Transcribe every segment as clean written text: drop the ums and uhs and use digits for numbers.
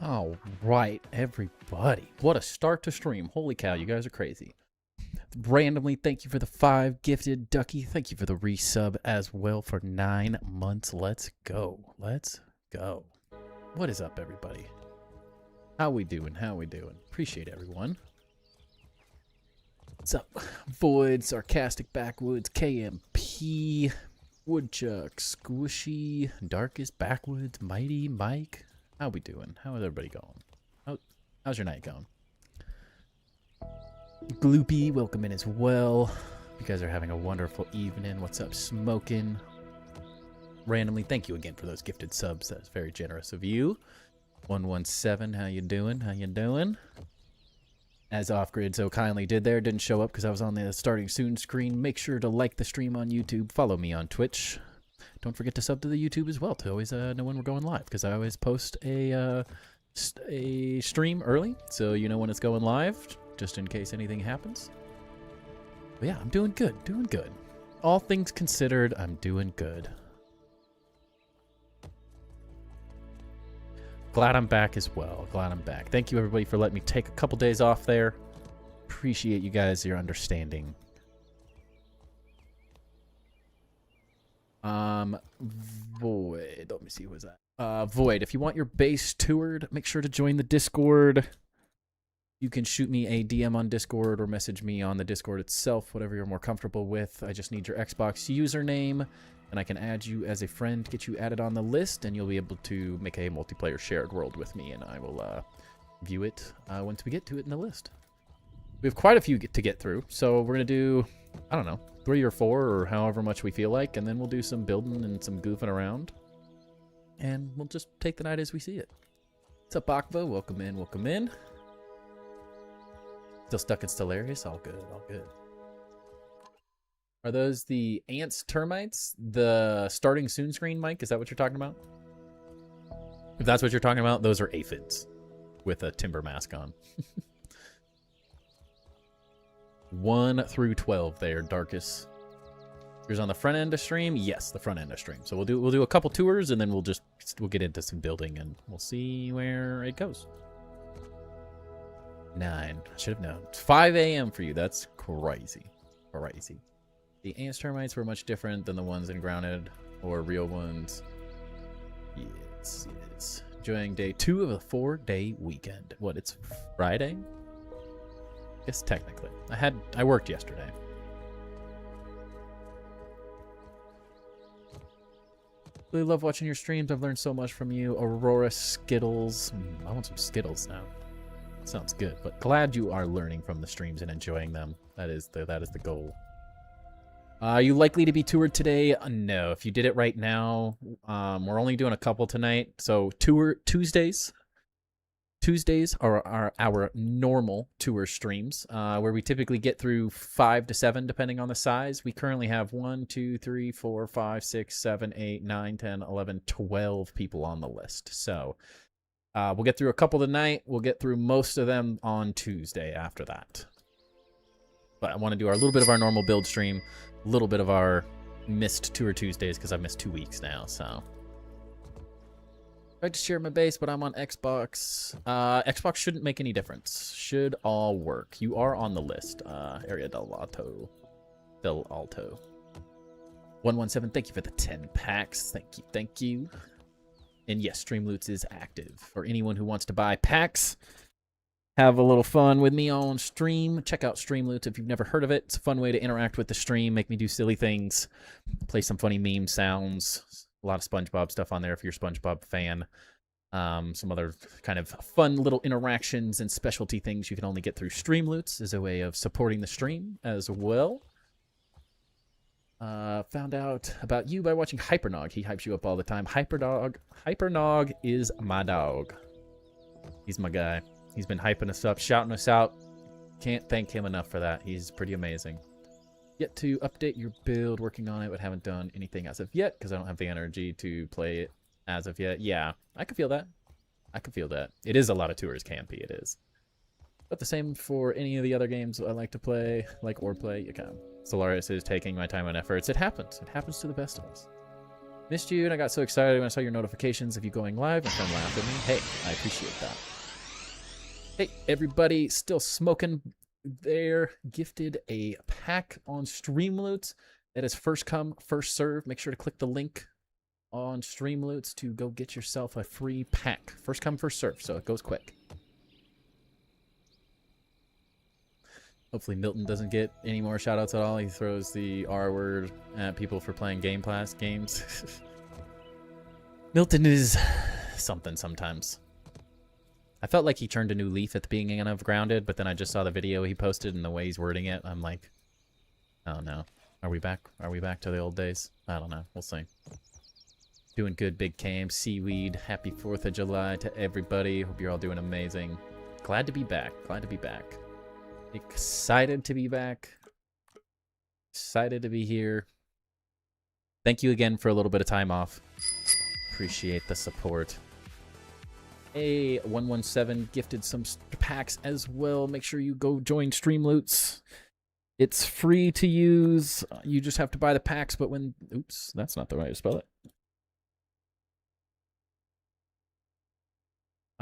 All right, everybody. What a start to stream. Holy cow, you guys are crazy. Randomly, thank you for the 5 gifted. Ducky, thank you for the resub as well for 9 months. Let's go. Let's go. What is up, everybody? How we doing? How we doing? Appreciate everyone. What's up? Void, Sarcastic Backwoods, KMP, Woodchuck, Squishy, Darkest Backwoods, Mighty Mike. How we doing? How is everybody going? How's your night going? Gloopy, welcome in as well. You guys are having a wonderful evening. What's up, Smoking? Randomly, thank you again for those gifted subs. That's very generous of you. 117, how you doing? How you doing? As Off-Grid so kindly did there, didn't show up because I was on the starting soon screen. Make sure to like the stream on YouTube. Follow me on Twitch. Don't forget to sub to the YouTube as well to always know when we're going live, because I always post a stream early, so you know when it's going live, just in case anything happens. But yeah, I'm doing good, doing good. All things considered, I'm doing good. Glad I'm back as well. Glad I'm back. Thank you everybody for letting me take a couple days off there. Appreciate you guys, your understanding. Void. Let me see, who was that? Void, if you want your base toured, make sure to join the Discord. You can shoot me a DM on Discord or message me on the Discord itself, whatever you're more comfortable with. I just need your Xbox username, and I can add you as a friend, get you added on the list, and you'll be able to make a multiplayer shared world with me, and I will view it once we get to it in the list. We have quite a few to get through, so we're going to do, I don't know, 3 or 4 or however much we feel like, and then we'll do some building and some goofing around, and we'll just take the night as we see it. What's up, Akva? Welcome in, welcome in. Still stuck in Stellaris? All good, all good. Are those the ants termites? The starting soon screen, Mike? Is that what you're talking about? If that's what you're talking about, those are aphids with a timber mask on. 1 through 12 there, Darkest. Yours on the front end of stream? Yes, the front end of stream. So we'll do a couple tours, and then we'll get into some building, and we'll see where it goes. 9. I should have known. It's 5 a.m. for you. That's crazy. Crazy. The ants termites were much different than the ones in Grounded or real ones. Yes, yes. Enjoying day 2 of a 4-day weekend. What, it's Friday? Yes, technically. I worked yesterday. Really love watching your streams. I've learned so much from you. Aurora Skittles. I want some Skittles now. Sounds good. But glad you are learning from the streams and enjoying them. That is the goal. Are you likely to be toured today? No. If you did it right now, we're only doing a couple tonight. So Tuesdays are our normal tour streams, where we typically get through 5 to 7, depending on the size. We currently have 1, 2, 3, 4, 5, 6, 7, 8, 9, 10, 11, 12 people on the list. So we'll get through a couple tonight. We'll get through most of them on Tuesday after that. But I want to do a little bit of our normal build stream, a little bit of our missed Tour Tuesdays, because I've missed 2 weeks now, so. I like to share my base, but I'm on Xbox. Xbox shouldn't make any difference. Should all work. You are on the list. Area del Alto. 117, thank you for the 10 packs. Thank you, thank you. And yes, Streamloots is active. For anyone who wants to buy packs, have a little fun with me on stream, check out Streamloots if you've never heard of it. It's a fun way to interact with the stream, make me do silly things, play some funny meme sounds. A lot of SpongeBob stuff on there if you're a SpongeBob fan. Some other kind of fun little interactions and specialty things you can only get through Streamloots as a way of supporting the stream as well. Found out about you by watching Hypernog. He hypes you up all the time. Hypernog is my dog. He's my guy. He's been hyping us up, shouting us out. Can't thank him enough for that. He's pretty amazing. Yet to update your build, working on it, but haven't done anything as of yet because I don't have the energy to play it as of yet. Yeah, I can feel that. I can feel that. It is a lot of tours, Campy, it is. But the same for any of the other games I like to play, like or play. You can. Stellaris is taking my time and efforts. It happens. It happens to the best of us. Missed you, and I got so excited when I saw your notifications of you going live. My friend laughed at me. Hey, I appreciate that. Hey, everybody, still smoking there. Gifted a pack on Streamloots. That is first come, first serve. Make sure to click the link on Streamloots to go get yourself a free pack. First come, first serve, so it goes quick. Hopefully Milton doesn't get any more shoutouts at all. He throws the R word at people for playing Game Pass games. Milton is something sometimes. I felt like he turned a new leaf at the beginning of Grounded, but then I just saw the video he posted and the way he's wording it. I'm like, oh no. Are we back? Are we back to the old days? I don't know. We'll see. Doing good, Big Cam, Seaweed. Happy 4th of July to everybody. Hope you're all doing amazing. Glad to be back. Glad to be back. Excited to be back. Excited to be here. Thank you again for a little bit of time off. Appreciate the support. Hey, 117 gifted some packs as well. Make sure you go join Streamloots. It's free to use. You just have to buy the packs, but when... Oops, that's not the right way to spell it.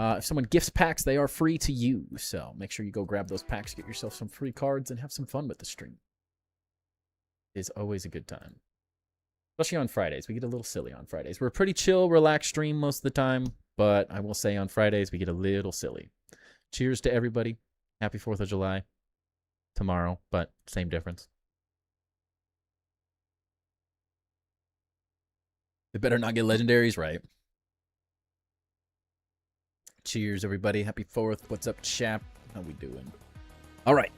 If someone gifts packs, they are free to use. So make sure you go grab those packs, get yourself some free cards, and have some fun with the stream. It is always a good time. Especially on Fridays. We get a little silly on Fridays. We're a pretty chill, relaxed stream most of the time. But I will say on Fridays, we get a little silly. Cheers to everybody. Happy 4th of July. Tomorrow, but same difference. They better not get legendaries, right? Cheers, everybody. Happy 4th. What's up, chap? How we doing? All right.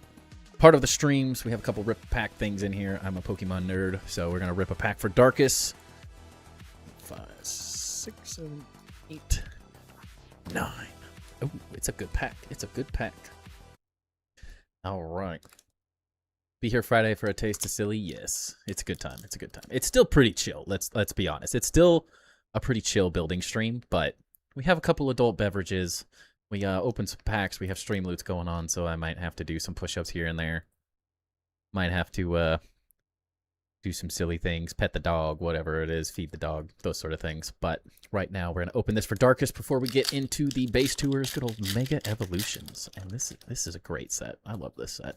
Part of the streams, we have a couple rip pack things in here. I'm a Pokemon nerd, so we're going to rip a pack for Darkus. 5, 6, 7, 8, 9. Oh, it's a good pack. It's a good pack. All right. Be here Friday for a taste of silly. Yes, it's a good time. It's a good time. It's still pretty chill. Let's be honest. It's still a pretty chill building stream, but we have a couple adult beverages. We opened some packs. We have Streamloots going on, so I might have to do some push-ups here and there. Might have to do some silly things, pet the dog, whatever it is, feed the dog, those sort of things. But right now, we're going to open this for Darkus before we get into the base tours, good old Mega Evolutions. And this is a great set. I love this set.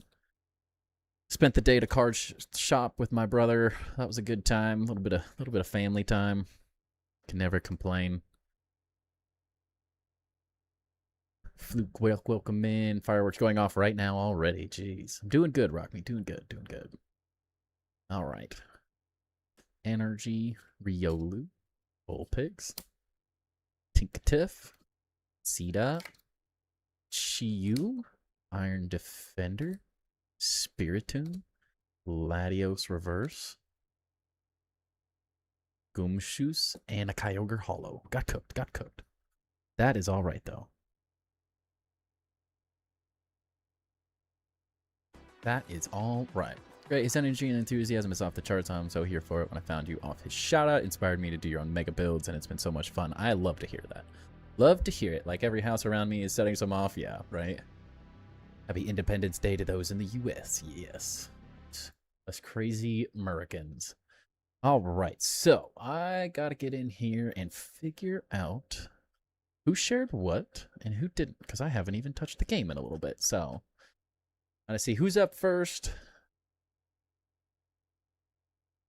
Spent the day at a card shop with my brother. That was a good time. A little bit of family time. Can never complain. Fluke, welcome in. Fireworks going off right now already. Jeez. I'm doing good, Rock Me. Doing good. Doing good. All right. Energy, Riolu, Bullpigs, Tinkatiff, Seedot, Chiyu, Iron Defender, Spiritomb, Latios Reverse, Gumshoos, and a Kyogre Hollow. Got cooked. Got cooked. That is all right, though. That is all right. Great, his energy and enthusiasm is off the charts. I'm so here for it. When I found you off his shout-out, inspired me to do your own mega builds, and it's been so much fun. I love to hear that. Love to hear it. Like every house around me is setting some off. Yeah, right? Happy Independence Day to those in the U.S. Yes. Us crazy Americans. All right, so I got to get in here and figure out who shared what and who didn't, because I haven't even touched the game in a little bit. So, gotta see who's up first.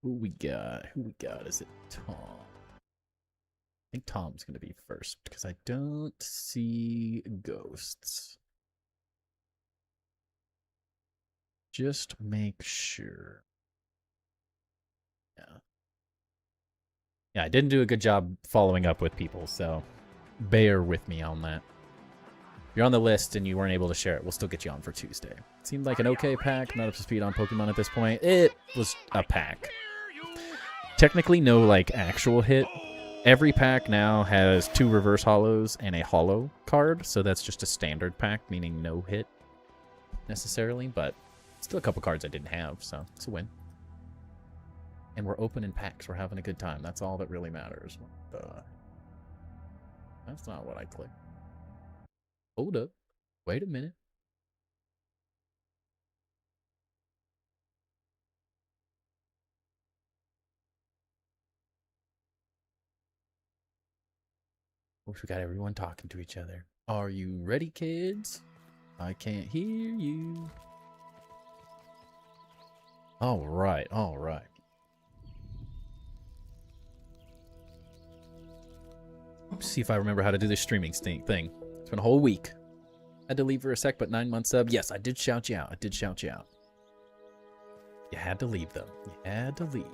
Who we got? Who we got? Is it Tom? I think Tom's going to be first because I don't see ghosts. Just make sure. Yeah. Yeah, I didn't do a good job following up with people, so bear with me on that. If you're on the list and you weren't able to share it, we'll still get you on for Tuesday. Seemed like an okay pack. Not up to speed on Pokemon at this point. It was a pack. Technically no like actual hit. Every pack now has 2 reverse hollows and a hollow card, so that's just a standard pack, meaning no hit necessarily, but still a couple cards I didn't have, so it's a win. And we're opening packs. We're having a good time. That's all that really matters. That's not what I clicked. Hold up. Wait a minute. Oops, we got everyone talking to each other. Are you ready, kids? I can't hear you. All right, all right. Let's see if I remember how to do this streaming thing. It's been a whole week. Had to leave for a sec, but 9 months sub. Yes, I did shout you out. I did shout you out. You had to leave, though. You had to leave.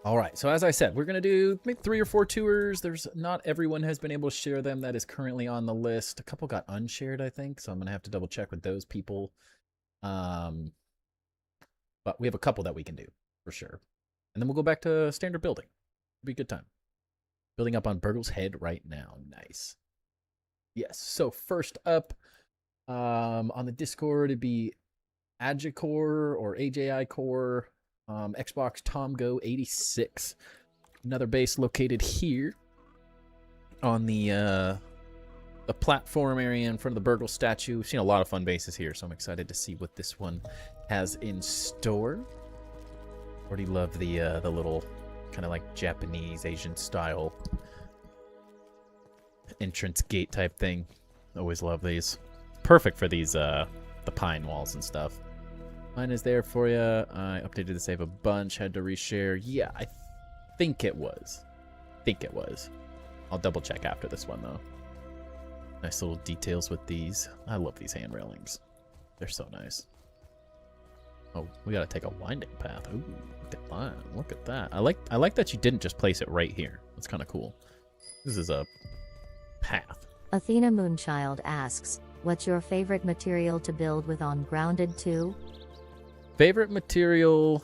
All right, so as I said, we're going to do maybe 3 or 4 tours. Not everyone has been able to share them. That is currently on the list. A couple got unshared, I think, so I'm going to have to double check with those people. But we have a couple that we can do, for sure. And then we'll go back to standard building. It'll be a good time. Building up on Burgle's Head right now. Nice. Yes, so first up on the Discord, it'd be Agicore or AJI Core. Xbox Tomgo 86. Another base located here on the platform area in front of the Burgle statue. We've seen a lot of fun bases here, so I'm excited to see what this one has in store. Already love the little kind of like Japanese Asian style entrance gate type thing. Always love these. Perfect for these the pine walls and stuff. Mine is there for you. I updated the save a bunch. Had to reshare. Yeah, I think it was. I'll double check after this one, though. Nice little details with these. I love these hand railings. They're so nice. Oh, we gotta take a winding path. Ooh, look at that. Look at that. I like that you didn't just place it right here. That's kind of cool. This is a path. Athena Moonchild asks, what's your favorite material to build with on Grounded 2? Favorite material,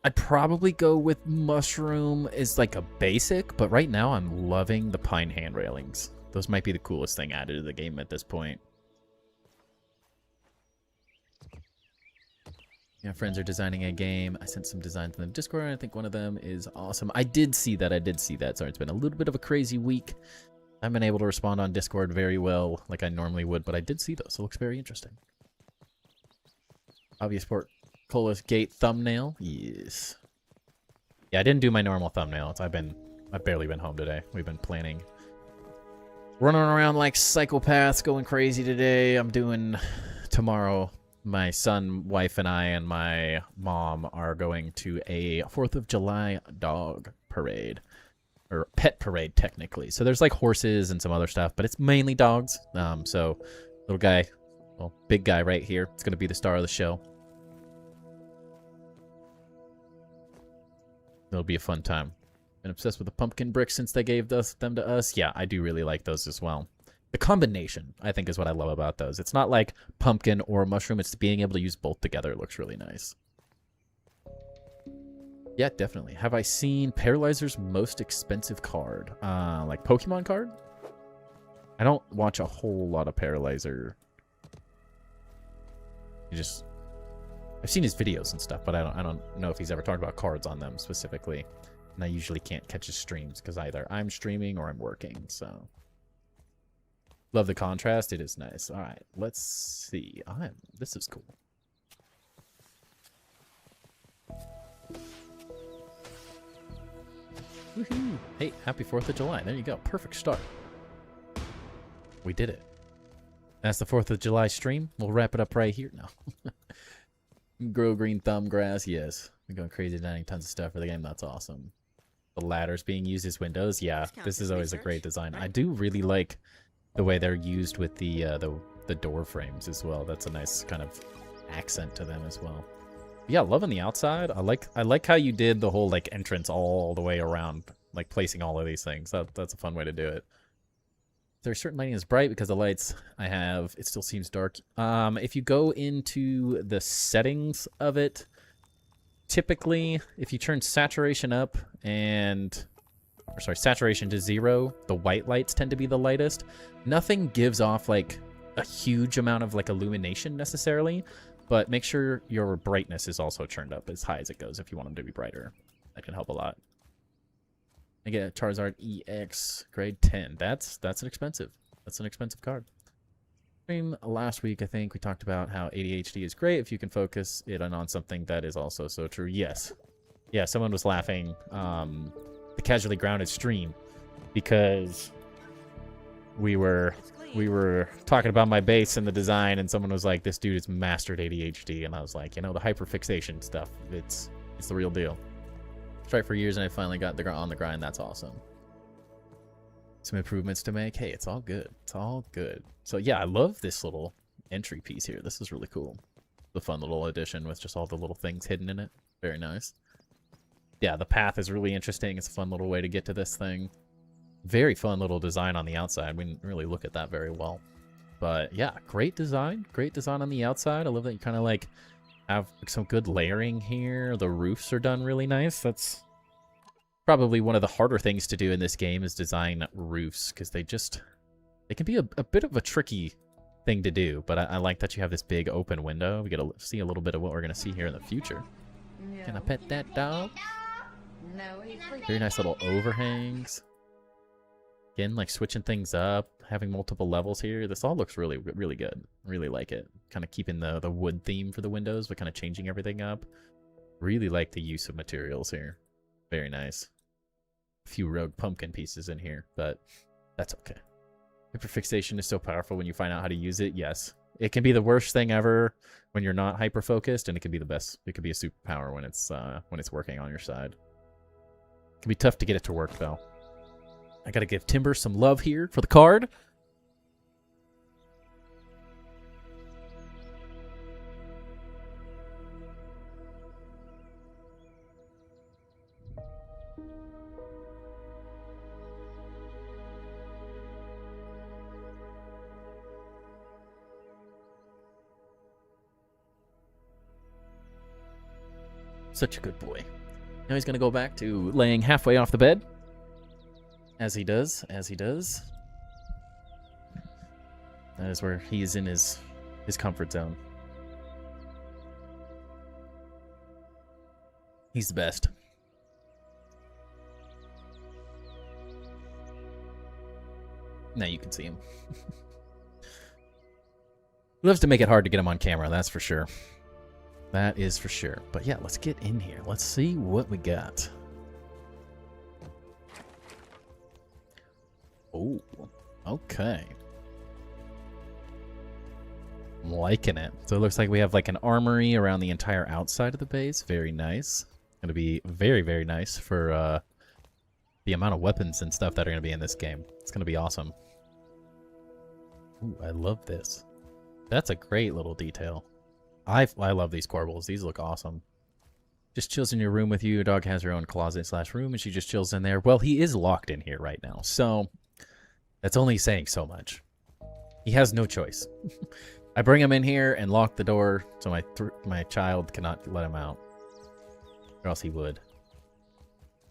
I'd probably go with mushroom is like a basic, but right now I'm loving the pine hand railings. Those might be the coolest thing added to the game at this point. Yeah, friends are designing a game. I sent some designs in the Discord, and I think one of them is awesome. I did see that. Sorry, it's been a little bit of a crazy week. I haven't been able to respond on Discord very well like I normally would, but I did see those. It looks very interesting. Obvious Portcullis Gate thumbnail. Yes. Yeah, I didn't do my normal thumbnails. I've barely been home today. We've been planning. Running around like psychopaths, going crazy today. I'm doing tomorrow. My son, wife, and I and my mom are going to a 4th of July dog parade. Or pet parade, technically. So there's like horses and some other stuff, but it's mainly dogs. So little guy, well, big guy right here. It's going to be the star of the show. It'll be a fun time. Been obsessed with the pumpkin bricks since they gave them to us. Yeah, I do really like those as well. The combination, I think, is what I love about those. It's not like pumpkin or mushroom. It's being able to use both together. It looks really nice. Yeah, definitely. Have I seen Paralyzer's most expensive card? Like Pokemon card? I don't watch a whole lot of Paralyzer. I've seen his videos and stuff, but I don't know if he's ever talked about cards on them specifically. And I usually can't catch his streams because either I'm streaming or I'm working, so. Love the contrast. It is nice. All right, let's see. This is cool. Woohoo! Hey, happy 4th of July. There you go. Perfect start. We did it. That's the 4th of July stream. We'll wrap it up right here now. Grow green thumb grass. Yes. We're going crazy designing tons of stuff for the game. That's awesome. The ladders being used as windows. Yeah, this is always a great design. I do really like the way they're used with the door frames as well. That's a nice kind of accent to them as well. Yeah, loving the outside. I like how you did the whole like entrance all the way around, like placing all of these things. That's a fun way to do it. There's certain lighting is bright because the lights I have, it still seems dark. If you go into the settings of it, typically if you turn saturation up saturation to 0, the white lights tend to be the lightest. Nothing gives off like a huge amount of like illumination necessarily, but make sure your brightness is also turned up as high as it goes if you want them to be brighter. That can help a lot. I get a Charizard EX grade 10. That's an expensive card. Last week, I think we talked about how ADHD is great if you can focus it on something that is also so true. Yes. Yeah, someone was laughing. The the Casually Grounded stream, because we were talking about my base and the design, and someone was like, "This dude is mastered ADHD," and I was like, you know, the hyperfixation stuff, it's the real deal. Tried for years, and I finally got on the grind. That's awesome. Some improvements to make. Hey, it's all good. It's all good. So yeah, I love this little entry piece here. This is really cool. The fun little addition with just all the little things hidden in it. Very nice. Yeah, the path is really interesting. It's a fun little way to get to this thing. Very fun little design on the outside. We didn't really look at that very well. But yeah, great design. Great design on the outside. I love that you kind of like have some good layering here. The roofs are done really nice. That's probably one of the harder things to do in this game is design roofs, because they can be a bit of a tricky thing to do. But I like that you have this big open window. We get to see a little bit of what we're going to see here in the future. No. Can I pet that dog? No, very nice little overhangs. Again, like switching things up, having multiple levels here. This all looks really, really good. Really like it. Kind of keeping the wood theme for the windows, but kind of changing everything up. Really like the use of materials here. Very nice. A few rogue pumpkin pieces in here, but that's okay. Hyperfixation is so powerful when you find out how to use it. Yes. It can be the worst thing ever when you're not hyper-focused, and it can be the best. It can be a superpower when it's working on your side. It can be tough to get it to work, though. I gotta give Timber some love here for the card. Such a good boy. Now he's going to go back to laying halfway off the bed. As he does. That is where he is in his comfort zone. He's the best. Now you can see him. He loves to make it hard to get him on camera, that's for sure. That is for sure. But yeah, let's get in here. Let's see what we got. Oh, okay. I'm liking it. So it looks like we have like an armory around the entire outside of the base. Very nice. Gonna be very, very nice for the amount of weapons and stuff that are gonna be in this game. It's gonna be awesome. Ooh, I love this. That's a great little detail. I love these corbels. These look awesome. Just chills in your room with you. Your dog has her own closet/room, and she just chills in there. Well, he is locked in here right now, so that's only saying so much. He has no choice. I bring him in here and lock the door so my child cannot let him out, or else he would.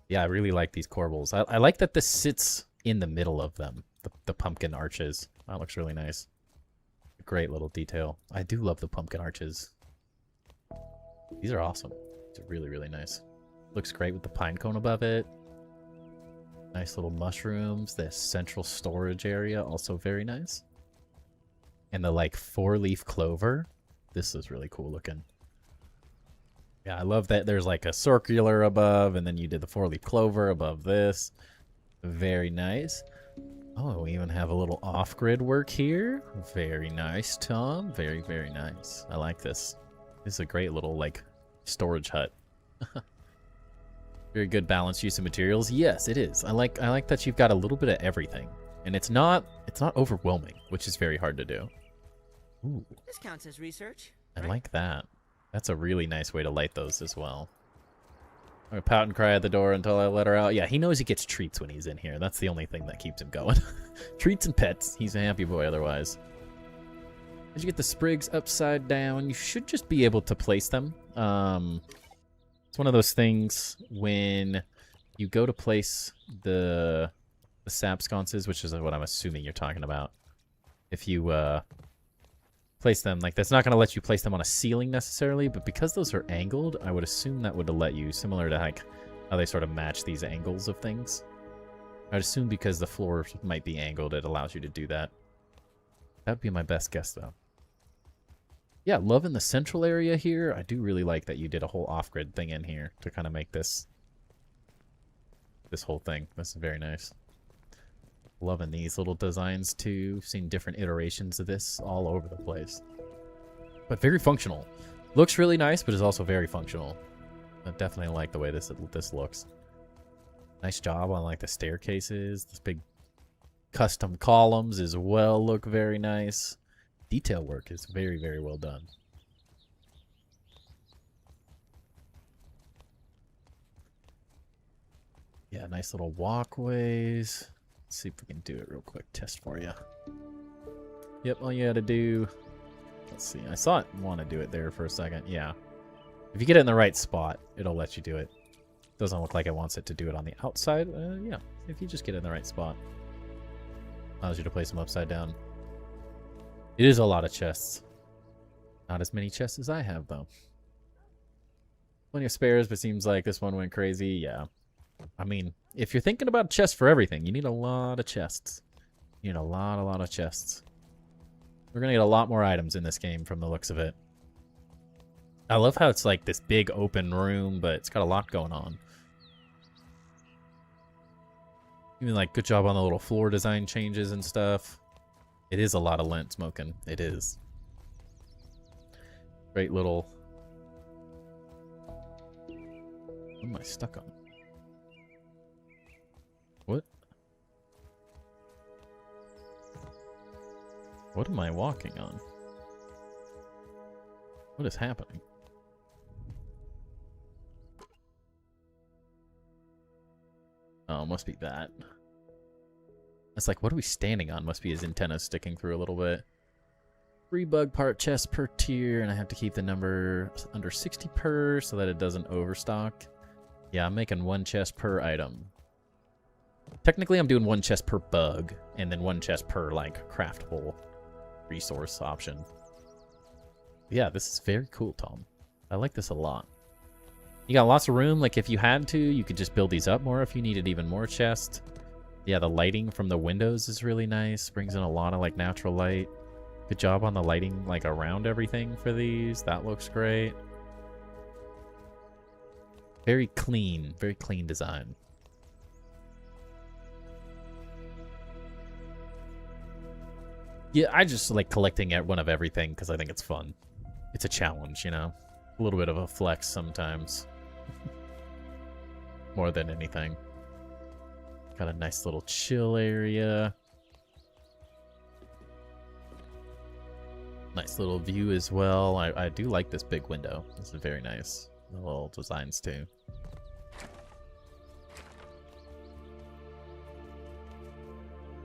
Yeah, I really like these corbels. I like that this sits in the middle of them, the pumpkin arches. That looks really nice. Great little detail. I do love the pumpkin arches. These are awesome. These are really, really nice. Looks great with the pine cone above it. Nice little mushrooms. This central storage area, also very nice. And the like 4-leaf clover. This is really cool looking. Yeah, I love that there's like a circular above, and then you did the 4-leaf clover above this. Very nice. Oh, we even have a little off-grid work here. Very nice, Tom. Very, very nice. I like this. This is a great little, like, storage hut. Very good balanced use of materials. Yes, it is. I like that you've got a little bit of everything. And it's not overwhelming, which is very hard to do. Ooh. This counts as research. I like that. That's a really nice way to light those as well. I'm gonna pout and cry at the door until I let her out. Yeah, he knows he gets treats when he's in here. That's the only thing that keeps him going. Treats and pets. He's a happy boy otherwise. As you get the sprigs upside down, you should just be able to place them. It's one of those things when you go to place the sap sconces, which is what I'm assuming you're talking about. If you place them, like, that's not going to let you place them on a ceiling necessarily, but because those are angled, I would assume that would let you, similar to like how they sort of match these angles of things. I'd assume because the floor might be angled, it allows you to do that. That would be my best guess, though. Yeah, loving the central area here. I do really like that you did a whole off-grid thing in here to kind of make this this whole thing. This is very nice. Loving these little designs too. Seen different iterations of this all over the place. But very functional. Looks really nice, but is also very functional. I definitely like the way this looks. Nice job on like the staircases. This big custom columns as well look very nice. Detail work is very, very well done. Yeah, nice little walkways. Let's see if we can do it real quick. Test for you. Yep, all you gotta do... Let's see. I saw it want to do it there for a second. Yeah. If you get it in the right spot, it'll let you do it. Doesn't look like it wants it to do it on the outside. Yeah, if you just get it in the right spot. Allows you to place them upside down. It is a lot of chests. Not as many chests as I have, though. Plenty of spares, but seems like this one went crazy. Yeah. I mean, if you're thinking about chests for everything, you need a lot of chests. You need a lot of chests. We're gonna get a lot more items in this game from the looks of it. I love how it's like this big open room, but it's got a lot going on. Even like good job on the little floor design changes and stuff. It is a lot of lint smoking. It is. Great little... What am I stuck on? What? What am I walking on? What is happening? Oh, must be that. It's like, what are we standing on? Must be his antenna sticking through a little bit. 3 bug part chests per tier, and I have to keep the number under 60 per so that it doesn't overstock. Yeah, I'm making 1 chest per item. Technically, I'm doing 1 chest per bug, and then 1 chest per, like, craftable resource option. Yeah, this is very cool, Tom. I like this a lot. You got lots of room. Like, if you had to, you could just build these up more if you needed even more chests. Yeah, the lighting from the windows is really nice. Brings in a lot of, like, natural light. Good job on the lighting, like, around everything for these. That looks great. Very clean design. Yeah, I just like collecting one of everything because I think it's fun. It's a challenge, you know? A little bit of a flex sometimes. More than anything. Got a nice little chill area. Nice little view as well. I do like this big window. This is very nice. The little designs too.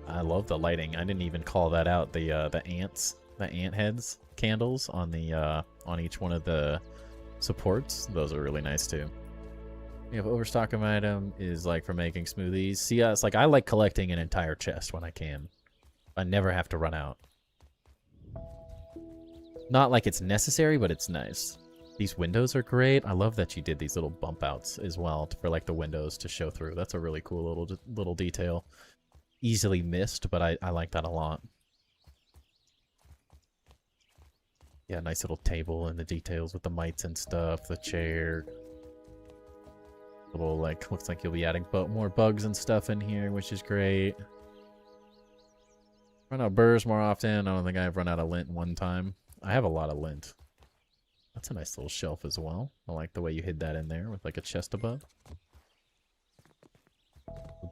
I love the lighting. I didn't even call that out. The ant heads candles on the on each one of the supports. Those are really nice too. You have overstock of item is like for making smoothies. See, it's like I like collecting an entire chest when I can. I never have to run out. Not like it's necessary, but it's nice. These windows are great. I love that you did these little bump outs as well for like the windows to show through. That's a really cool little detail. Easily missed, but I like that a lot. Yeah, nice little table and the details with the mites and stuff. The chair. Little, like, looks like you'll be adding more bugs and stuff in here, which is great. Run out of burrs more often. I don't think I've run out of lint one time. I have a lot of lint. That's a nice little shelf as well. I like the way you hid that in there with like a chest above.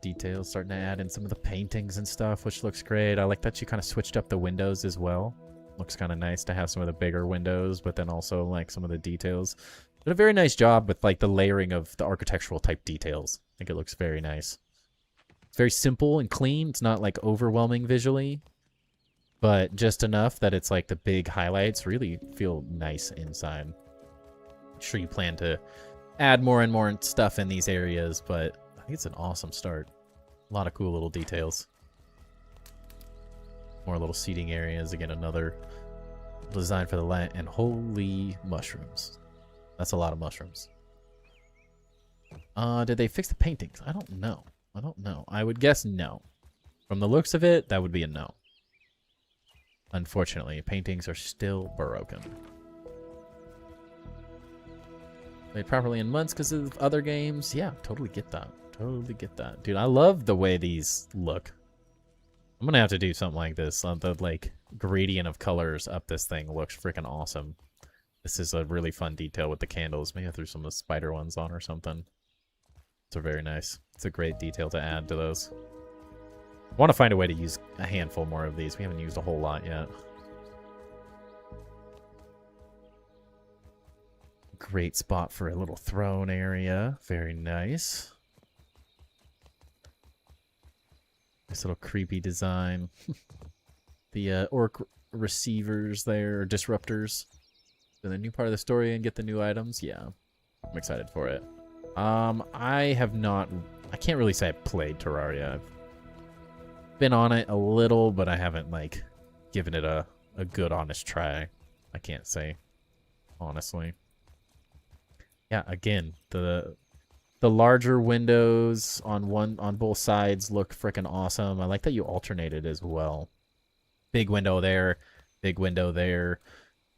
Details starting to add in some of the paintings and stuff, which looks great. I like that you kind of switched up the windows as well. Looks kind of nice to have some of the bigger windows, but then also like some of the details. Did a very nice job with like the layering of the architectural type details. I think it looks very nice. It's very simple and clean. It's not like overwhelming visually, but just enough that it's like the big highlights really feel nice inside. I'm sure you plan to add more and more stuff in these areas, but I think it's an awesome start. A lot of cool little details. More little seating areas. Again, another design for the land. And holy mushrooms. That's a lot of mushrooms. Did they fix the paintings? I don't know. I don't know. I would guess no. From the looks of it, that would be a no. Unfortunately, paintings are still broken. Played properly in months because of other games? Yeah, totally get that. Totally get that. Dude, I love the way these look. I'm gonna have to do something like this. The, like, gradient of colors up this thing looks freaking awesome. This is a really fun detail with the candles. Maybe I threw some of the spider ones on or something. It's a very nice. It's a great detail to add to those. I want to find a way to use a handful more of these. We haven't used a whole lot yet. Great spot for a little throne area. Very nice. Nice little creepy design. The orc receivers there, or disruptors. So the new part of the story and get the new items. Yeah, I'm excited for it. I have not... I can't really say I've played Terraria. I've been on it a little, but I haven't, like, given it a good, honest try. I can't say, honestly. Yeah, again, the larger windows on both sides look freaking awesome. I like that you alternated as well. Big window there, big window there,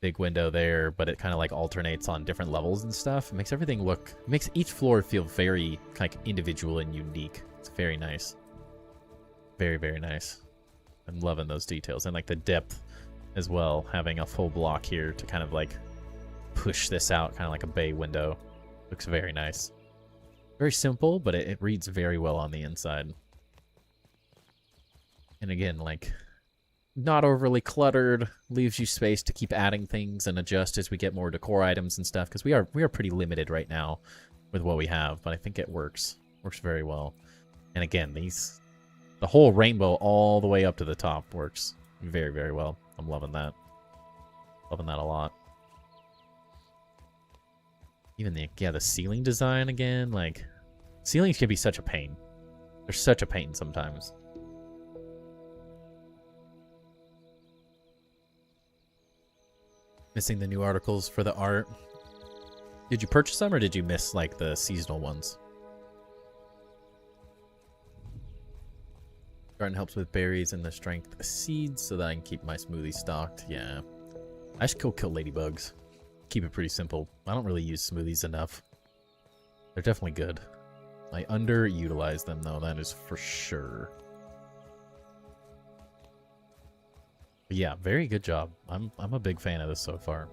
big window there, but it kind of like alternates on different levels and stuff. It makes everything look, it makes each floor feel very like individual and unique. It's very nice. Very, very nice. I'm loving those details and like the depth as well, having a full block here to kind of like push this out, kind of like a bay window. Looks very nice. Very simple, but it reads very well on the inside. And again, like, not overly cluttered, leaves you space to keep adding things and adjust as we get more decor items and stuff, because we are pretty limited right now with what we have, but I think it works very well. And again, the whole rainbow all the way up to the top works very, very well. I'm loving that. Loving that a lot. Even the ceiling design again, like, ceilings can be such a pain. They're such a pain sometimes. Missing the new articles for the art. Did you purchase them or did you miss like the seasonal ones? Garden helps with berries and the strength seeds so that I can keep my smoothie stocked. Yeah. I should go kill ladybugs. Keep it pretty simple. I don't really use smoothies enough. They're definitely good. I underutilize them though, that is for sure. But yeah, very good job. I'm a big fan of this so far.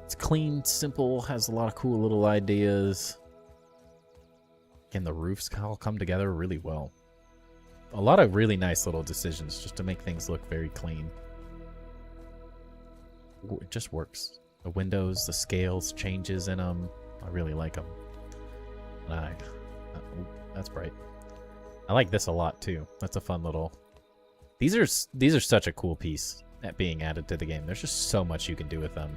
It's clean, simple, has a lot of cool little ideas. And the roofs all come together really well. A lot of really nice little decisions just to make things look very clean. It just works. The windows, the scales, changes in them. I really like them. That's bright. I like this a lot too. That's a fun little... These are such a cool piece at being added to the game. There's just so much you can do with them.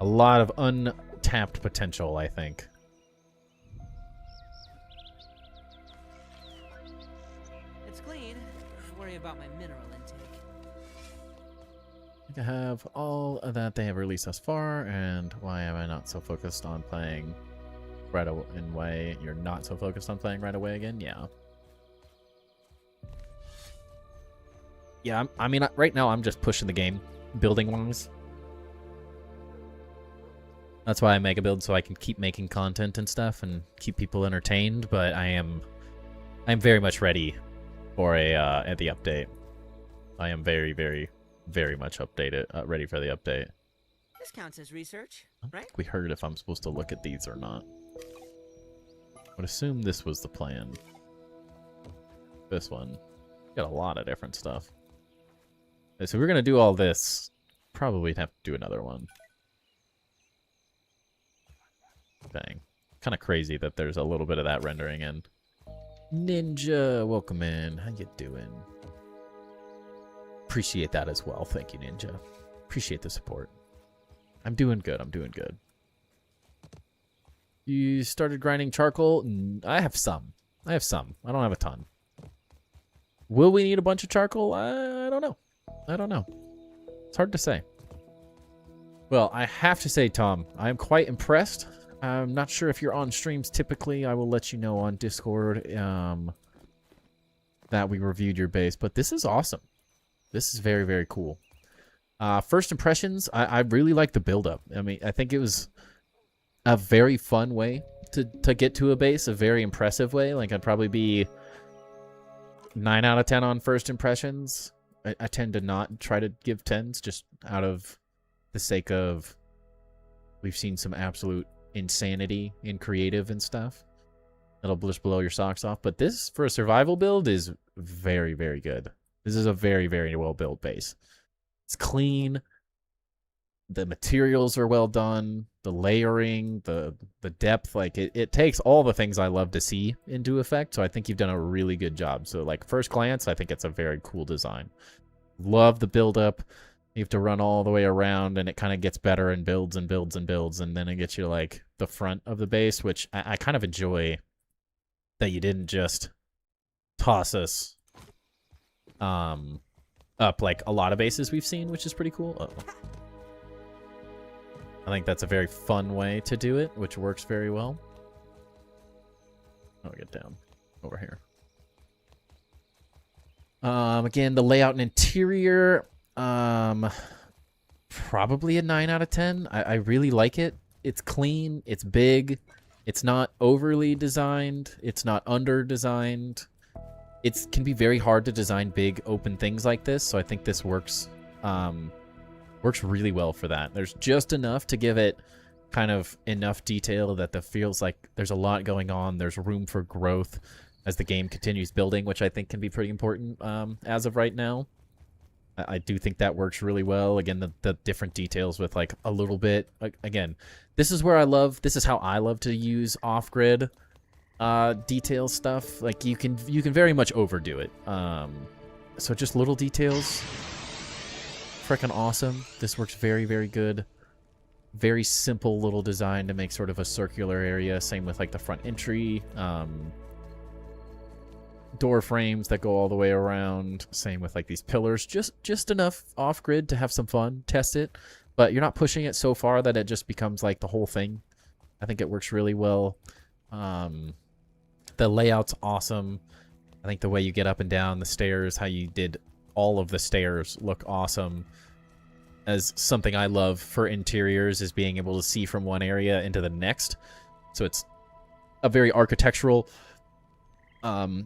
A lot of untapped potential, I think. It's clean. Don't worry about my mineral intake. I think I have all of that they have released thus far, and why am I not so focused on playing right away? You're not so focused on playing right away again? Yeah. Yeah, I mean, right now I'm just pushing the game, building-wise. That's why I make a build, so I can keep making content and stuff and keep people entertained, but I'm very much ready for the update. I am very, very, very much ready for the update. This counts as research, I don't right? think we heard if I'm supposed to look at these or not. I would assume this was the plan. This one. Got a lot of different stuff. Okay, so we're going to do all this. Probably have to do another one. Dang. Kind of crazy that there's a little bit of that rendering in. Ninja, welcome in. How you doing? Appreciate that as well. Thank you, Ninja. Appreciate the support. I'm doing good. I'm doing good. You started grinding charcoal? I have some. I don't have a ton. Will we need a bunch of charcoal? I don't know. I don't know. It's hard to say. Well, I have to say, Tom, I'm quite impressed. I'm not sure if you're on streams typically. I will let you know on Discord that we reviewed your base. But this is awesome. This is very, very cool. First impressions, I really like the build-up. I mean, I think it was a very fun way to get to a base a very impressive way. Like, I'd probably be 9 out of 10 on first impressions. I tend to not try to give 10s just out of the sake of we've seen some absolute insanity in creative and stuff. That'll just blow your socks off. But this, for a survival build, is very, very good. This is a very, very well-built base. It's clean. The materials are well done. The layering, the depth, like, it takes all the things I love to see into effect. So I think you've done a really good job. So, like, first glance, I think it's a very cool design. Love the build-up. You have to run all the way around, and it kind of gets better and builds and builds and builds, and then it gets you to, like, the front of the base, which I kind of enjoy that you didn't just toss us up like a lot of bases we've seen, which is pretty cool. Uh-oh. I think that's a very fun way to do it, which works very well. I'll get down over here. Again, the layout and interior, probably a 9 out of 10. I really like it. It's clean. It's big. It's not overly designed. It's not under-designed. It can be very hard to design big, open things like this, so I think this works really well for that. There's just enough to give it kind of enough detail that it feels like there's a lot going on. There's room for growth as the game continues building, which I think can be pretty important as of right now. I do think that works really well. Again, the different details with, like, a little bit. Again, this is how I love to use off-grid detail stuff. Like, you can very much overdo it. So just little details. Freaking awesome. This works very, very good. Very simple little design to make sort of a circular area. Same with, like, the front entry. Door frames that go all the way around. Same with, like, these pillars. Just enough off-grid to have some fun. Test it. But you're not pushing it so far that it just becomes, like, the whole thing. I think it works really well. The layout's awesome. I think the way you get up and down the stairs, how you did all of the stairs look awesome. As something I love for interiors is being able to see from one area into the next. So it's a very architectural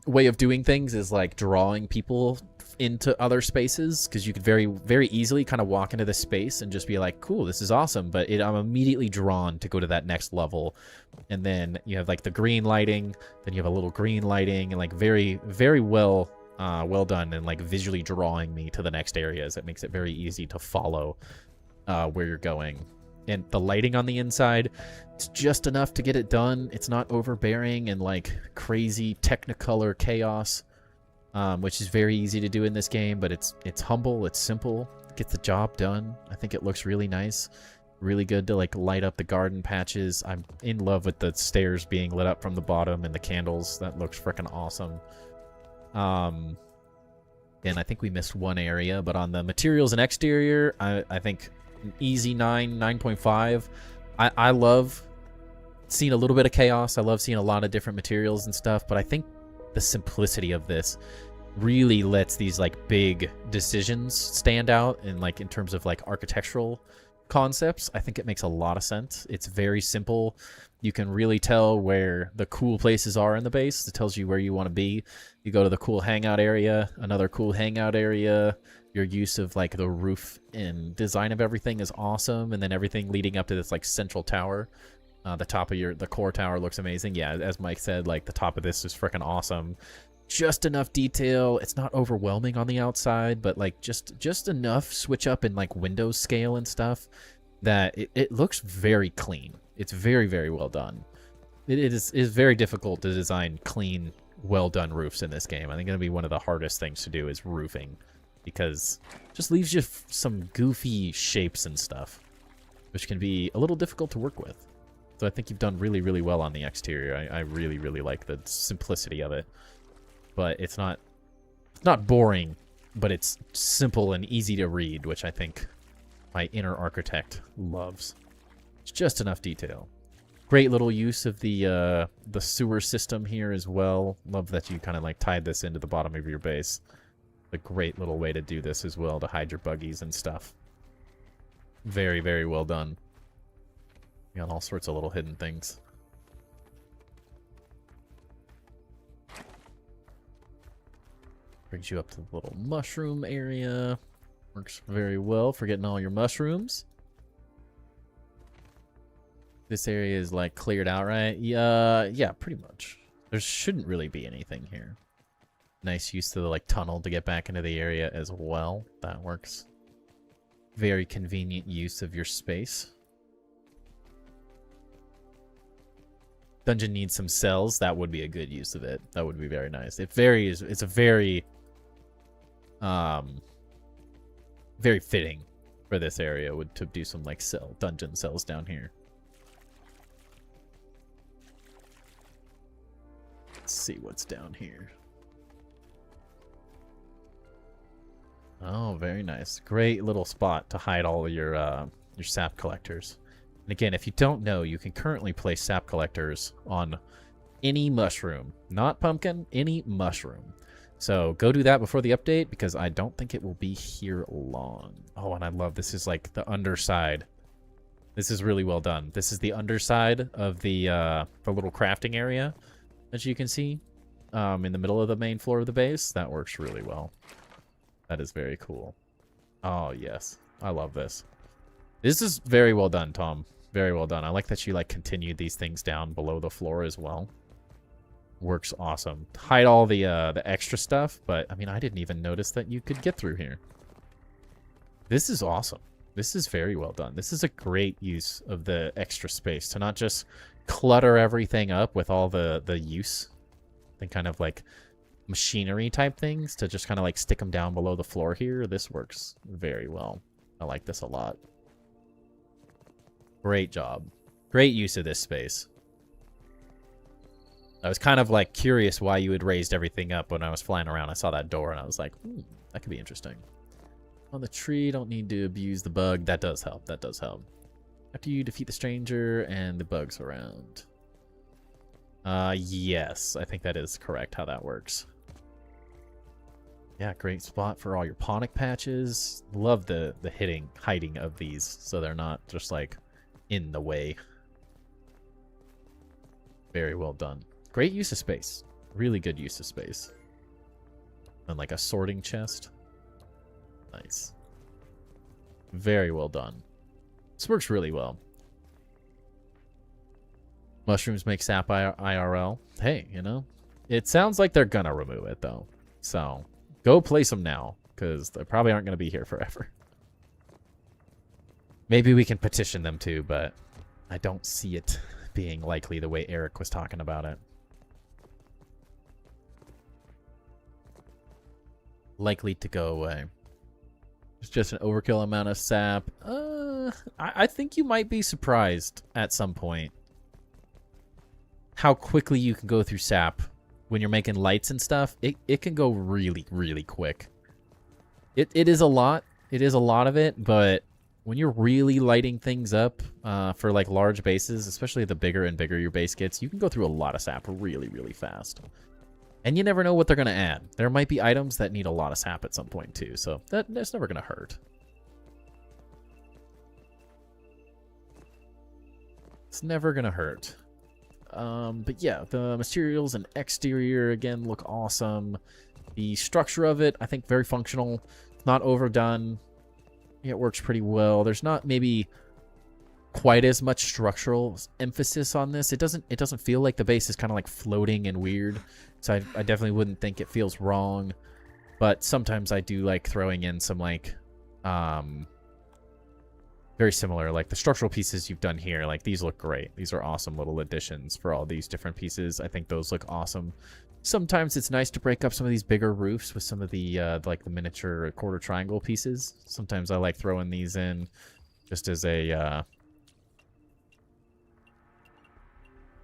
way of doing things, is like drawing people into other spaces, because you could very, very easily kind of walk into this space and just be like, cool, this is awesome, but I'm immediately drawn to go to that next level. And then you have, like, the green lighting, then you have a little green lighting, and, like, very, very well done, and, like, visually drawing me to the next areas. It makes it very easy to follow where you're going. And the lighting on the inside, it's just enough to get it done. It's not overbearing and, like, crazy Technicolor chaos, which is very easy to do in this game, but it's humble, it's simple, it gets the job done. I think it looks really nice. Really good to, like, light up the garden patches. I'm in love with the stairs being lit up from the bottom and the candles. That looks freaking awesome. And I think we missed one area, but on the materials and exterior, I think an easy 9.5. I love seeing a little bit of chaos. I love seeing a lot of different materials and stuff, but I think the simplicity of this really lets these, like, big decisions stand out, and, like, in terms of, like, architectural concepts, I think it makes a lot of sense. It's very simple. You can really tell where the cool places are in the base. It tells you where you want to be. You go to the cool hangout area, another cool hangout area. Your use of, like, the roof and design of everything is awesome, and then everything leading up to this, like, central tower. The top of the core tower looks amazing. Yeah, as Mike said, like, the top of this is freaking awesome. Just enough detail. It's not overwhelming on the outside, but, like, just enough switch up in, like, window scale and stuff that it looks very clean. It's very, very well done. It is very difficult to design clean, well done roofs in this game. I think it'll be one of the hardest things to do is roofing, because it just leaves you some goofy shapes and stuff, which can be a little difficult to work with. So I think you've done really, really well on the exterior. I really, really like the simplicity of it. But it's not boring, but it's simple and easy to read, which I think my inner architect loves. It's just enough detail. Great little use of the sewer system here as well. Love that you kind of, like, tied this into the bottom of your base. A great little way to do this as well, to hide your buggies and stuff. Very, very well done. You got all sorts of little hidden things. Brings you up to the little mushroom area. Works very well for getting all your mushrooms. This area is like cleared out, right? Yeah, pretty much. There shouldn't really be anything here. Nice use of the like tunnel to get back into the area as well. That works. Very convenient use of your space. Dungeon needs some cells. That would be a good use of it. That would be very nice. It's a very very fitting for this area to do some like dungeon cells down here. Let's see what's down here. Oh, very nice. Great little spot to hide all of your sap collectors. And again, if you don't know, you can currently place sap collectors on any mushroom. Not pumpkin, any mushroom. So go do that before the update, because I don't think it will be here long. Oh, and I love this is like the underside. This is really well done. This is the underside of the little crafting area, as you can see, in the middle of the main floor of the base. That works really well. That is very cool. Oh, yes. I love this. This is very well done, Tom. Very well done. I like that you like continued these things down below the floor as well. Works awesome. Hide all the extra stuff, but I mean, I didn't even notice that you could get through here. This is awesome. This is very well done. This is a great use of the extra space to not just clutter everything up with all the use and kind of like machinery type things, to just kind of like stick them down below the floor here. This works very well. I like this a lot. Great job. Great use of this space. I was kind of like curious why you had raised everything up when I was flying around. I saw that door and I was like, that could be interesting. On the tree, don't need to abuse the bug. That does help. That does help. After you defeat the stranger and the bugs around. Yes, I think that is correct how that works. Yeah, great spot for all your ponic patches. Love the hiding of these so they're not just like in the way. Very well done. Great use of space. Really good use of space. And like a sorting chest. Nice. Very well done. This works really well. Mushrooms make sap IRL. Hey, you know, it sounds like they're gonna remove it though. So go place them now, because they probably aren't gonna be here forever. Maybe we can petition them too, but I don't see it being likely the way Eric was talking about it. Likely to go away. It's just an overkill amount of sap. I think you might be surprised at some point how quickly you can go through sap when you're making lights and stuff. It can go really, really quick. It is a lot. It is a lot of it, but when you're really lighting things up for like large bases, especially the bigger and bigger your base gets, you can go through a lot of sap really, really fast. And you never know what they're going to add. There might be items that need a lot of sap at some point too, so that's never going to hurt. It's never going to hurt. But yeah, the materials and exterior, again, look awesome. The structure of it, I think, very functional. Not overdone. Yeah, it works pretty well. There's not maybe quite as much structural emphasis on this. It doesn't feel like the base is kind of like floating and weird. So I definitely wouldn't think it feels wrong. But sometimes I do like throwing in some like very similar, like the structural pieces you've done here. Like these look great. These are awesome little additions for all these different pieces. I think those look awesome. Sometimes it's nice to break up some of these bigger roofs with some of the like the miniature quarter triangle pieces. Sometimes I like throwing these in just as a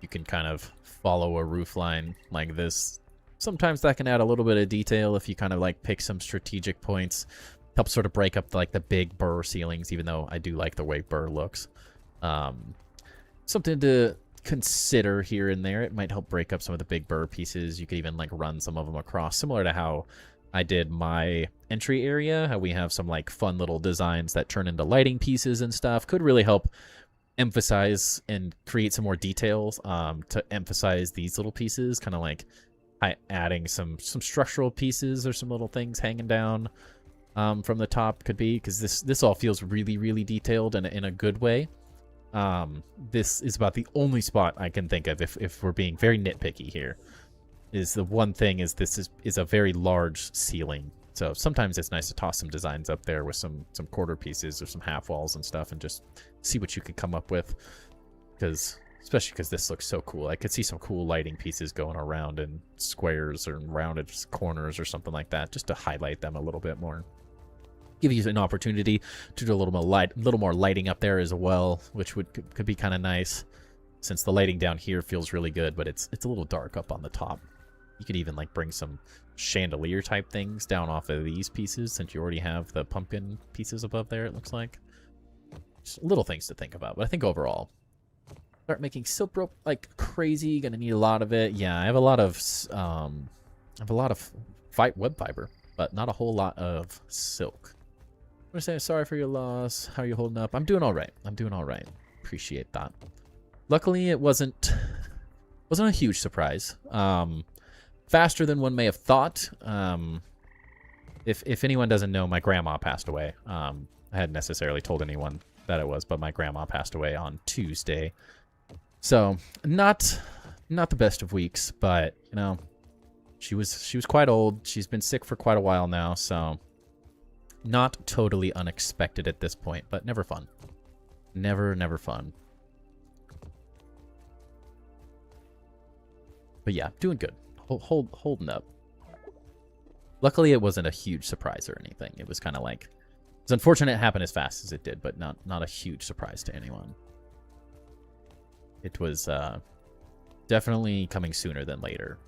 you can kind of follow a roof line like this. Sometimes that can add a little bit of detail if you kind of like pick some strategic points. Help sort of break up like the big burr ceilings, even though I do like the way burr looks. Something to consider here and there. It might help break up some of the big burr pieces. You could even like run some of them across, similar to how I did my entry area, how we have some like fun little designs that turn into lighting pieces and stuff. Could really help emphasize and create some more details to emphasize these little pieces, kind of like adding some structural pieces or some little things hanging down from the top could be, because this all feels really, really detailed and in a good way. This is about the only spot I can think of, if we're being very nitpicky here, is the one thing is this is a very large ceiling. So sometimes it's nice to toss some designs up there with some quarter pieces or some half walls and stuff and just see what you could come up with. Especially because this looks so cool. I could see some cool lighting pieces going around in squares or rounded corners or something like that, just to highlight them a little bit more. Give you an opportunity to do a little more lighting up there as well, which could be kind of nice, since the lighting down here feels really good, but it's a little dark up on the top. You could even like bring some chandelier type things down off of these pieces, since you already have the pumpkin pieces above there, it looks like. Just little things to think about, but I think overall, start making silk rope like crazy. Gonna need a lot of it. Yeah, I have a lot of web fiber, but not a whole lot of silk. I'm gonna say sorry for your loss. How are you holding up? I'm doing all right. Appreciate that. Luckily, it wasn't a huge surprise. Faster than one may have thought. If anyone doesn't know, my grandma passed away. I hadn't necessarily told anyone that it was, but my grandma passed away on Tuesday. So not the best of weeks, but you know, she was quite old. She's been sick for quite a while now, so not totally unexpected at this point, but never fun. Never fun. But yeah, doing good. Holding up. Luckily, it wasn't a huge surprise or anything. It was kind of like, it's unfortunate it happened as fast as it did, but not a huge surprise to anyone. It was definitely coming sooner than later.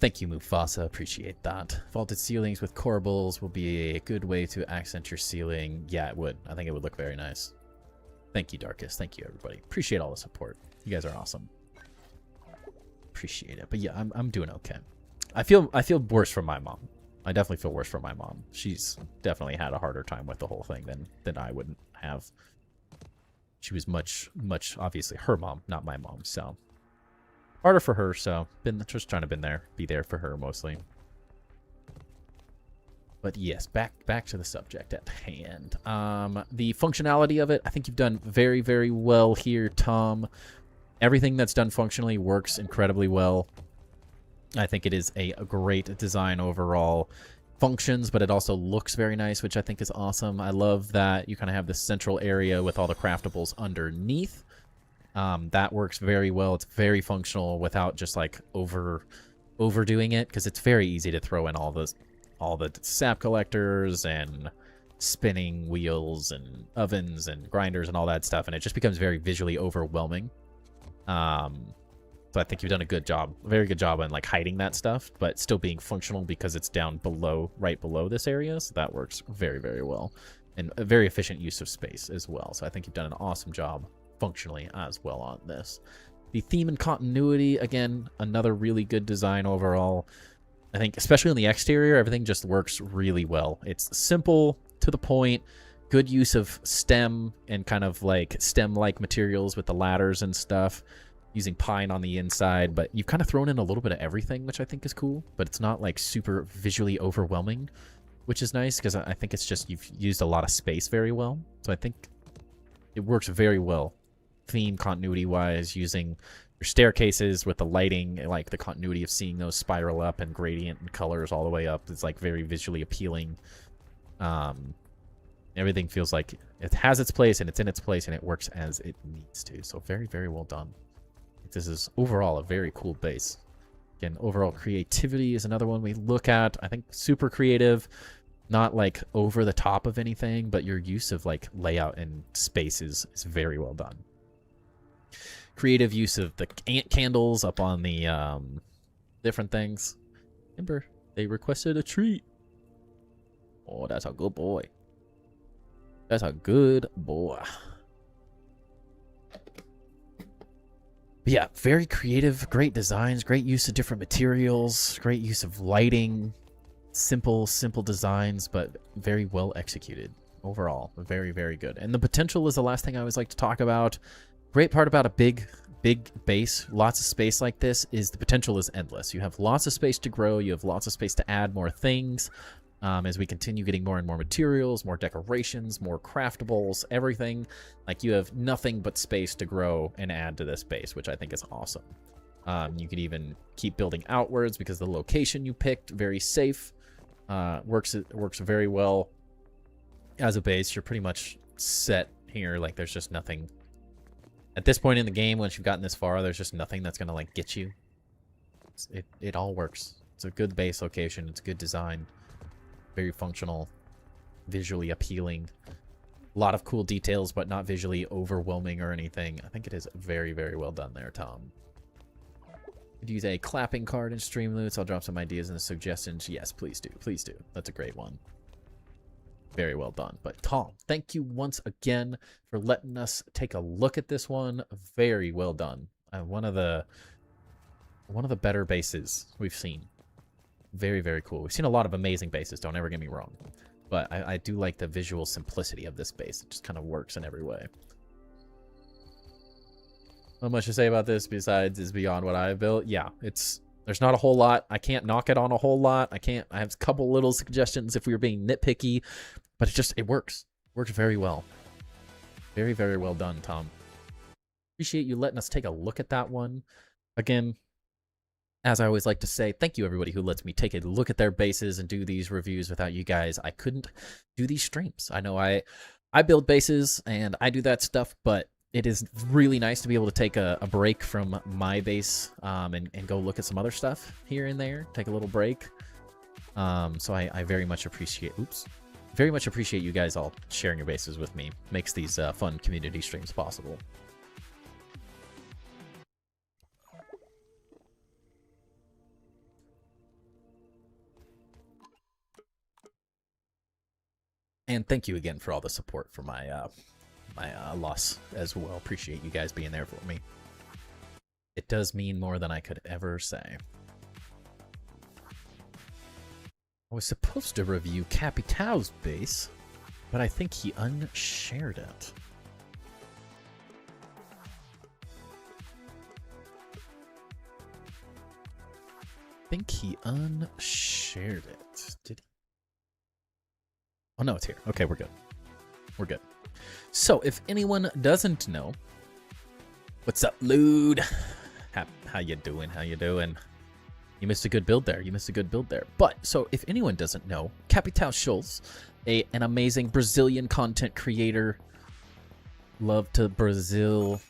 Thank you, Mufasa. Appreciate that. Vaulted ceilings with corbels will be a good way to accent your ceiling. Yeah, it would. I think it would look very nice. Thank you, Darkest. Thank you, everybody. Appreciate all the support. You guys are awesome. Appreciate it. But yeah, I'm doing okay. I feel worse for my mom. I definitely feel worse for my mom. She's definitely had a harder time with the whole thing than I would have. She was much obviously her mom, not my mom, so harder for her. So been just trying to be there for her mostly. But yes, back to the subject at hand. The functionality of it, I think you've done very, very well here, Tom. Everything that's done functionally works incredibly well. I think it is a great design overall. Functions, but it also looks very nice, which I think is awesome. I love that you kind of have this central area with all the craftables underneath. That works very well. It's very functional without just like overdoing it, because it's very easy to throw in all the sap collectors and spinning wheels and ovens and grinders and all that stuff, and it just becomes very visually overwhelming. So I think you've done a good job, a very good job on like hiding that stuff, but still being functional because it's down below, right below this area. So that works very, very well, and a very efficient use of space as well. So I think you've done an awesome job functionally as well on this. The theme and continuity, again, another really good design overall. I think especially on the exterior, everything just works really well. It's simple, to the point, good use of stem and kind of like stem-like materials with the ladders and stuff, using pine on the inside, but you've kind of thrown in a little bit of everything, which I think is cool, but it's not like super visually overwhelming, which is nice, because I think it's just you've used a lot of space very well. So I think it works very well, theme continuity-wise, using your staircases with the lighting, like the continuity of seeing those spiral up and gradient and colors all the way up. It's like very visually appealing. Everything feels like it has its place, and it's in its place, and it works as it needs to. So very, very well done. This is overall a very cool base. Again, overall creativity is another one we look at. I think super creative, not like over the top of anything, but your use of like layout and space is very well done. Creative use of the ant candles up on the different things. Remember, they requested a treat. Oh, that's a good boy. That's a good boy. But yeah, very creative, great designs, great use of different materials, great use of lighting, simple designs, but very well executed overall. Very, very good. And the potential is the last thing I always like to talk about. Great part about a big big base, lots of space like this, is the potential is endless. You have lots of space to grow. You have lots of space to add more things. As we continue getting more and more materials, more decorations, more craftables, everything. Like, you have nothing but space to grow and add to this base, which I think is awesome. You could even keep building outwards because the location you picked, very safe. Works very well as a base. You're pretty much set here. Like, there's just nothing at this point in the game. Once you've gotten this far, there's just nothing that's gonna like get you. It all works. It's a good base location. It's good design, very functional, visually appealing. A lot of cool details, but not visually overwhelming or anything. I think it is very, very well done there, Tom. Could use a clapping card in Streamloots. I'll drop some ideas and suggestions. Yes, please do. Please do. That's a great one. Very well done. But Tom, thank you once again for letting us take a look at this one. Very well done. One of the better bases we've seen. Very, very cool. We've seen a lot of amazing bases, don't ever get me wrong. But I do like the visual simplicity of this base. It just kind of works in every way. Not much to say about this besides is beyond what I've built. Yeah, there's not a whole lot. I can't knock it on a whole lot. I have a couple little suggestions if we were being nitpicky, but it works. Works very well. Very, very well done, Tom. Appreciate you letting us take a look at that one. Again, as I always like to say, thank you everybody who lets me take a look at their bases and do these reviews. Without you guys, I couldn't do these streams. I know I build bases and I do that stuff, but it is really nice to be able to take a break from my base and go look at some other stuff here and there. Take a little break. So I very much appreciate... Very much appreciate you guys all sharing your bases with me. Makes these fun community streams possible. And thank you again for all the support for my loss as well. Appreciate you guys being there for me. It does mean more than I could ever say. I was supposed to review Capitão's base, but I think he unshared it. I think he unshared it. Did he? Oh no, it's here. Okay, we're good. We're good. So, if anyone doesn't know, what's up, Lude? How you doing? How you doing? You missed a good build there. You missed a good build there. But, so, if anyone doesn't know, Capitão Schultz, an amazing Brazilian content creator, love to Brazil,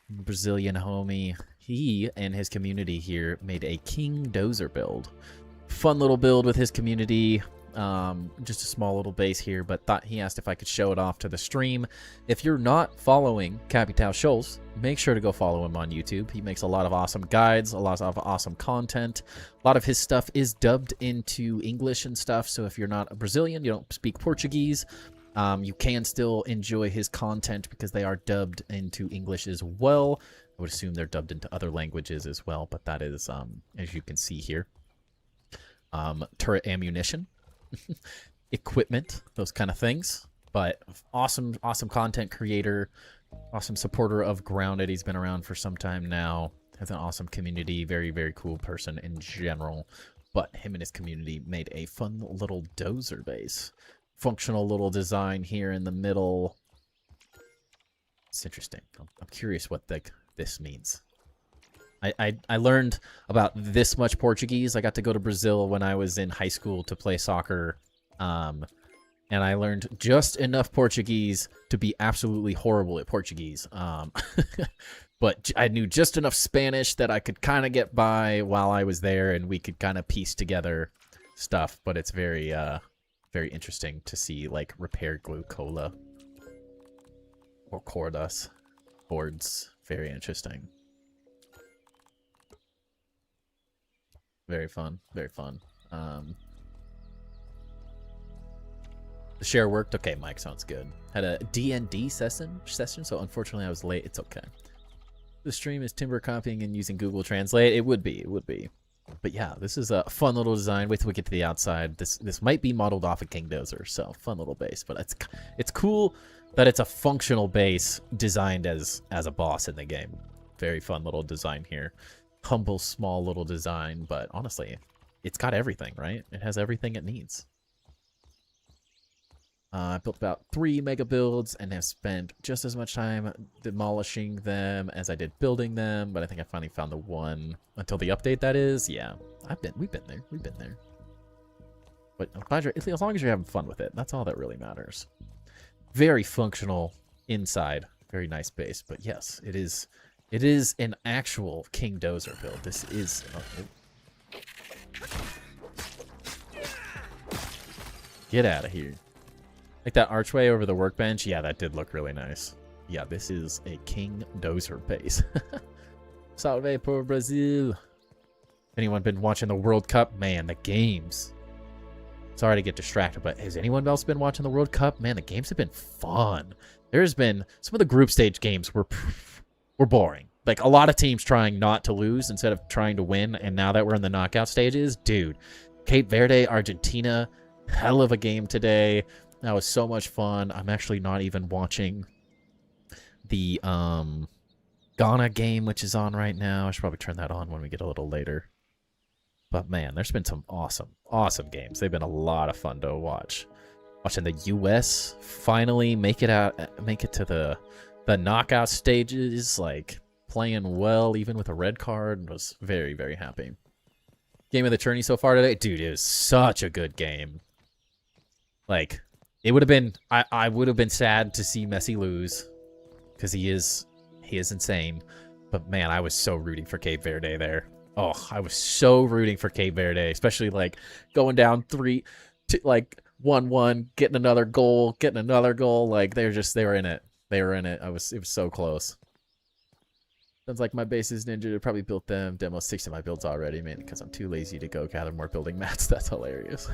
Brazilian homie. He and his community here made a King Dozer build. Fun little build with his community. Just a small little base here, but he asked if I could show it off to the stream. If you're not following Capitão Schultz, make sure to go follow him on YouTube. He makes a lot of awesome guides, a lot of awesome content. A lot of his stuff is dubbed into English and stuff, so if you're not a Brazilian, you don't speak Portuguese, you can still enjoy his content because they are dubbed into English as well. I would assume they're dubbed into other languages as well, but that is, as you can see here, turret ammunition. Equipment, those kind of things. But awesome content creator, awesome supporter of Grounded. He's been around for some time now, has an awesome community, very, very cool person in general. But him and his community made a fun little dozer base. Functional little design here in the middle. It's interesting. I'm curious what this means. I learned about this much Portuguese. I got to go to Brazil when I was in high school to play soccer. And I learned just enough Portuguese to be absolutely horrible at Portuguese. But I knew just enough Spanish that I could kind of get by while I was there, and we could kind of piece together stuff. But it's very, very interesting to see, like, repair glue cola or cordas boards. Very interesting. Very fun. Very fun. The share worked. Okay, Mike, sounds good. Had a D&D session, so unfortunately I was late. It's okay. The stream is Timber copying and using Google Translate. It would be. But yeah, this is a fun little design. Wait till we get to the outside. This might be modeled off of King Dozer, so fun little base. But it's cool that it's a functional base designed as a boss in the game. Very fun little design here. Humble, small little design, but honestly, it's got everything, right? It has everything it needs. I built about 3 mega builds and have spent just as much time demolishing them as I did building them, but I think I finally found the one until the update, that is. Yeah, we've been there. But I'm glad as long as you're having fun with it, that's all that really matters. Very functional inside, very nice base, but yes, it is an actual King Dozer build. This is get out of here. Like that archway over the workbench, yeah, that did look really nice. Yeah, this is a King Dozer base. Salve por Brazil. Anyone been watching the World Cup? Man, the games. Sorry to get distracted, but has anyone else been watching the World Cup? Man, the games have been fun. There's been some of the group stage games were boring. Like a lot of teams trying not to lose instead of trying to win, and now that we're in the knockout stages, dude, Cape Verde, Argentina, hell of a game today. That was so much fun. I'm actually not even watching the Ghana game, which is on right now. I should probably turn that on when we get a little later. But man, there's been some awesome games. They've been a lot of fun to watch. Watching the U.S. finally make it to the knockout stages, like playing well, even with a red card, was very, very happy. Game of the tourney so far today, dude, it was such a good game. Like, it would have been, I would have been sad to see Messi lose, because he is insane. But man, I was so rooting for Cape Verde there. Oh, I was so rooting for Cape Verde, especially like going down 1-1, getting another goal. Like they were in it. It was so close. Sounds like my base is ninja. I probably built them. Demo 6 of my builds already, mainly because I'm too lazy to go gather more building mats. That's hilarious.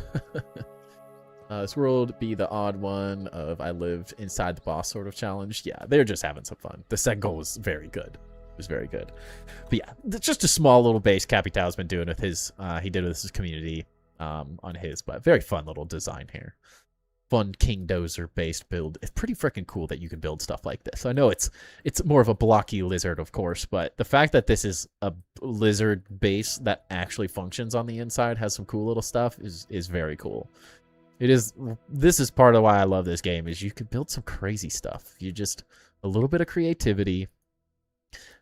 This world be the odd one of I lived inside the boss sort of challenge. Yeah, they're just having some fun. The second goal was very good. It was very good. But yeah, just a small little base Capitão's been doing with his, he did with his community on his, but very fun little design here. Fun King Dozer based build. It's pretty freaking cool that you can build stuff like this. I know it's more of a blocky lizard, of course, but the fact that this is a lizard base that actually functions on the inside, has some cool little stuff, is very cool. This is part of why I love this game, is you can build some crazy stuff. You just, a little bit of creativity.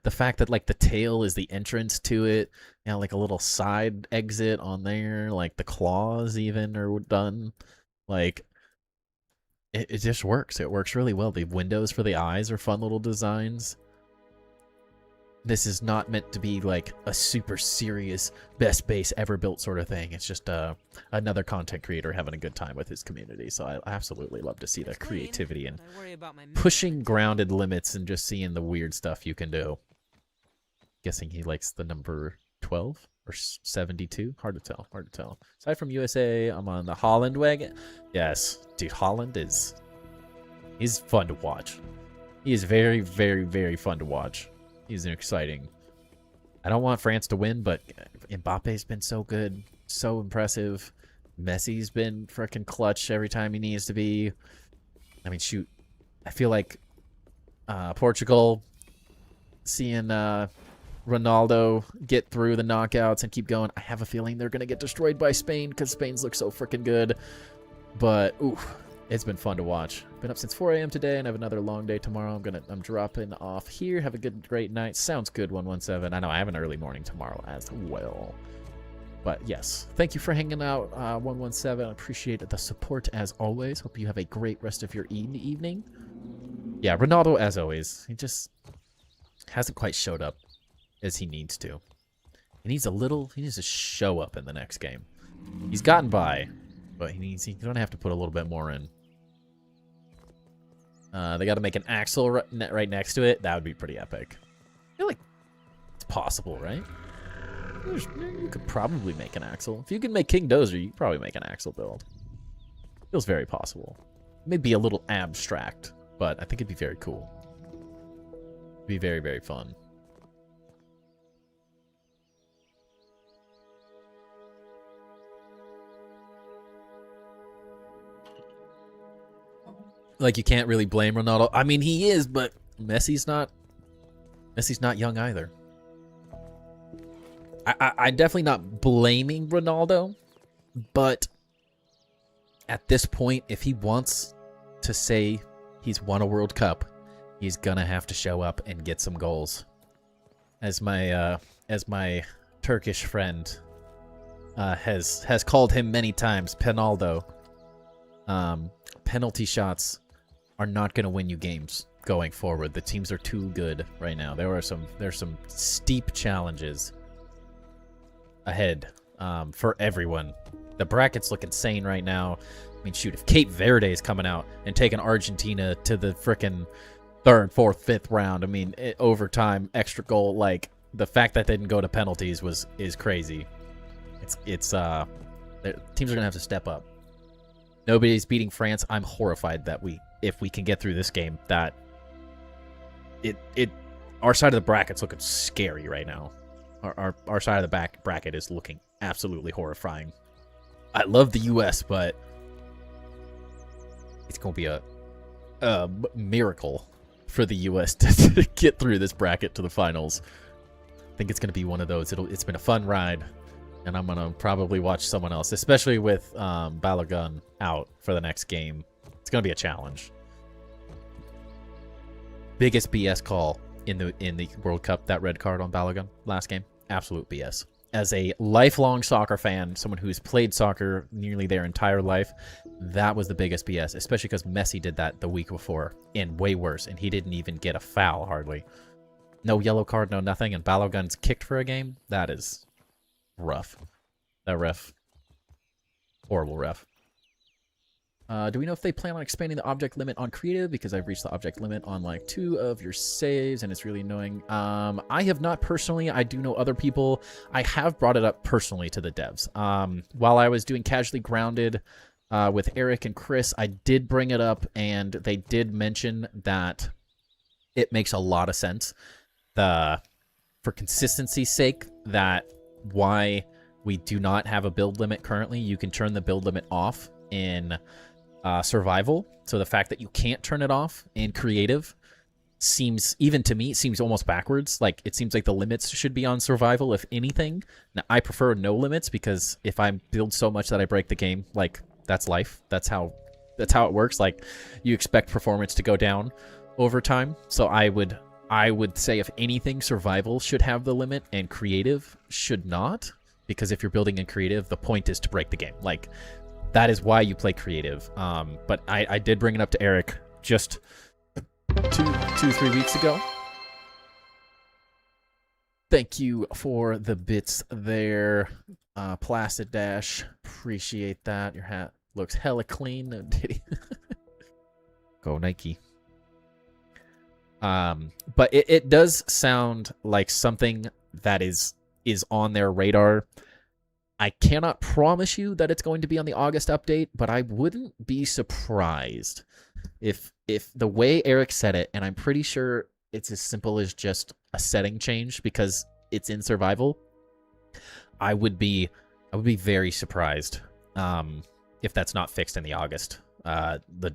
The fact that like the tail is the entrance to it, you know, like a little side exit on there, like the claws even are done. Like it just works. It works really well. The windows for the eyes are fun little designs. This is not meant to be like a super serious best base ever built sort of thing. It's just another content creator having a good time with his community. So I absolutely love to see the creativity and pushing grounded limits and just seeing the weird stuff you can do. Guessing he likes the number 12 or 72. Hard to tell. Aside from USA, I'm on the Holland wagon. Yes, dude, Holland he's fun to watch. He is very, very, very fun to watch. He's exciting. I don't want France to win, but Mbappe's been so good, so impressive. Messi's been freaking clutch every time he needs to be. I mean, shoot, I feel like Portugal, seeing Ronaldo get through the knockouts and keep going, I have a feeling they're gonna get destroyed by Spain because Spain's look so freaking good. But ooh, it's been fun to watch. Been up since 4 a.m. today and have another long day tomorrow. I'm dropping off here. Have a great night. Sounds good, 117. I know I have an early morning tomorrow as well. But yes, thank you for hanging out, 117. I appreciate the support as always. Hope you have a great rest of your evening. Yeah, Ronaldo as always. He just hasn't quite showed up as he needs to. He needs to show up in the next game. He's gotten by, but he's gonna have to put a little bit more in. They got to make an axle right next to it. That would be pretty epic. I feel like it's possible, right? You could probably make an axle. If you can make King Dozer, you could probably make an axle build. Feels very possible. Maybe a little abstract, but I think it'd be very cool. It'd be very, very fun. Like, you can't really blame Ronaldo. I mean, he is, but Messi's not Messi's not young either. I'm definitely not blaming Ronaldo, but at this point, if he wants to say he's won a World Cup, he's gonna have to show up and get some goals. As my Turkish friend has called him many times, Penaldo. Penalty shots are not gonna win you games going forward. The teams are too good right now. There's some steep challenges ahead for everyone. The brackets look insane right now. I mean, shoot, if Cape Verde is coming out and taking Argentina to the frickin' third, fourth, fifth round, I mean, overtime, extra goal, like, the fact that they didn't go to penalties is crazy. Teams are gonna have to step up. Nobody's beating France. I'm horrified that if we can get through this game, that our side of the bracket's looking scary right now. Our side of the back bracket is looking absolutely horrifying. I love the U.S., but it's going to be a miracle for the U.S. to get through this bracket to the finals. I think it's going to be one of those. It's been a fun ride, and I'm going to probably watch someone else, especially with Balogun out for the next game. It's going to be a challenge. Biggest BS call in the World Cup, that red card on Balogun last game. Absolute BS. As a lifelong soccer fan, someone who's played soccer nearly their entire life, that was the biggest BS, especially because Messi did that the week before, and way worse, and he didn't even get a foul, hardly. No yellow card, no nothing, and Balogun's kicked for a game? That is rough. That ref. Horrible ref. Do we know if they plan on expanding the object limit on creative? Because I've reached the object limit on like 2 of your saves, and it's really annoying. I have not personally. I do know other people. I have brought it up personally to the devs. While I was doing Casually Grounded with Eric and Chris, I did bring it up, and they did mention that it makes a lot of sense. For consistency's sake, that why we do not have a build limit currently. You can turn the build limit off in survival, so the fact that you can't turn it off in creative seems, even to me, it seems almost backwards. Like, it seems like the limits should be on survival, if anything. Now, I prefer no limits, because if I build so much that I break the game, like, that's life. That's how it works. Like, you expect performance to go down over time. So I would say, if anything, survival should have the limit and creative should not, because if you're building in creative, the point is to break the game. Like, that is why you play creative. But I did bring it up to Eric just 3 weeks ago. Thank you for the bits there, Placid Dash. Appreciate that. Your hat looks hella clean. No ditty. Go Nike. But it does sound like something that is on their radar. I cannot promise you that it's going to be on the August update, but I wouldn't be surprised if the way Eric said it, and I'm pretty sure it's as simple as just a setting change because it's in survival. I would be very surprised if that's not fixed in the August the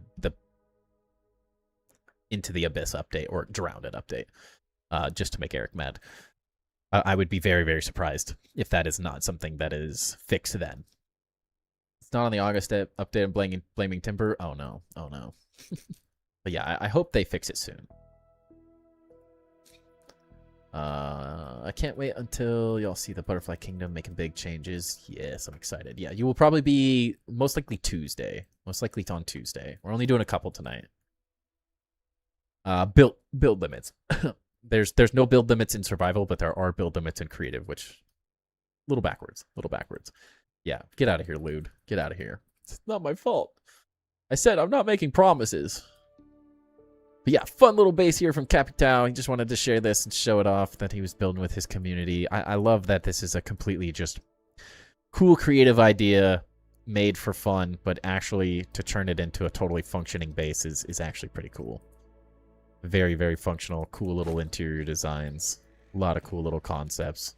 Into the Abyss update or Drowned update, just to make Eric mad. I would be very, very surprised if that is not something that is fixed then. It's not on the August update. I'm blaming Timber. Oh no. Oh no. But yeah, I hope they fix it soon. I can't wait until y'all see the Butterfly Kingdom making big changes. Yes, I'm excited. Yeah, you will probably be most likely Tuesday. Most likely on Tuesday. We're only doing a couple tonight. Build limits. There's no build limits in survival, but there are build limits in creative, which a little backwards. Yeah, get out of here, Lude. Get out of here. It's not my fault. I said I'm not making promises. But yeah, fun little base here from Capitao. He just wanted to share this and show it off that he was building with his community. I love that this is a completely just cool creative idea made for fun, but actually to turn it into a totally functioning base is actually pretty cool. Very, very functional, cool little interior designs. A lot of cool little concepts.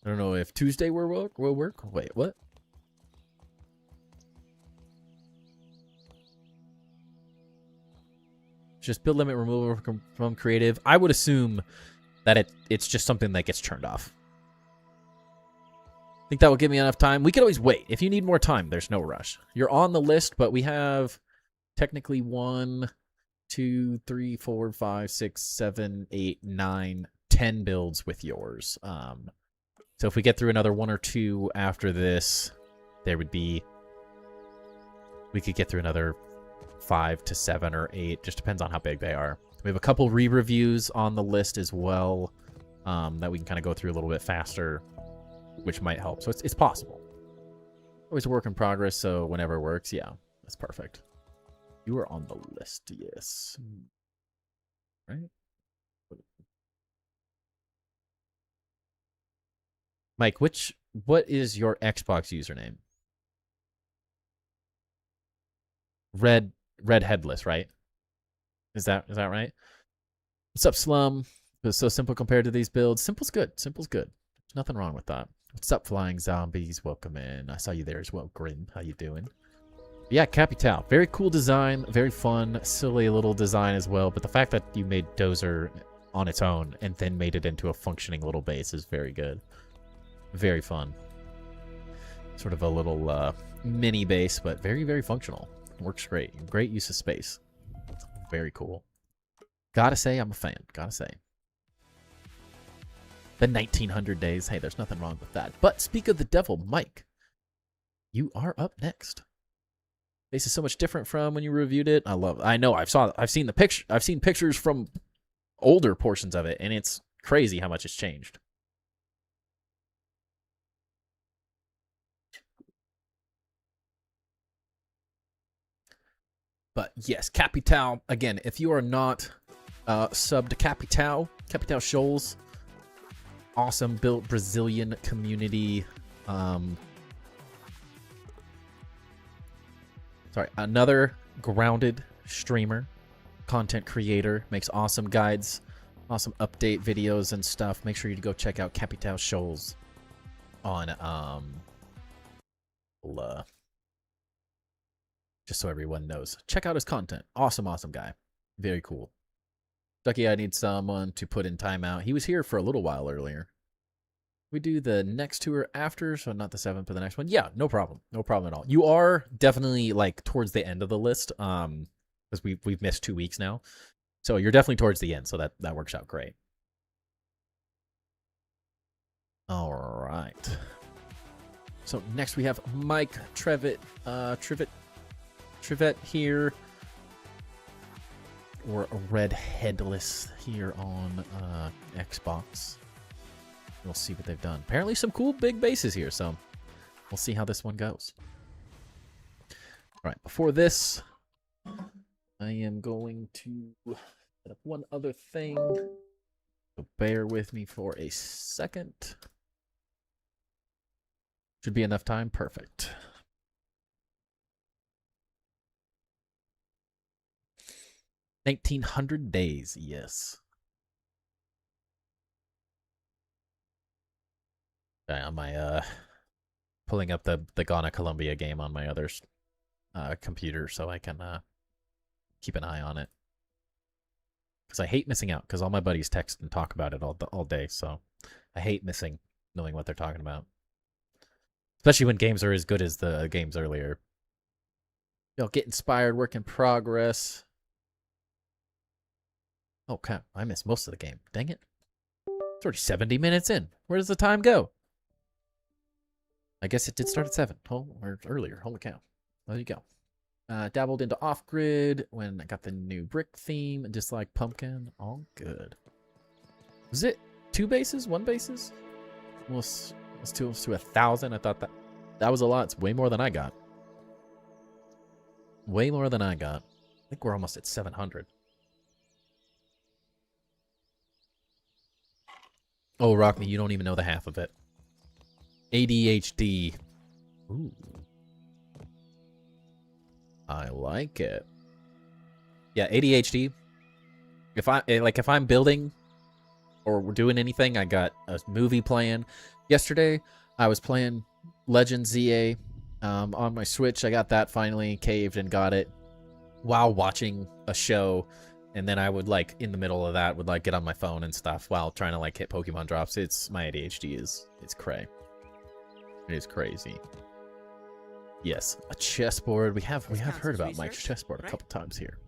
I don't know if Tuesday will work. Wait, what? Just build limit removal from creative. I would assume that it's just something that gets turned off. I think that will give me enough time. We could always wait. If you need more time, there's no rush. You're on the list, but we have technically 1, 2, 3, 4, 5, 6, 7, 8, 9, 10 builds with yours. So if we get through another 1 or 2 after this, there would be... We could get through another 5 to 7 or 8. Just depends on how big they are. We have a couple re-reviews on the list as well that we can kind of go through a little bit faster, which might help. So it's possible. Always a work in progress, so whenever it works, yeah, that's perfect. You are on the list, yes. Right? Mike, what is your Xbox username? Red Headless, right? Is that right? What's up, Slum? It was so simple compared to these builds. Simple's good. Simple's good. There's nothing wrong with that. What's up, Flying Zombies? Welcome in. I saw you there as well, Grim. How you doing? Yeah, Capital. Very cool design. Very fun. Silly little design as well. But the fact that you made Dozer on its own and then made it into a functioning little base is very good. Very fun. Sort of a little mini base, but very, very functional. Works great. Great use of space. Very cool. Gotta say, I'm a fan. Gotta say. The 1900 days. Hey, there's nothing wrong with that. But speak of the devil, Mike, you are up next. This is so much different from when you reviewed it. I love it. I know. I've seen the picture. I've seen pictures from older portions of it, and it's crazy how much it's changed. But yes, Capital, again, if you are not subbed to Capital Shoals, awesome built Brazilian community. Another grounded streamer, content creator, makes awesome guides, awesome update videos and stuff. Make sure you go check out Capital Shoals on just so everyone knows. Check out his content. Awesome guy. Very cool. Ducky, I need someone to put in timeout. He was here for a little while earlier. We do the next tour after, so not the 7th, but the next one. Yeah, no problem. No problem at all. You are definitely like towards the end of the list, because we've missed 2 weeks now. So you're definitely towards the end, so that works out great. All right. So next we have Mike Trivet here, or a Red Headless here on Xbox. We'll see what they've done. Apparently some cool big bases here, so we'll see how this one goes. All right, before this, I am going to set up one other thing. So bear with me for a second. Should be enough time. Perfect. $1,900 days, yes. On my pulling up the Ghana Colombia game on my other computer so I can keep an eye on it. Because I hate missing out, because all my buddies text and talk about it all day, so I hate missing knowing what they're talking about. Especially when games are as good as the games earlier. Yo, get inspired, work in progress. Oh, crap. I missed most of the game. Dang it. It's already 70 minutes in. Where does the time go? I guess it did start at 7. Or earlier. Holy cow. There you go. Dabbled into off-grid when I got the new brick theme. Dislike pumpkin. All good. Was it 2 bases? 1 bases? Let's to 1,000. I thought that was a lot. It's way more than I got. Way more than I got. I think we're almost at 700. Oh, Rock Me, you don't even know the half of it. ADHD. Ooh. I like it. Yeah, ADHD. If I'm building or we're doing anything, I got a movie playing. Yesterday, I was playing Legend ZA on my Switch. I got that finally caved and got it while watching a show and then I would like in the middle of that would like get on my phone and stuff while trying to like hit Pokemon drops. It's my ADHD it's cray. It is crazy. Yes, a chessboard. We have heard about Mike's chessboard a couple times here.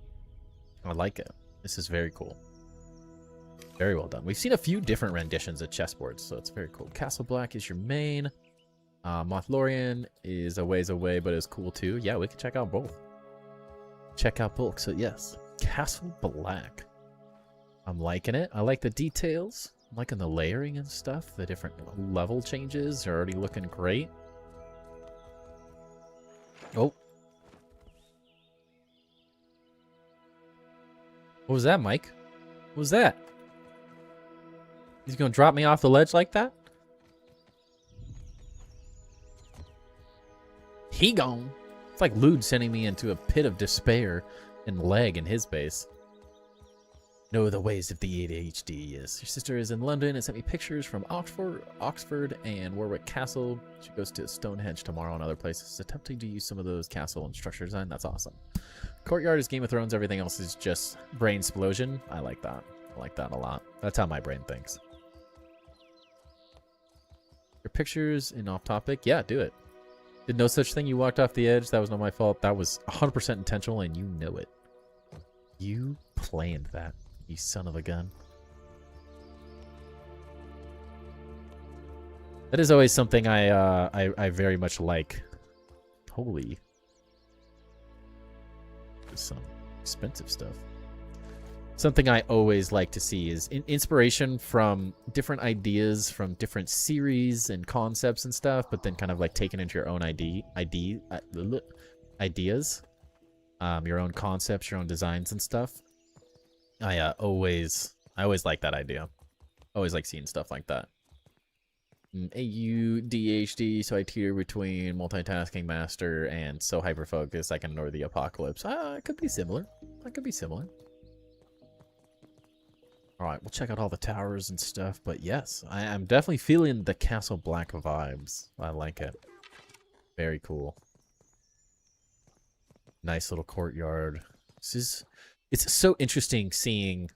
I like it. This is very cool. Very well done. We've seen a few different renditions of chessboards, so it's very cool. Castle Black is your main. Mothlorian is a ways away, but is cool too. Yeah, we can check out both. Check out both. So yes, Castle Black. I'm liking it. I like the details. I'm liking the layering and stuff. The different level changes are already looking great. Oh. What was that, Mike? What was that? He's gonna drop me off the ledge like that? He gone. It's like Lude sending me into a pit of despair and lag in his base. Know the ways of the ADHD. Yes, your sister is in London and sent me pictures from Oxford and Warwick Castle. She goes to Stonehenge tomorrow and other places. Attempting to use some of those castle and structure design. That's awesome. Courtyard is Game of Thrones. Everything else is just brain explosion. I like that. I like that a lot. That's how my brain thinks. Your pictures in off topic. Yeah, do it. Did no such thing. You walked off the edge. That was not my fault. That was 100% intentional, and you know it. You planned that, you son of a gun. That is always something I very much like. Holy. There's some expensive stuff. Something I always like to see is inspiration from different ideas from different series and concepts and stuff, but then kind of like taken into your own ideas, your own concepts, your own designs and stuff. I always like that idea. Always like seeing stuff like that. AUDHD, so I teeter between multitasking master and so hyper focused I can ignore the apocalypse. It could be similar. That could be similar. Alright, we'll check out all the towers and stuff, but yes, I'm definitely feeling the Castle Black vibes. I like it. Very cool. Nice little courtyard. It's so interesting seeing...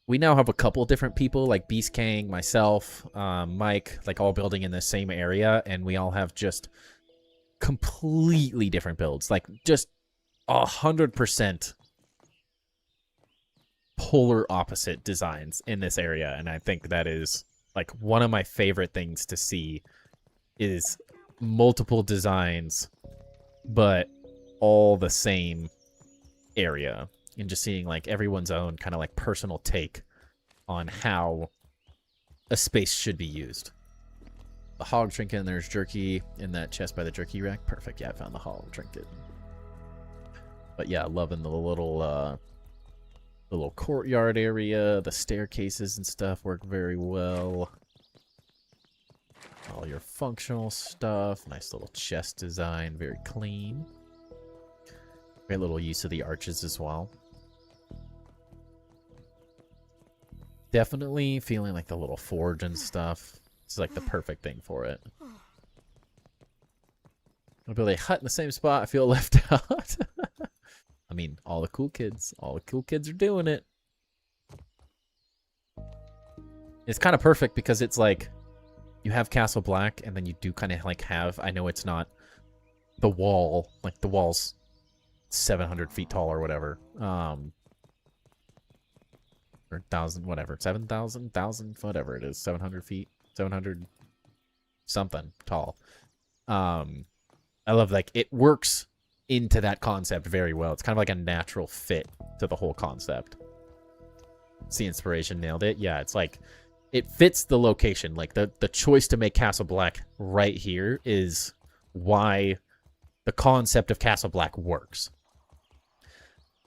We now have a couple different people, like Beast Kang, myself, Mike, like all building in the same area, and we all have just completely different builds. Like, just 100% polar opposite designs in this area, and I think that is like one of my favorite things to see is multiple designs but all the same area, and just seeing like everyone's own kind of like personal take on how a space should be used. The hog trinket, and there's jerky in that chest by the jerky rack. Perfect. Yeah, I found the hog trinket. But yeah, loving the little courtyard area. The staircases and stuff work very well. All your functional stuff. Nice little chest design. Very clean. Great little use of the arches as well. Definitely feeling like the little forge and stuff. This is like the perfect thing for it. I'll build a hut in the same spot. I feel left out. I mean, all the cool kids are doing it. It's kind of perfect because it's like you have Castle Black and then you do kind of like have, I know it's not the wall, like the wall's 700 feet tall or whatever. Or 1,000, whatever, 7,000, 1,000, whatever it is, 700 feet, 700 something tall. I love like it works into that concept very well. It's kind of like a natural fit to the whole concept. It's the inspiration, nailed it. Yeah, it's like it fits the location. Like the choice to make Castle Black right here is why the concept of Castle Black works.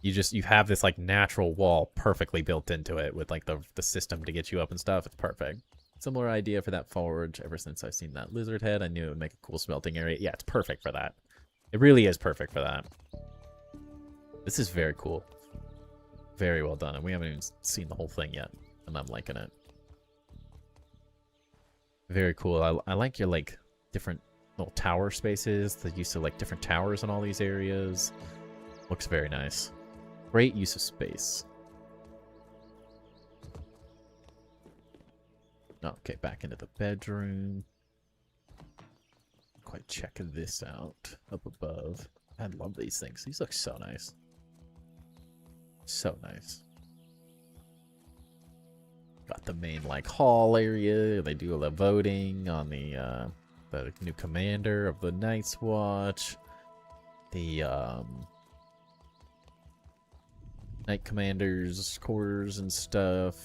You have this like natural wall perfectly built into it with like the system to get you up and stuff. It's perfect. Similar idea for that forge. Ever since I've seen that lizard head, I knew it would make a cool smelting area. Yeah, it's perfect for that. It really is perfect for that. This is very cool. Very well done. And we haven't even seen the whole thing yet. And I'm liking it. Very cool. I like your like different little tower spaces. The use of like different towers in all these areas. Looks very nice. Great use of space. Okay, back into the bedroom. Quite check this out up above. I love these things. These look so nice. So nice. Got the main like hall area. They do all the voting on the new commander of the Night's Watch. The Night Commander's quarters and stuff.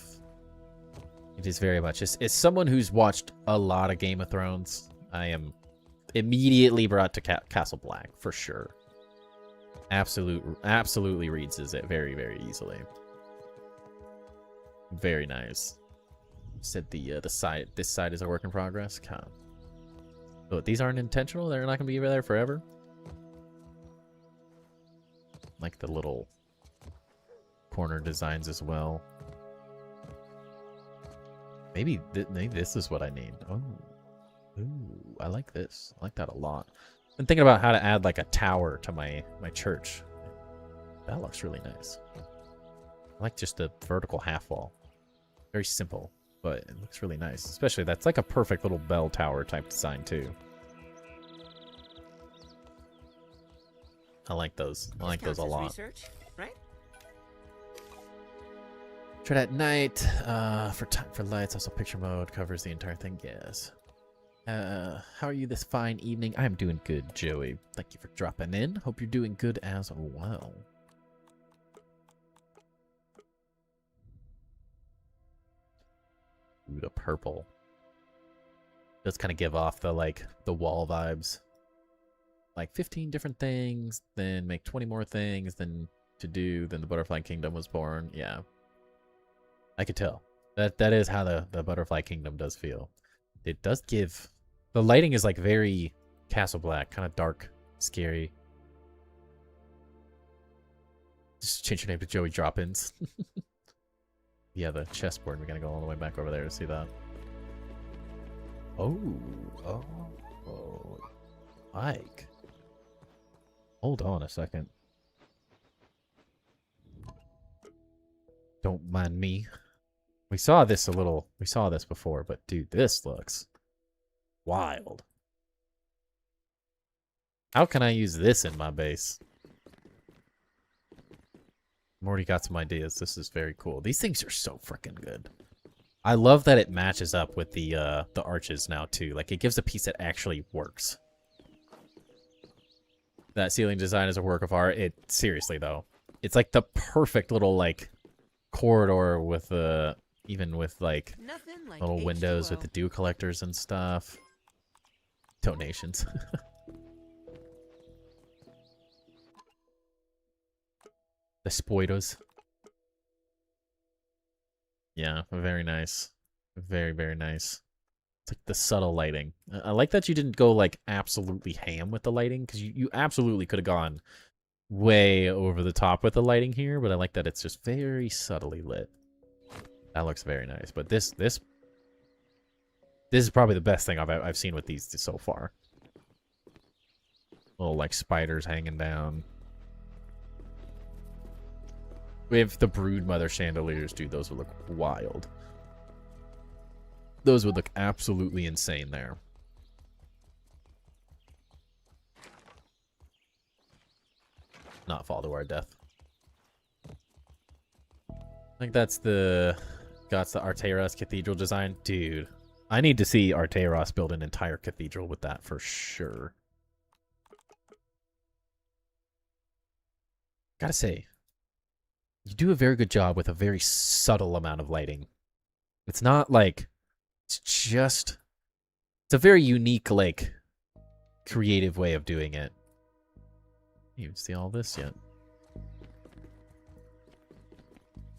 It is very much. It's someone who's watched a lot of Game of Thrones. I am immediately brought to Castle Black for sure. Absolutely reads it very, very easily. Very nice. Said this side is a work in progress. Come. So these aren't intentional. They're not gonna be there forever. Like the little corner designs as well. Maybe this is what I need. Oh, ooh, I like this. I like that a lot. I'm thinking about how to add like a tower to my church. That looks really nice. I like just the vertical half wall. Very simple, but it looks really nice. Especially that's like a perfect little bell tower type design too. I like those. I like those a lot. Research, right? Try at night. For time for lights, also picture mode covers the entire thing. Yes. How are you this fine evening? I'm doing good, Joey. Thank you for dropping in. Hope you're doing good as well. Ooh, the purple. Does kind of give off the the wall vibes. Like 15 different things, then make 20 more things, then then the Butterfly Kingdom was born. Yeah. I could tell. That is how the Butterfly Kingdom does feel. It does give... The lighting is like very Castle Black, kind of dark, scary. Just change your name to Joey Drop-Ins. Yeah, the chessboard. We're gonna go all the way back over there to see that. Oh. Ike. Hold on a second. Don't mind me. We saw this before, but dude, this looks wild. How can I use this in my base? I've already got some ideas. This is very cool. These things are so freaking good. I love that it matches up with the arches now too. Like it gives a piece that actually works. That ceiling design is a work of art. Seriously though, it's like the perfect little like corridor with even with like little H2O. windows with the dew collectors and stuff. Donations. The spoitos. Yeah, very nice. Very, very nice. It's like the subtle lighting. I like that you didn't go like absolutely ham with the lighting, because you absolutely could have gone way over the top with the lighting here, but I like that it's just very subtly lit. That looks very nice. But this is probably the best thing I've seen with these so far. Little like spiders hanging down. We have the Broodmother chandeliers, dude. Those would look wild. Those would look absolutely insane there. Not fall to our death. I think that's the Arteros Cathedral design. Dude, I need to see Arteros build an entire cathedral with that for sure. Gotta say, you do a very good job with a very subtle amount of lighting. It's not like... It's a very unique, like, creative way of doing it. You even see all this yet?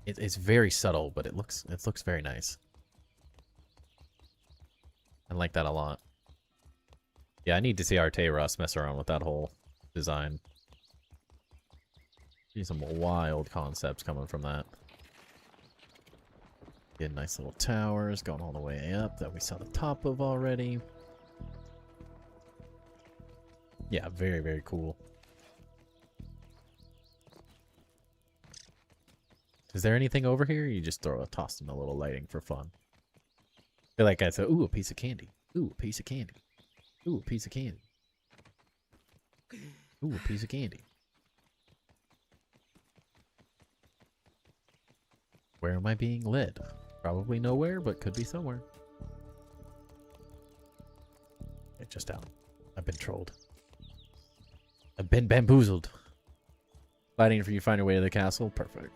It's very subtle, but it looks very nice. I like that a lot. Yeah, I need to see Arteros mess around with that whole design. See some wild concepts coming from that. Get nice little towers going all the way up that we saw the top of already. Yeah, very, very cool. Is there anything over here? Or you just toss in a little lighting for fun? feel like I said, ooh, a piece of candy. Ooh, a piece of candy. Ooh, a piece of candy. Ooh, a piece of candy. Where am I being led? Probably nowhere, but could be somewhere. Okay, just out. I've been trolled. I've been bamboozled. Fighting for you to find your way to the castle. Perfect.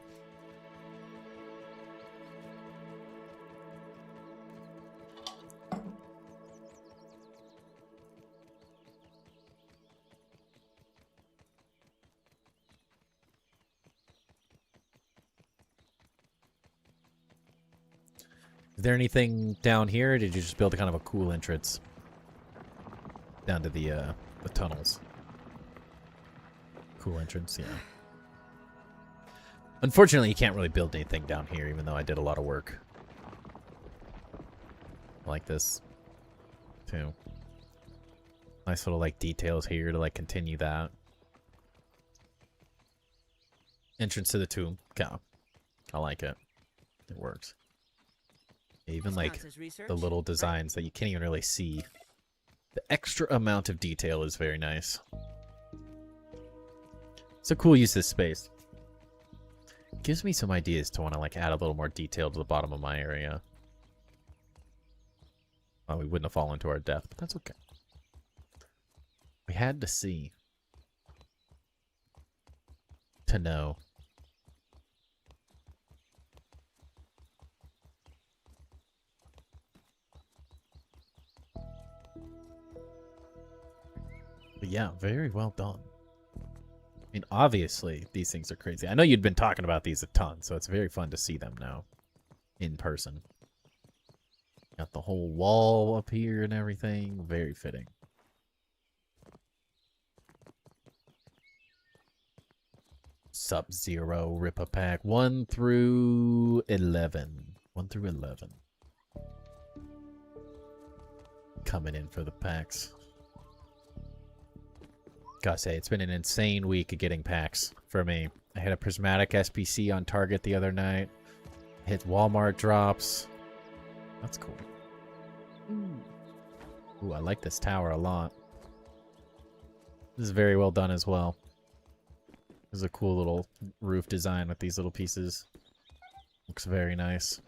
Is there anything down here, or did you just build a kind of a cool entrance down to the tunnels? Cool entrance, yeah. Unfortunately, you can't really build anything down here, even though I did a lot of work. Like this, too. Nice little, like, details here to, like, continue that. Entrance to the tomb. Yeah. I like it. It works. Even like the little designs that you can't even really see. The extra amount of detail is very nice. It's a cool use of this space. Gives me some ideas to want to like add a little more detail to the bottom of my area. Well, we wouldn't have fallen to our death, but that's okay. We had to see. To know. But yeah, very well done. I mean, obviously, these things are crazy. I know you'd been talking about these a ton, so it's very fun to see them now. In person. Got the whole wall up here and everything. Very fitting. Sub-Zero Rip-A-Pack. 1 through 11. 1 through 11. Coming in for the packs. Gotta say, it's been an insane week of getting packs for me. I had a prismatic SPC on Target the other night. Hit Walmart drops. That's cool. Ooh, I like this tower a lot. This is very well done as well. This is a cool little roof design with these little pieces. Looks very nice.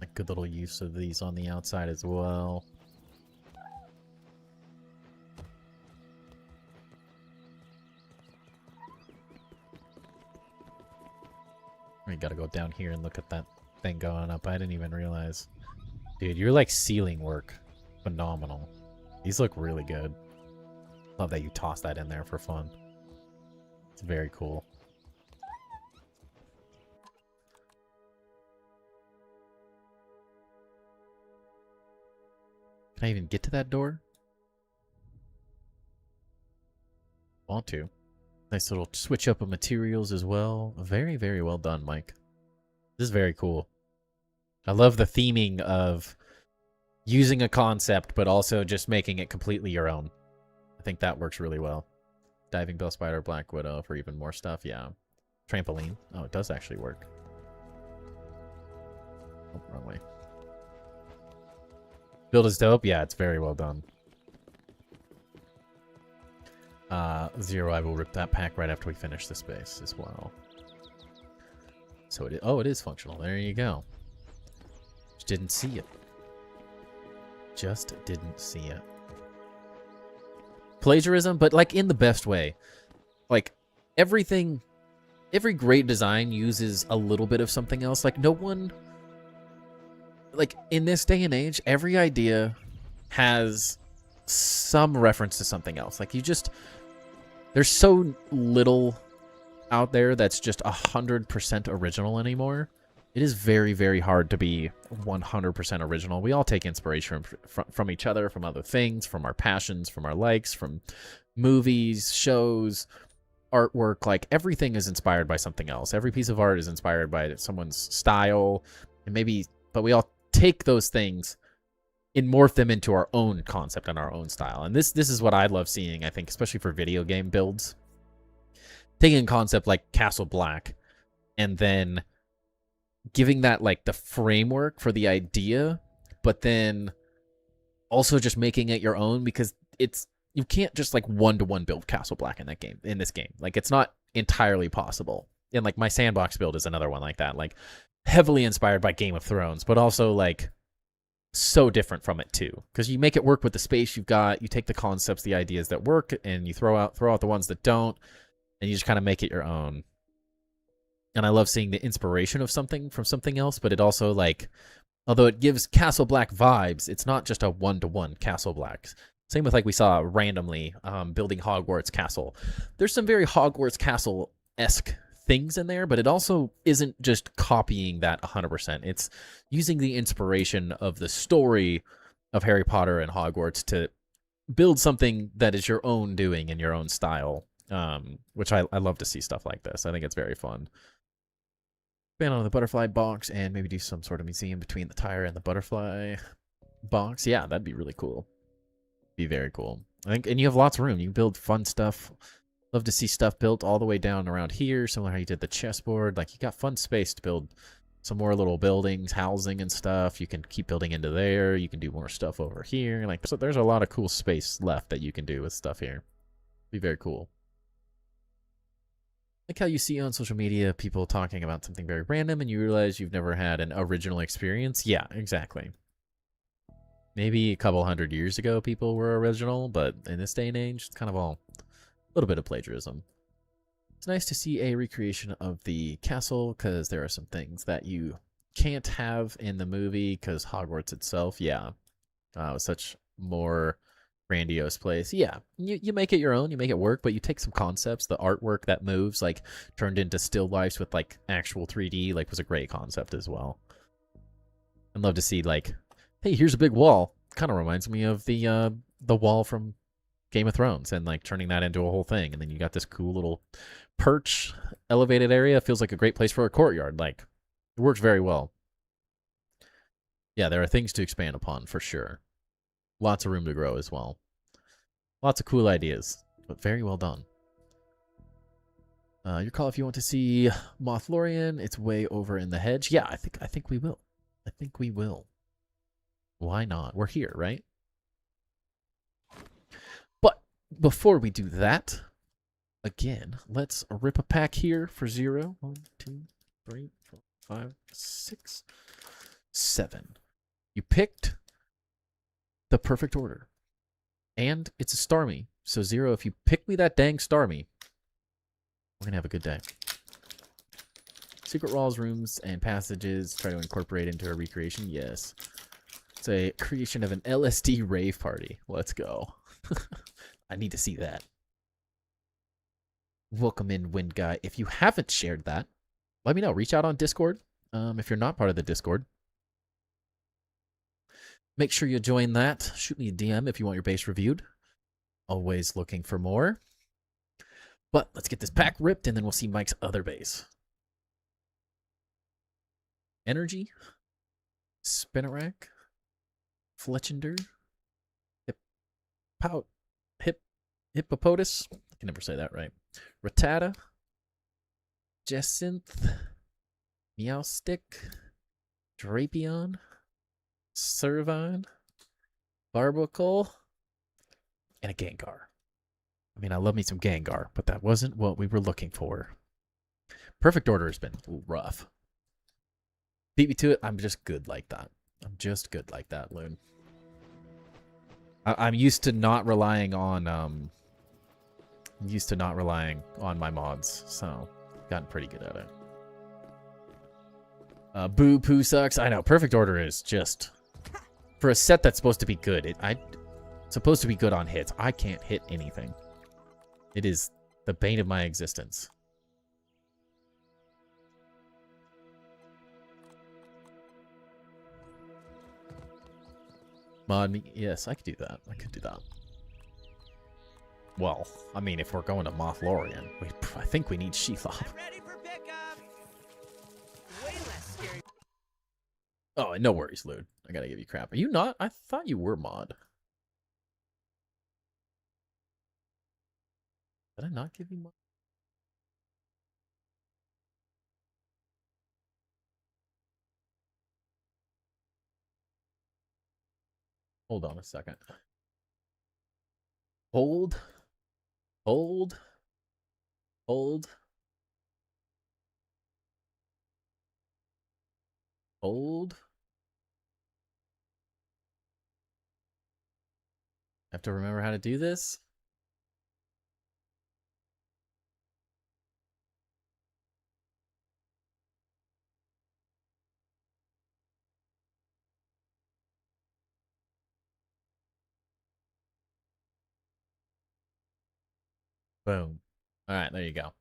Like good little use of these on the outside as well. We gotta go down here and look at that thing going up. I didn't even realize. Dude, you're like ceiling work. Phenomenal. These look really good. Love that you toss that in there for fun. It's very cool. Can I even get to that door? Want to. Nice little switch up of materials as well. Very, very well done, Mike. This is very cool. I love the theming of using a concept, but also just making it completely your own. I think that works really well. Diving Bell Spider, Black Widow for even more stuff, yeah. Trampoline. Oh, it does actually work. Oh, wrong way. Build is dope? Yeah, it's very well done. Zero, I will rip that pack right after we finish the space as well. So it is, oh, it is functional. There you go. Just didn't see it. Just didn't see it. Plagiarism, but like in the best way. Like everything, every great design uses a little bit of something else. Like no one, like in this day and age, every idea has some reference to something else. Like you just, there's so little out there that's just 100% original anymore. It is very, very hard to be 100% original. We all take inspiration from each other, from other things, from our passions, from our likes, from movies, shows, artwork. Like everything is inspired by something else. Every piece of art is inspired by someone's style, and maybe, but we all take those things and morph them into our own concept and our own style. And this is what I love seeing, I think, especially for video game builds. Taking a concept like Castle Black and then giving that like the framework for the idea, but then also just making it your own, because you can't just like one-to-one build Castle Black in this game. Like, it's not entirely possible. And like my sandbox build is another one like that, like heavily inspired by Game of Thrones, but also like so different from it too, because you make it work with the space you've got. You take the concepts, the ideas that work, and you throw out the ones that don't, and you just kind of make it your own. And I love seeing the inspiration of something from something else, but it also, like, although it gives Castle Black vibes, it's not just a one-to-one Castle Black. Same with, like, we saw randomly building Hogwarts Castle. There's some very Hogwarts Castle-esque things in there, but it also isn't just copying that 100%. It's using the inspiration of the story of Harry Potter and Hogwarts to build something that is your own doing in your own style, which I love to see stuff like this. I think it's very fun. Expand on the butterfly box and maybe do some sort of museum between the tire and the butterfly box. Yeah, that'd be really cool. Be very cool. I think, and you have lots of room. You can build fun stuff. Love to see stuff built all the way down around here, similar to how you did the chessboard. Like, you got fun space to build some more little buildings, housing and stuff. You can keep building into there. You can do more stuff over here. Like, so there's a lot of cool space left that you can do with stuff here. Be very cool. Like how you see on social media people talking about something very random and you realize you've never had an original experience. Yeah, exactly. Maybe a couple 100 years ago people were original, but in this day and age, it's kind of all a little bit of plagiarism. It's nice to see a recreation of the castle, because there are some things that you can't have in the movie, because Hogwarts itself, yeah, was such more grandiose place. Yeah, you make it your own, you make it work, but you take some concepts. The artwork that moves, like, turned into still lifes with, like, actual 3D, like, was a great concept as well. I'd love to see, like, hey, here's a big wall. Kind of reminds me of the wall from Game of Thrones, and like turning that into a whole thing. And then you got this cool little perch elevated area. Feels like a great place for a courtyard. Like, it works very well. Yeah, there are things to expand upon for sure. Lots of room to grow as well. Lots of cool ideas, but very well done. Your call if you want to see Mothlorien. It's way over in the hedge. Yeah, I think we will. I think we will. Why not? We're here, right? But before we do that, again, let's rip a pack here for 0. 1, 2, 3, 4, 5, 6, 7. You picked the perfect order. And it's a Starmie. So 0, if you pick me that dang Starmie, we're going to have a good day. Secret walls, rooms, and passages. Try to incorporate into a recreation. Yes. It's a creation of an LSD rave party. Let's go. I need to see that. Welcome in, Wind Guy. If you haven't shared that, let me know. Reach out on Discord. If you're not part of the Discord, make sure you join that. Shoot me a DM if you want your base reviewed. Always looking for more. But let's get this pack ripped, and then we'll see Mike's other base. Energy. Spinnerack. Fletchender. Hippopotas. I can never say that right. Rattata. Jacinth. Meowstick. Drapion. Servine. Barbacle. And a Gengar. I mean, I love me some Gengar, but that wasn't what we were looking for. Perfect order has been rough. Beat me to it. I'm just good like that. I'm just good like that, Loon. I'm used to not relying on my mods, so gotten pretty good at it. Boo poo sucks. I know. Perfect order is just for a set that's supposed to be good. It's supposed to be good on hits. I can't hit anything. It is the bane of my existence. Mod me. Yes, I could do that. I could do that. Well, I mean, if we're going to Mothlorien, I think we need Shelob. Ready for pickup. Way less scary. Oh, no worries, Lude. I gotta give you crap. Are you not? I thought you were mod. Did I not give you mod? Hold on a second. Hold. Hold. Hold. Hold. Have to remember how to do this. Boom. All right, there you go.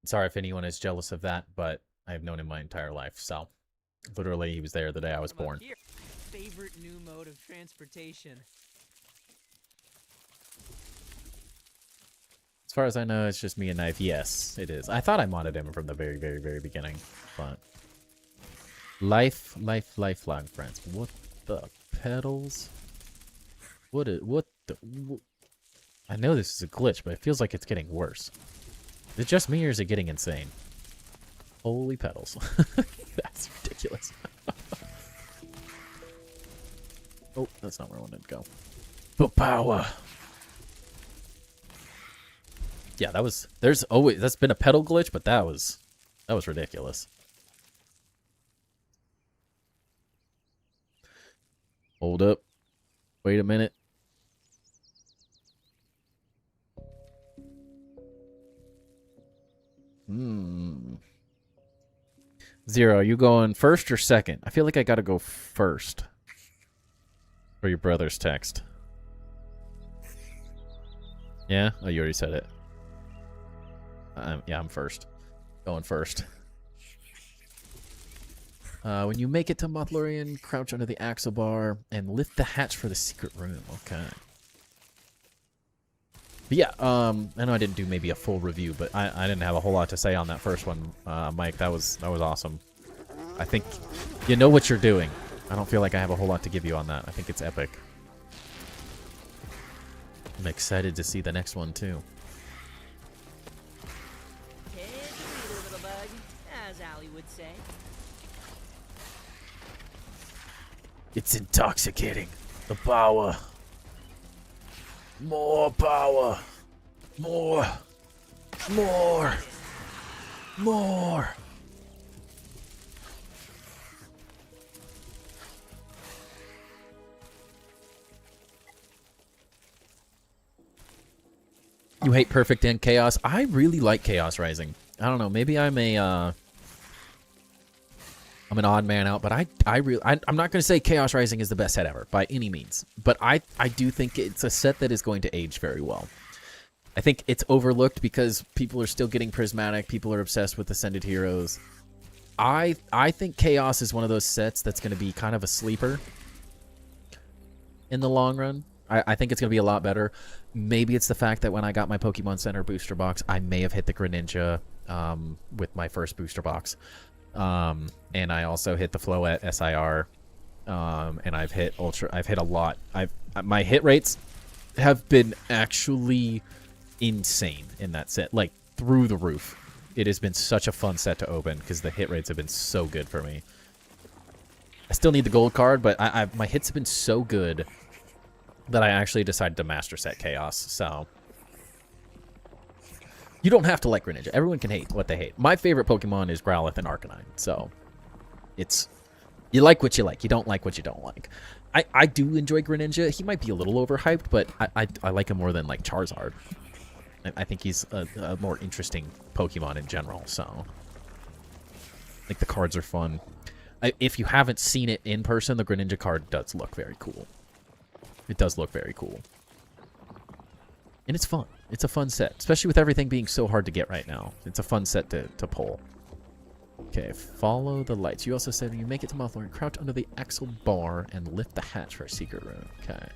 Sorry if anyone is jealous of that, but I've known him my entire life. So, literally, he was there the day I was born. Favorite new mode of transportation. As far as I know, it's just me and Knife. Yes, it is. I thought I modded him from the very, very, very beginning, but lifelong friends. What the pedals? What the? I know this is a glitch, but it feels like it's getting worse. Is it just me or is it getting insane? Holy pedals. That's ridiculous. Oh, that's not where I wanted to go. But power. Yeah, that's been a pedal glitch, but that was ridiculous. Hold up. Wait a minute. Zero, are you going first or second? I feel like I gotta go first. For your brother's text. Yeah? Oh, you already said it. Yeah, I'm first. Going first. When you make it to Mothlorian, crouch under the axle bar and lift the hatch for the secret room. Okay. But yeah, I know I didn't do maybe a full review, but I didn't have a whole lot to say on that first one, Mike. That was awesome. I think you know what you're doing. I don't feel like I have a whole lot to give you on that. I think it's epic. I'm excited to see the next one too. Take a breather, little bug, as Allie would say. It's intoxicating. The power. More power. More. More. More. You hate Perfect and Chaos? I really like Chaos Rising. I don't know, maybe I'm an odd man out, but I'm not going to say Chaos Rising is the best set ever by any means, but I do think it's a set that is going to age very well. I think it's overlooked because people are still getting Prismatic, people are obsessed with Ascended Heroes. I think Chaos is one of those sets that's going to be kind of a sleeper in the long run. I think it's going to be a lot better. Maybe it's the fact that when I got my Pokemon Center booster box, I may have hit the Greninja with my first booster box. And I also hit the Floette SIR. And I've hit a lot. My hit rates have been actually insane in that set. Like, through the roof. It has been such a fun set to open because the hit rates have been so good for me. I still need the gold card, but my hits have been so good that I actually decided to master set Chaos, so... You don't have to like Greninja. Everyone can hate what they hate. My favorite Pokemon is Growlithe and Arcanine, so... It's... You like what you like. You don't like what you don't like. I do enjoy Greninja. He might be a little overhyped, but I like him more than, like, Charizard. I think he's a more interesting Pokemon in general, so... Like, the cards are fun. If you haven't seen it in person, the Greninja card does look very cool. It does look very cool. And it's fun. It's a fun set, especially with everything being so hard to get right now. It's a fun set to pull. Okay, follow the lights. You also said when you make it to Mothlorian, crouch under the axle bar and lift the hatch for a secret room. Okay.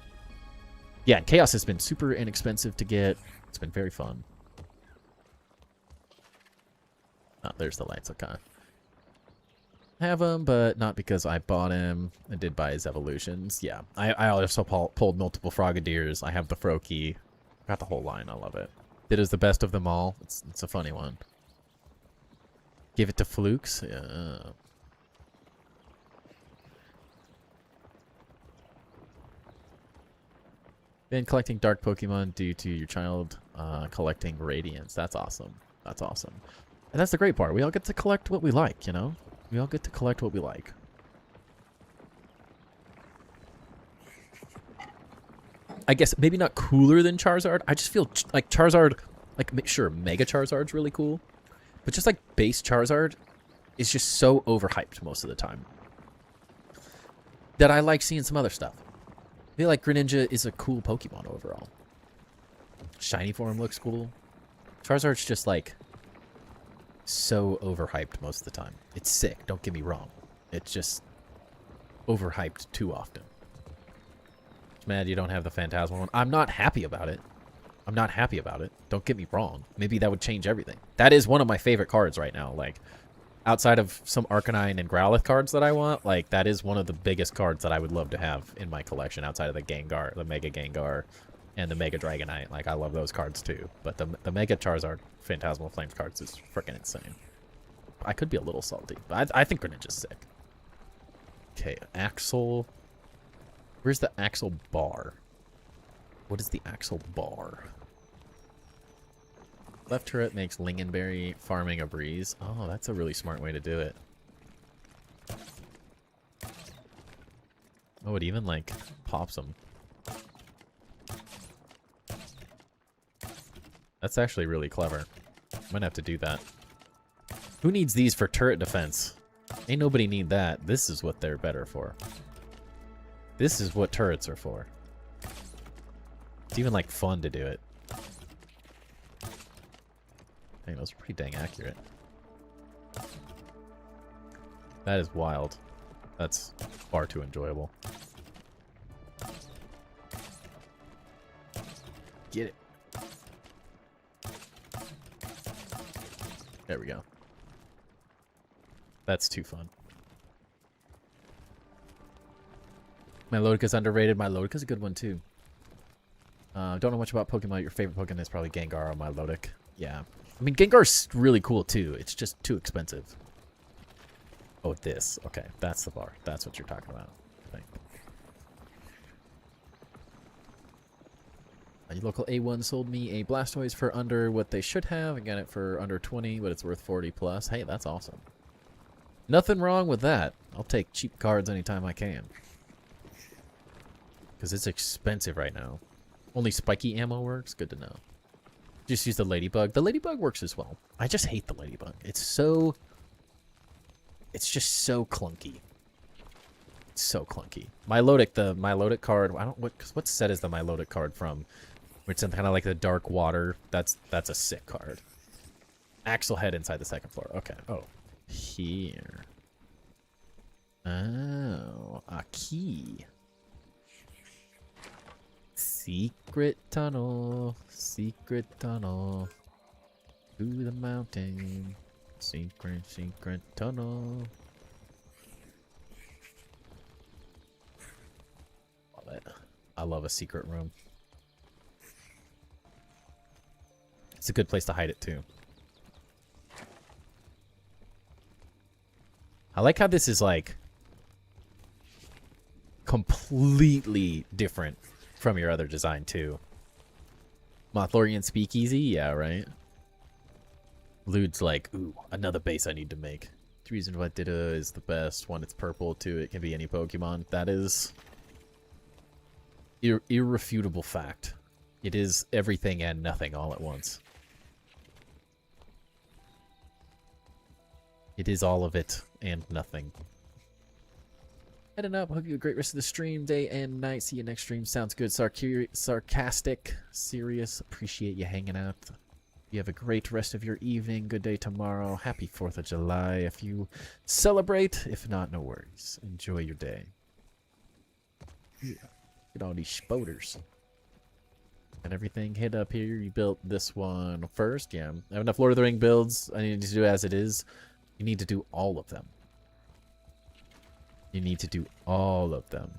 Yeah, Chaos has been super inexpensive to get. It's been very fun. Oh, there's the lights. Okay. Have him, but not because I bought him. I did buy his evolutions. Yeah, I also pulled multiple Frogadiers. I have the Froakie. Got the whole line. I love it. It is the best of them all. It's a funny one. Give it to Flukes. Yeah. Been collecting dark Pokemon due to your child collecting Radiance. That's awesome. That's awesome. And that's the great part. We all get to collect what we like, you know? We all get to collect what we like. I guess maybe not cooler than Charizard. I just feel like Charizard, like, sure, Mega Charizard's really cool. But just like base Charizard is just so overhyped most of the time that I like seeing some other stuff. I feel like Greninja is a cool Pokemon overall. Shiny form looks cool. Charizard's just like so overhyped most of the time. It's sick, don't get me wrong. It's just overhyped too often. Mad you don't have the Phantasmal one. I'm not happy about it. I'm not happy about it. Don't get me wrong. Maybe that would change everything. That is one of my favorite cards right now. Like, outside of some Arcanine and Growlithe cards that I want, like, that is one of the biggest cards that I would love to have in my collection outside of the Gengar, the Mega Gengar, and the Mega Dragonite. Like, I love those cards too. But the Mega Charizard Phantasmal Flames cards is freaking insane. I could be a little salty, but I think Greninja's sick. Okay, Axel. Where's the Axel bar? What is the Axel bar? Left turret makes Lingonberry farming a breeze. Oh, that's a really smart way to do it. Oh, it even, like, pops them. That's actually really clever. Might have to do that. Who needs these for turret defense? Ain't nobody need that. This is what they're better for. This is what turrets are for. It's even, like, fun to do it. Dang, those are pretty dang accurate. That is wild. That's far too enjoyable. Get it. There we go. That's too fun. Milotica's underrated. Milotica's a good one, too. Don't know much about Pokemon. Your favorite Pokemon is probably Gengar or Milotic. Yeah. I mean, Gengar's really cool, too. It's just too expensive. Oh, this. Okay, that's the bar. That's what you're talking about, I think. Your local A1 sold me a Blastoise for under what they should have. I got it for under 20, but it's worth 40 plus. Hey, that's awesome. Nothing wrong with that. I'll take cheap cards anytime I can. Because it's expensive right now. Only spiky ammo works? Good to know. Just use the Ladybug. The Ladybug works as well. I just hate the Ladybug. It's so... It's just so clunky. It's so clunky. Milotic, the Milotic card... I don't... What set is the Milotic card from? Where it's in kind of like the dark water. That's a sick card. Axel head inside the second floor. Okay. Oh. Here. Oh. A key. Secret tunnel, secret tunnel, through the mountain, secret, secret tunnel. Love it. I love a secret room. It's a good place to hide it too. I like how this is like completely different from your other design, too. Mothlorian Speakeasy? Yeah, right? Lude's like, ooh, another base I need to make. The reason why Ditto is the best. One, it's purple. Two, it can be any Pokemon. That is... irrefutable fact. It is everything and nothing all at once. It is all of it and nothing. Heading up. Hope you have a great rest of the stream, day and night. See you next stream. Sounds good. Sarcastic, serious. Appreciate you hanging out. You have a great rest of your evening. Good day tomorrow. Happy 4th of July. If you celebrate, if not, no worries. Enjoy your day. Yeah. Get all these spoders. And everything hit up here. You built this one first. Yeah. I have enough Lord of the Ring builds. I need to do as it is. You need to do all of them. You need to do all of them.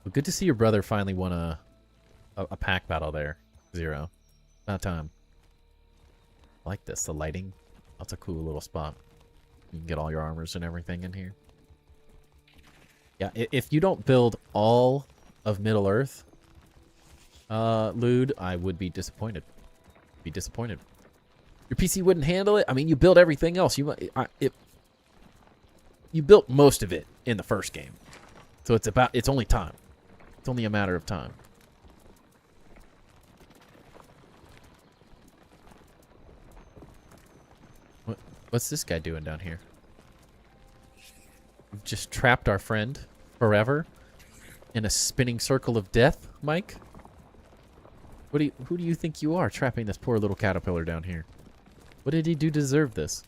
Well, good to see your brother finally won a pack battle there, Zero. About time. I like this. The lighting. That's a cool little spot. You can get all your armors and everything in here. Yeah, if you don't build all of Middle Earth, Lude, I would be disappointed. Be disappointed. Your PC wouldn't handle it? I mean, you built everything else. You built most of it in the first game. So it's only time. It's only a matter of time. What's this guy doing down here? We've just trapped our friend forever in a spinning circle of death, Mike? Who do you think you are, trapping this poor little caterpillar down here? What did he do to deserve this?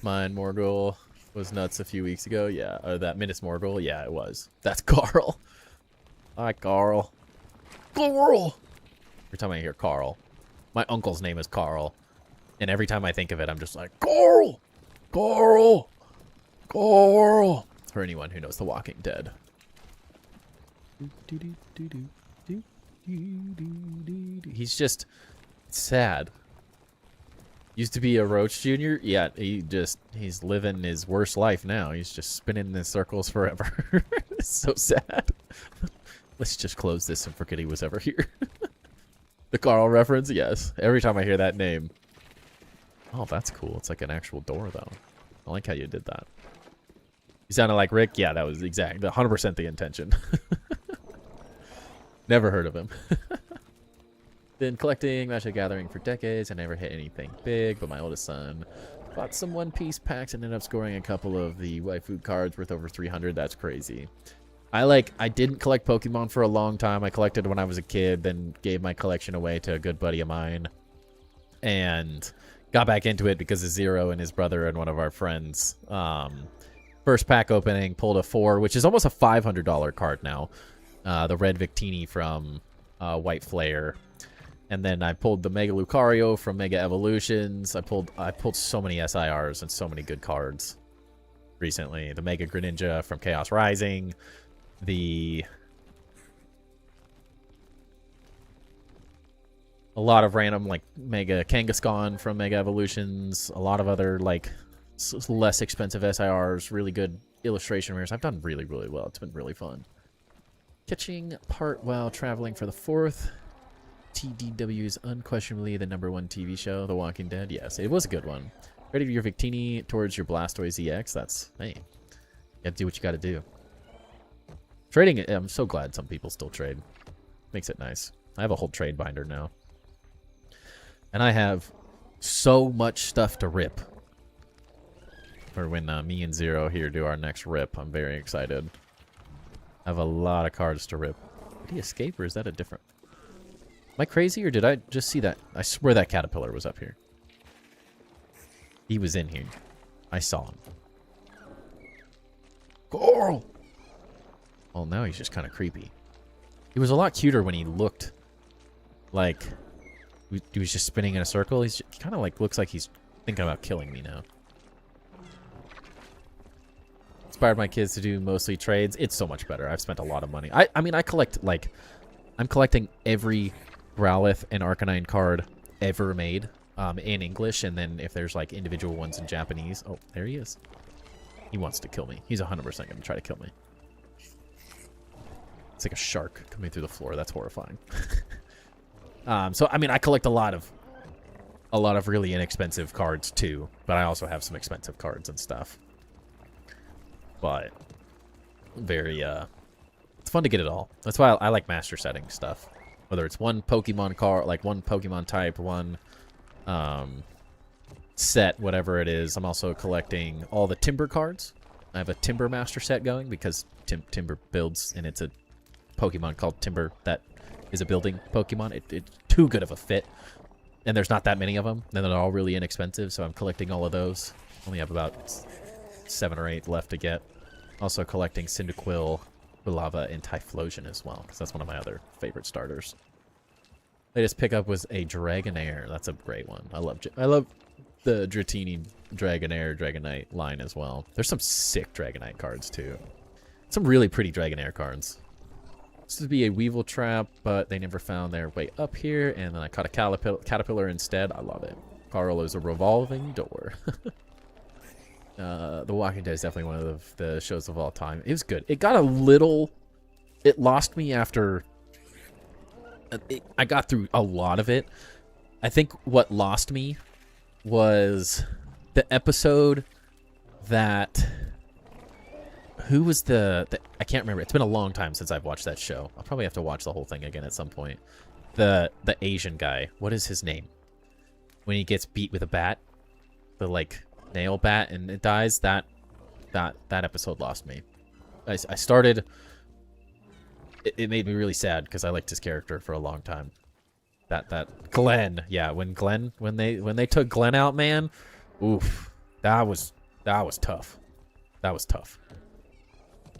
Mine Morgul was nuts a few weeks ago. Yeah, that Minas Morgul. Yeah, it was. That's Carl. Hi, Carl. Carl! Every time I hear Carl, my uncle's name is Carl. And every time I think of it, I'm just like, Carl! Carl! Carl! For anyone who knows The Walking Dead. He's just sad. Used to be a Roach Jr. Yeah, he's living his worst life now. He's just spinning in circles forever. It's so sad. Let's just close this and forget he was ever here. The Carl reference? Yes. Every time I hear that name. Oh, that's cool. It's like an actual door, though. I like how you did that. You sounded like Rick? Yeah, that was exactly 100% the intention. Never heard of him. Been collecting Magic Gathering for decades. I never hit anything big, but my oldest son bought some One Piece packs and ended up scoring a couple of the waifu cards worth over 300. That's crazy. I didn't collect Pokemon for a long time. I collected when I was a kid, then gave my collection away to a good buddy of mine. And got back into it because of Zero and his brother and one of our friends. First pack opening, pulled a 4, which is almost a $500 card now. The Red Victini from White Flare. And then I pulled the Mega Lucario from Mega Evolutions. I pulled so many SIRs and so many good cards recently. The Mega Greninja from Chaos Rising. A lot of random, like, Mega Kangaskhan from Mega Evolutions. A lot of other, like, less expensive SIRs. Really good illustration rares. I've done really, really well. It's been really fun. Catching part while traveling for the 4th. TDW is unquestionably the #1 TV show, The Walking Dead. Yes, it was a good one. Ready your Victini towards your Blastoise EX. That's, hey, you gotta do what you gotta do. Trading, I'm so glad some people still trade. Makes it nice. I have a whole trade binder now. And I have so much stuff to rip. For when me and Zero here do our next rip. I'm very excited. I have a lot of cards to rip. Did he escape or is that a different... Am I crazy or did I just see that? I swear that caterpillar was up here. He was in here. I saw him. Carl! Well, now he's just kind of creepy. He was a lot cuter when he looked like he was just spinning in a circle. He kind of like looks like he's thinking about killing me now. Inspired my kids to do mostly trades. It's so much better. I've spent a lot of money. I mean, I collect, like, I'm collecting every Growlithe and Arcanine card ever made in English, and then if there's, like, individual ones in Japanese. Oh, there he is. He wants to kill me. He's 100% going to try to kill me. It's like a shark coming through the floor. That's horrifying. So, I mean, I collect a lot of really inexpensive cards, too. But I also have some expensive cards and stuff. But very, it's fun to get it all. That's why I like master setting stuff. Whether it's one Pokemon card, like one Pokemon type, one set, whatever it is. I'm also collecting all the Timber cards. I have a Timber master set going because Timber builds, and it's a Pokemon called Timber that is a building Pokemon. It's too good of a fit. And there's not that many of them. And they're all really inexpensive, so I'm collecting all of those. Only have about 7 or 8 left to get. Also collecting Cyndaquil, Quilava, and Typhlosion as well, because that's one of my other favorite starters. Latest pickup was a Dragonair. That's a great one. I love the Dratini Dragonair, Dragonite line as well. There's some sick Dragonite cards, too. Some really pretty Dragonair cards. This would be a Weevil trap, but they never found their way up here, and then I caught a Caterpillar instead. I love it. Carl is a revolving door. The Walking Dead is definitely one of the shows of all time. It was good. It got a little... It lost me after... I got through a lot of it. I think what lost me was the episode that... Who was the... I can't remember. It's been a long time since I've watched that show. I'll probably have to watch the whole thing again at some point. The Asian guy. What is his name? When he gets beat with a bat. The, like... nail bat and it dies. That episode lost me. I started. It made me really sad because I liked his character for a long time. That Glenn, yeah, when they took Glenn out, man, oof, that was tough. That was tough.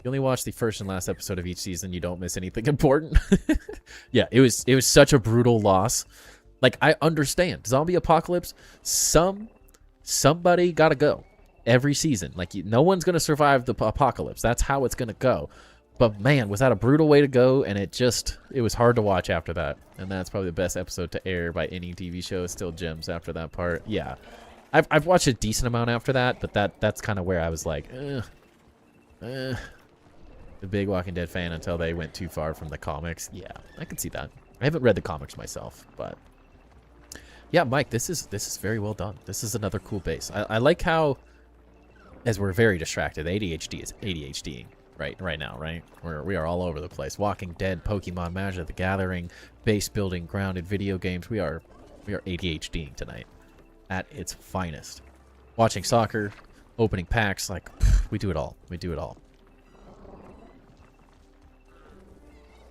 You only watch the first and last episode of each season, you don't miss anything important. Yeah, it was such a brutal loss. Like, I understand zombie apocalypse. Somebody gotta go every season. Like, no one's gonna survive the apocalypse. That's how it's gonna go. But man, was that a brutal way to go? And it was hard to watch after that. And that's probably the best episode to air by any TV show. Still gems after that part. Yeah, I've watched a decent amount after that, but that's kind of where I was like, the big Walking Dead fan until they went too far from the comics. Yeah, I can see that. I haven't read the comics myself, but. Yeah, Mike, this is very well done. This is another cool base. I like how, as we're very distracted, ADHD is ADHDing right now, right? We are all over the place. Walking Dead, Pokemon, Magic the Gathering, base building, grounded video games. We are ADHDing tonight at its finest. Watching soccer, opening packs, like we do it all. We do it all.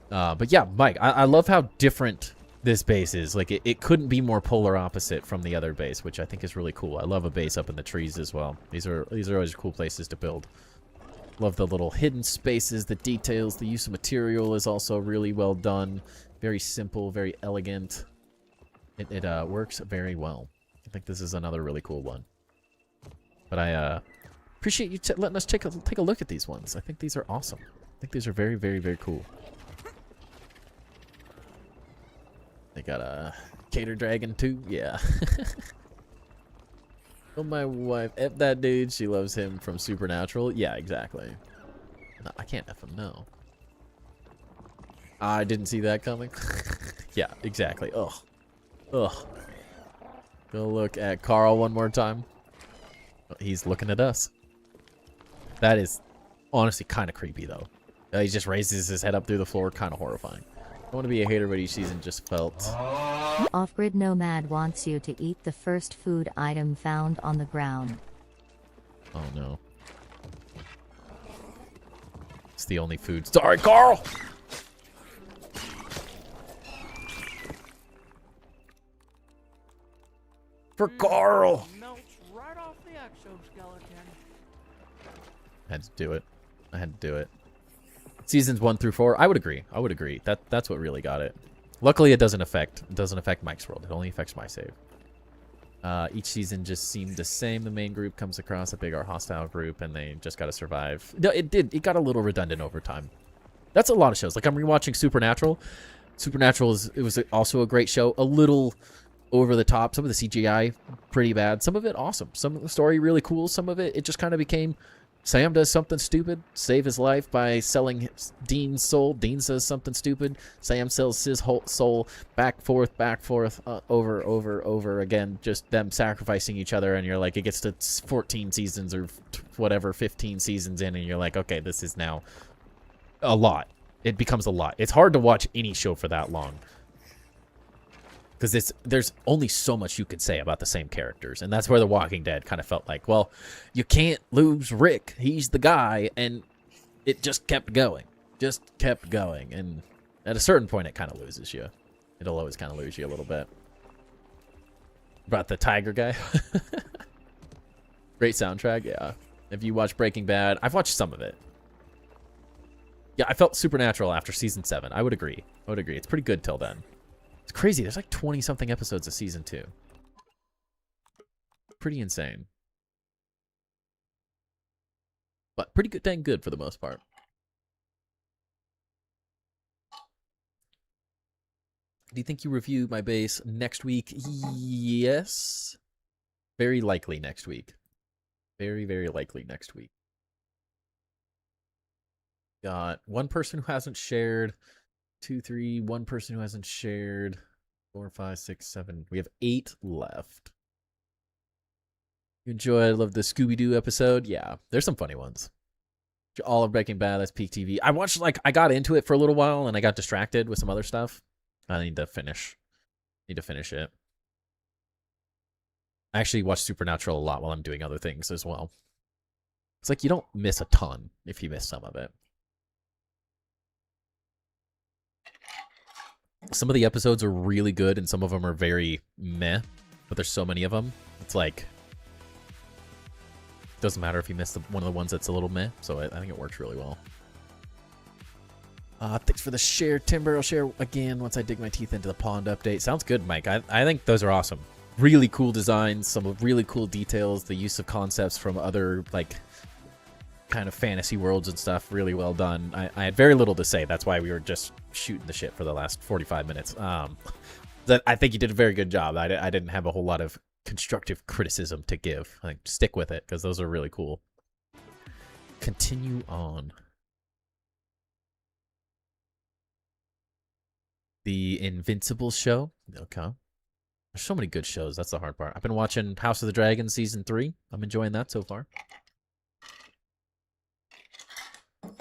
But yeah, Mike, I love how different this base is. Like, it couldn't be more polar opposite from the other base, which I think is really cool. I love a base up in the trees as well. These are always cool places to build. Love the little hidden spaces, the details, the use of material is also really well done. Very simple, very elegant. It works very well. I think this is another really cool one. But I appreciate you letting us take a look at these ones. I think these are awesome. I think these are very, very, very cool. They got a Cater Dragon too, yeah. Oh, my wife, F that dude. She loves him from Supernatural. Yeah, exactly. No, I can't F him, no. I didn't see that coming. Yeah, exactly. Ugh. Ugh. Go look at Carl one more time. He's looking at us. That is honestly kind of creepy, though. He just raises his head up through the floor. Kind of horrifying. I want to be a hater, but each season just felt... Off-grid Nomad wants you to eat the first food item found on the ground. Oh, no. It's the only food. Sorry, Carl! For Carl! Melts right off the exoskeleton. I had to do it. I had to do it. Seasons 1 through 4, I would agree. I would agree. That's what really got it. Luckily, it doesn't affect Mike's world. It only affects my save. Each season just seemed the same. The main group comes across a bigger hostile group, and they just got to survive. No, it did. It got a little redundant over time. That's a lot of shows. Like, I'm rewatching Supernatural. Supernatural was also a great show. A little over the top. Some of the CGI pretty bad. Some of it awesome. Some of the story really cool. Some of it just kind of became... Sam does something stupid, save his life by selling Dean's soul. Dean says something stupid. Sam sells his whole soul back, forth, over again. Just them sacrificing each other, and you're like, it gets to 14 seasons or whatever, 15 seasons in, and you're like, okay, this is now a lot. It becomes a lot. It's hard to watch any show for that long. Because there's only so much you could say about the same characters. And that's where The Walking Dead kind of felt like, well, you can't lose Rick. He's the guy. And it just kept going. Just kept going. And at a certain point, it kind of loses you. It'll always kind of lose you a little bit. About the tiger guy. Great soundtrack, yeah. If you watch Breaking Bad, I've watched some of it. Yeah, I felt Supernatural after season 7. I would agree. I would agree. It's pretty good till then. It's crazy. There's like 20-something episodes of season 2. Pretty insane. But pretty good, dang good for the most part. Do you think you review my base next week? Yes. Very likely next week. Very, very likely next week. Got one person who hasn't shared. 2, 3, one person who hasn't shared. 4, 5, 6, 7. We have 8 left. You enjoy? I love the Scooby-Doo episode. Yeah, there's some funny ones. All of Breaking Bad, that's peak TV. I watched, I got into it for a little while and I got distracted with some other stuff. I need to finish it. I actually watch Supernatural a lot while I'm doing other things as well. It's like you don't miss a ton if you miss some of it. Some of the episodes are really good and some of them are very meh, but there's so many of them. It's like, doesn't matter if you miss one of the ones that's a little meh, so I think it works really well. Thanks for the share, Timber. I'll share again once I dig my teeth into the pond update. Sounds good, Mike. I think those are awesome. Really cool designs, some really cool details, the use of concepts from other, like, kind of fantasy worlds and stuff. Really well done. I had very little to say. That's why we were just shooting the shit for the last 45 minutes. I think you did a very good job. I didn't have a whole lot of constructive criticism to give. Like, stick with it because those are really cool. Continue on. The Invincible show. Okay. There's so many good shows. That's the hard part. I've been watching House of the Dragon season 3. I'm enjoying that so far.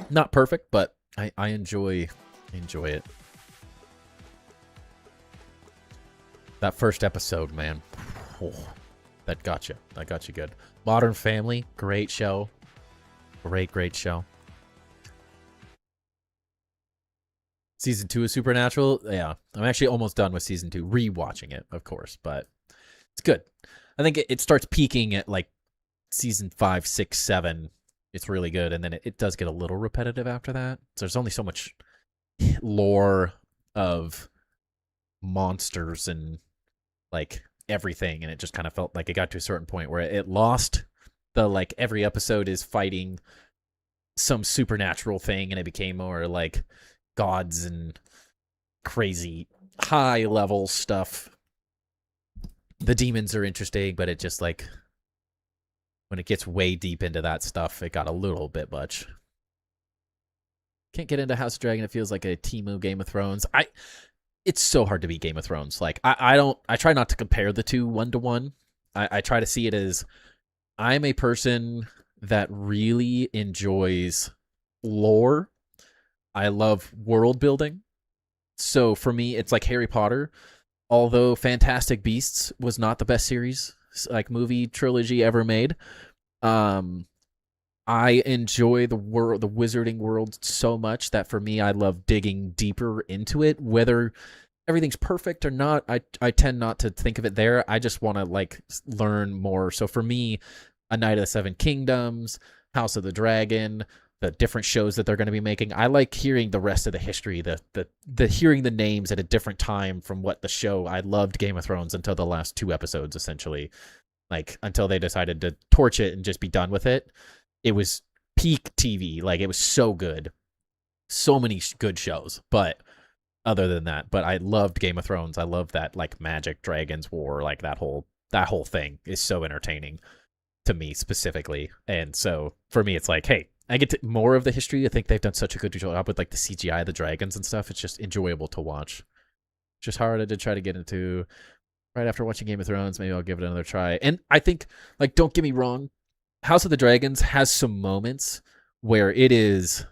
Not perfect, but I enjoy it. That first episode, man. Oh, that got you. That got you good. Modern Family, great show. Great show. Season 2 of Supernatural, yeah. I'm actually almost done with season 2. Rewatching it, of course, but it's good. I think it starts peaking at like season 5, 6, 7. It's really good, and then it does get a little repetitive after that. So there's only so much lore of monsters and like everything, and it just kind of felt like it got to a certain point where it lost the, like, every episode is fighting some supernatural thing, and it became more like gods and crazy high level stuff. The demons are interesting, but it just, like, when it gets way deep into that stuff, it got a little bit much. Can't get into House of Dragon. It feels like a Temu Game of Thrones. It's so hard to beat Game of Thrones. Like, I try not to compare the two 1-to-1. I try to see it as, I'm a person that really enjoys lore. I love world building. So for me, it's like Harry Potter. Although Fantastic Beasts was not the best series, like, movie trilogy ever made, I enjoy the wizarding world so much that for me, I love digging deeper into it. Whether everything's perfect or not, I tend not to think of it there. I just want to, like, learn more. So for me, A Knight of the Seven Kingdoms, House of the Dragon, the different shows that they're going to be making, I like hearing the rest of the history, the hearing the names at a different time from what the show. I loved Game of Thrones until the last 2 episodes, essentially. Like, until they decided to torch it and just be done with it. It was peak TV. Like, it was so good. So many good shows. But other than that, but I loved Game of Thrones. I love that, like, magic, dragons, war, like, that whole thing is so entertaining to me specifically. And so for me, it's like, hey, I get to more of the history. I think they've done such a good job with, like, the CGI, the dragons and stuff. It's just enjoyable to watch. Just hard to try to get into. Right after watching Game of Thrones, maybe I'll give it another try. And I think, like, don't get me wrong, House of the Dragons has some moments where it is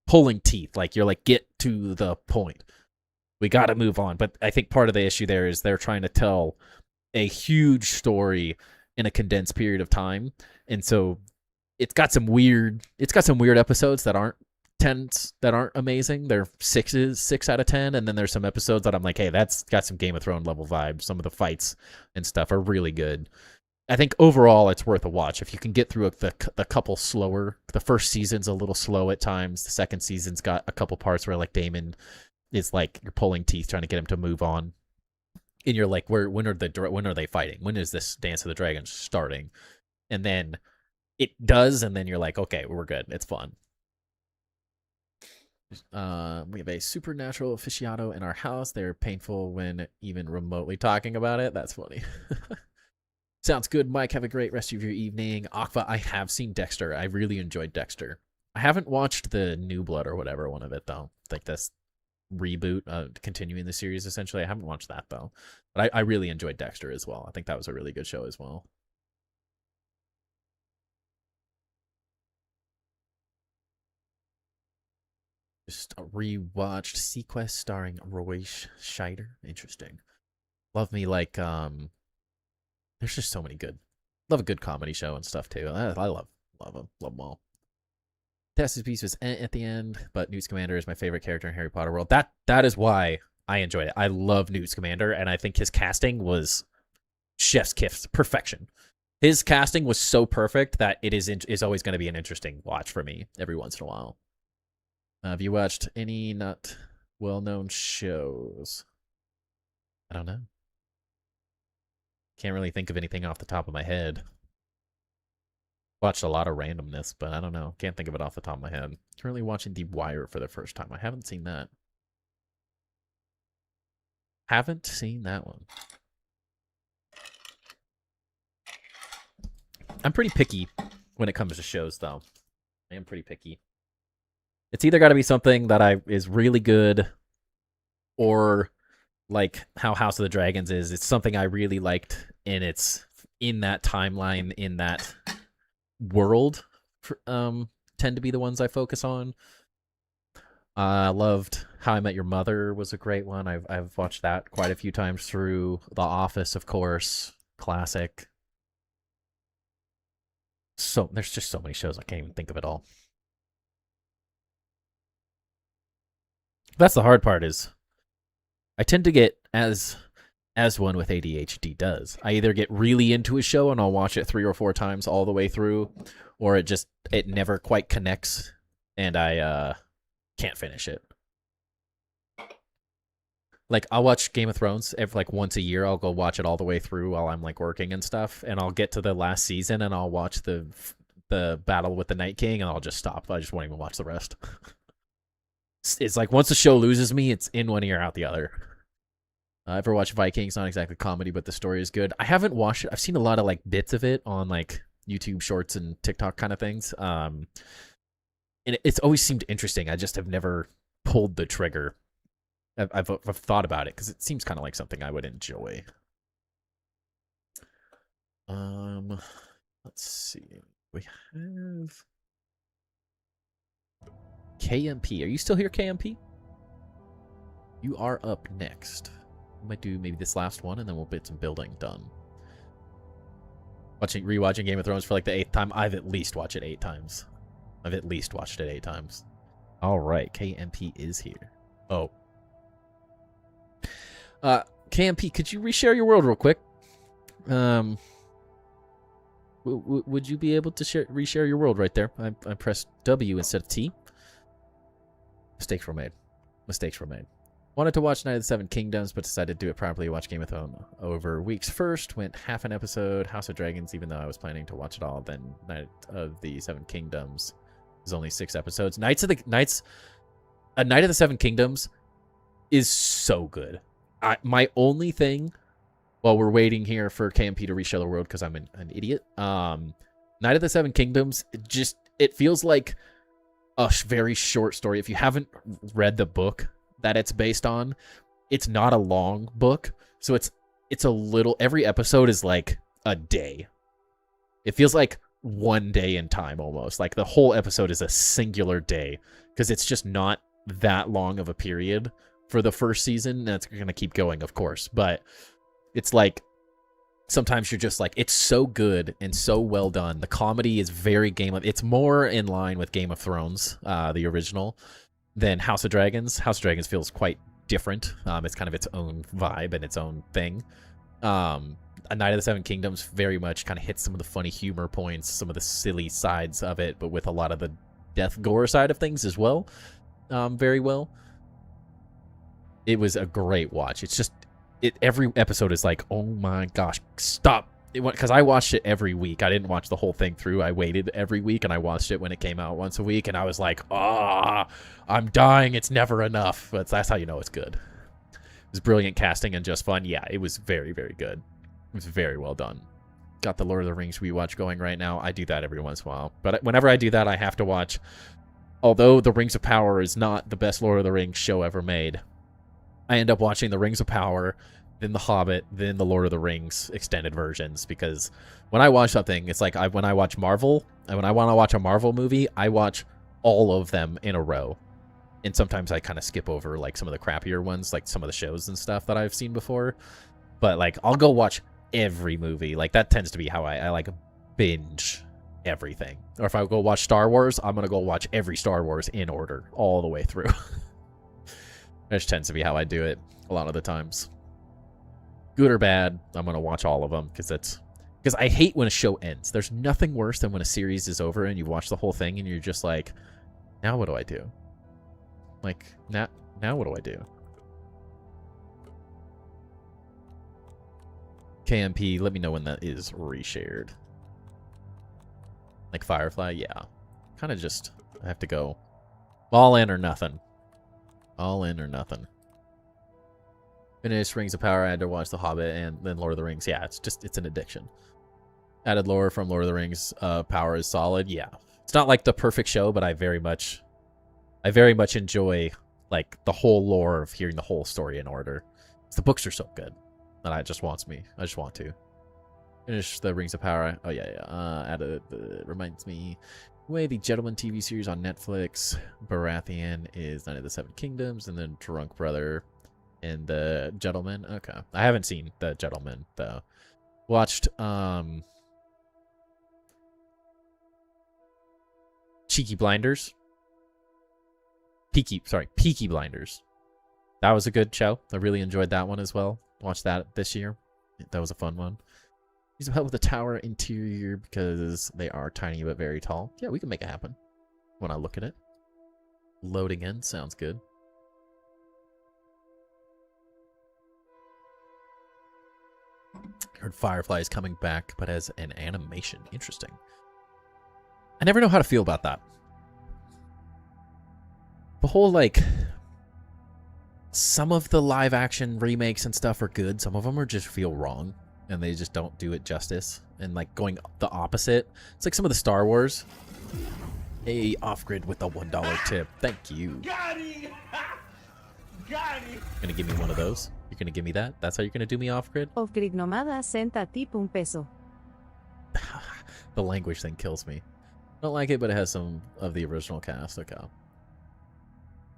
pulling teeth. Like, you're like, get to the point. We got to move on. But I think part of the issue there is they're trying to tell a huge story in a condensed period of time. And so it's got some weird episodes that aren't 10s, that aren't amazing. They're 6 out of 10. And then there's some episodes that I'm like, hey, that's got some Game of Thrones level vibes. Some of the fights and stuff are really good. I think overall it's worth a watch. If you can get through the couple slower, the first season's a little slow at times. The second season's got a couple parts where, like, Daemon is, like, you're pulling teeth trying to get him to move on. And you're like, when are they fighting? When is this Dance of the Dragons starting? And then it does, and then you're like, okay, we're good. It's fun. We have a supernatural aficionado in our house. They're painful when even remotely talking about it. That's funny. Sounds good, Mike. Have a great rest of your evening. Akva, I have seen Dexter. I really enjoyed Dexter. I haven't watched the New Blood or whatever one of it, though. Like this reboot, continuing the series, essentially. I haven't watched that, though. But I really enjoyed Dexter as well. I think that was a really good show as well. Just rewatched Sequest starring Roy Scheider. Interesting. Love me like there's just so many good. Love a good comedy show and stuff too. I love them. Love them all. Tessa's piece was at the end, but Newt Scamander is my favorite character in Harry Potter world. That is why I enjoyed it. I love Newt Scamander, and I think his casting was chef's kiss, perfection. His casting was so perfect that it is always going to be an interesting watch for me every once in a while. Have you watched any not well-known shows? I don't know. Can't really think of anything off the top of my head. Watched a lot of randomness, but I don't know. Can't think of it off the top of my head. Currently watching The Wire for the first time. I haven't seen that. Haven't seen that one. I'm pretty picky when it comes to shows, though. I am pretty picky. It's either got to be something that is really good, or like how House of the Dragons is. It's something I really liked, and it's in that timeline, in that world. Tend to be the ones I focus on. I loved How I Met Your Mother was a great one. I've watched that quite a few times through. The Office, of course, classic. So there's just so many shows I can't even think of it all. That's the hard part, is I tend to get, as one with ADHD does, I either get really into a show and I'll watch it 3 or 4 times all the way through, or it never quite connects and I can't finish it. Like, I'll watch Game of Thrones once a year. I'll go watch it all the way through while I'm like working and stuff, and I'll get to the last season and I'll watch the battle with the Night King, and I'll just stop. I just won't even watch the rest. It's like once the show loses me, it's in one ear, out the other. Ever watch Vikings? Not exactly comedy, but the story is good. I haven't watched it. I've seen a lot of like bits of it on like YouTube Shorts and TikTok kind of things. And it's always seemed interesting. I just have never pulled the trigger. I've thought about it because it seems kind of like something I would enjoy. Let's see. We have KMP. Are you still here, KMP? You are up next. We might do maybe this last one, and then we'll get some building done. Rewatching Game of Thrones for like the 8th time. I've at least watched it 8 times. All right, KMP is here. Oh. KMP, could you reshare your world real quick? Would you be able to reshare your world right there? I pressed W instead of T. Mistakes were made. Wanted to watch Night of the Seven Kingdoms, but decided to do it properly. Watch Game of Thrones over weeks first. Went half an episode. House of Dragons, even though I was planning to watch it all. Then Night of the Seven Kingdoms is only 6 episodes. Night of the Seven Kingdoms is so good. My only thing, while we're waiting here for KMP to reshare the world because I'm an idiot, Night of the Seven Kingdoms, it feels like a very short story. If you haven't read the book that it's based on, it's not a long book, so it's a little, every episode is like a day. It feels like one day in time almost. Like the whole episode is a singular day because it's just not that long of a period for the first season. That's going to keep going, of course, but it's like sometimes you're just like, it's so good and so well done. The comedy is very it's more in line with Game of Thrones, the original, than House of Dragons. House of Dragons feels quite different. It's kind of its own vibe and its own thing. A Night of the Seven Kingdoms very much kind of hits some of the funny humor points, some of the silly sides of it, but with a lot of the death gore side of things as well. Very well. It was a great watch. It's just, every episode is like, oh my gosh, stop. Because I watched it every week. I didn't watch the whole thing through. I waited every week, and I watched it when it came out once a week, and I was like, I'm dying. It's never enough. But that's how you know it's good. It was brilliant casting and just fun. Yeah, it was very, very good. It was very well done. got the Lord of the Rings rewatch going right now. I do that every once in a while. But whenever I do that, I have to watch, although The Rings of Power is not the best Lord of the Rings show ever made, I end up watching The Rings of Power, then The Hobbit, then the Lord of the Rings extended versions, because when I watch something, it's like when I watch Marvel, and when I want to watch a Marvel movie, I watch all of them in a row. And sometimes I kind of skip over like some of the crappier ones, like some of the shows and stuff that I've seen before. But like I'll go watch every movie. Like that tends to be how I like binge everything. Or if I go watch Star Wars, I'm going to go watch every Star Wars in order all the way through. That just tends to be how I do it a lot of the times. Good or bad, I'm going to watch all of them because I hate when a show ends. There's nothing worse than when a series is over and you watch the whole thing and you're just like, now what do I do? Like, now what do I do? KMP, let me know when that is reshared. Like Firefly, yeah. Kind of just, I have to go all in or nothing. All in or nothing. Finished Rings of Power, I had to watch The Hobbit and then Lord of the Rings. Yeah, it's an addiction. Added lore from Lord of the Rings. Power is solid. Yeah. It's not like the perfect show, but I very much enjoy like the whole lore of hearing the whole story in order. The books are so good that I just want to finish the Rings of Power. Oh yeah. Added reminds me, way the Gentleman TV series on Netflix. Baratheon is Night of the Seven Kingdoms, and then Drunk Brother and the Gentleman. Okay, I haven't seen the Gentleman though. Watched Peaky Blinders. Peaky Blinders. That was a good show. I really enjoyed that one as well. Watched that this year. That was a fun one. Need some help with the tower interior because they are tiny but very tall. Yeah, we can make it happen when I look at it. Loading in. Sounds good. Heard Firefly is coming back, but as an animation. Interesting. I never know how to feel about that. The whole, like, some of the live action remakes and stuff are good. Some of them are just feel wrong, and they just don't do it justice. And, like, going the opposite. It's like some of the Star Wars. Hey, Off-Grid with the $1 tip. Thank you. Gonna give me one of those? You're gonna give me that? That's how you're gonna do me, Off-Grid? Off-Grid nomada senta tip un peso. The language thing kills me. I don't like it, but it has some of the original cast. Okay.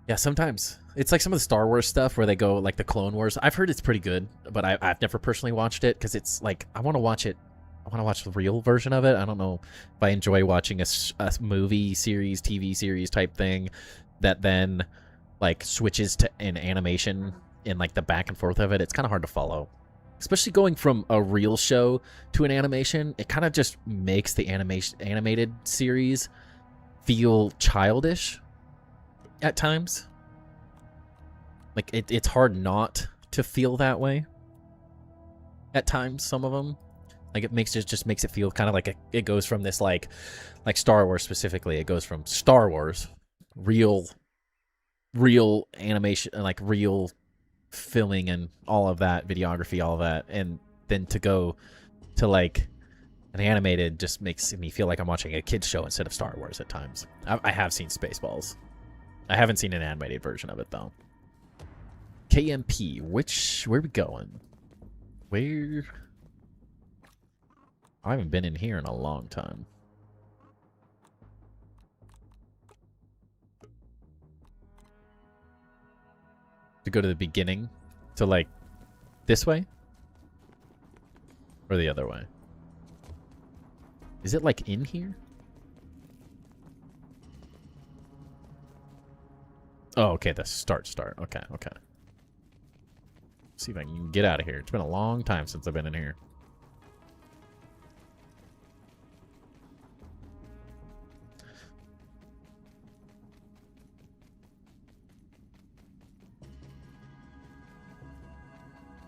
Yeah, sometimes. It's like some of the Star Wars stuff where they go, like, the Clone Wars. I've heard it's pretty good, but I've never personally watched it because it's, like, I want to watch it. I want to watch the real version of it. I don't know if I enjoy watching a movie series, TV series type thing that then, like, switches to an animation and, like, the back and forth of it. It's kind of hard to follow. Especially going from a real show to an animation, it kind of just makes the animated series feel childish at times. Like, it's hard not to feel that way at times, some of them. Like, it just makes it feel kind of like it goes from this, like Star Wars specifically, it goes from Star Wars, real animation, like real filming and all of that, videography, all of that, and then to go to, like, an animated just makes me feel like I'm watching a kid's show instead of Star Wars at times. I have seen Spaceballs. I haven't seen an animated version of it, though. KMP, where are we going? Where? I haven't been in here in a long time. To go to the beginning? To, like, this way? Or the other way? Is it, like, in here? Oh, okay, the start. Okay. See if I can get out of here. It's been a long time since I've been in here.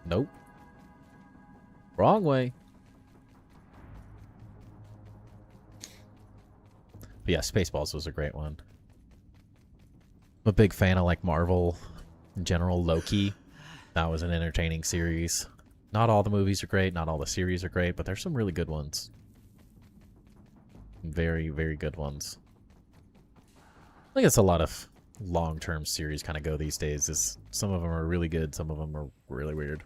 Nope. Wrong way. But yeah, Spaceballs was a great one. I'm a big fan of, like, Marvel in general. Loki. That was an entertaining series. Not all the movies are great, not all the series are great, but there's some really good ones. Very, very good ones. I think it's a lot of long-term series kind of go these days. Is some of them are really good, some of them are really weird.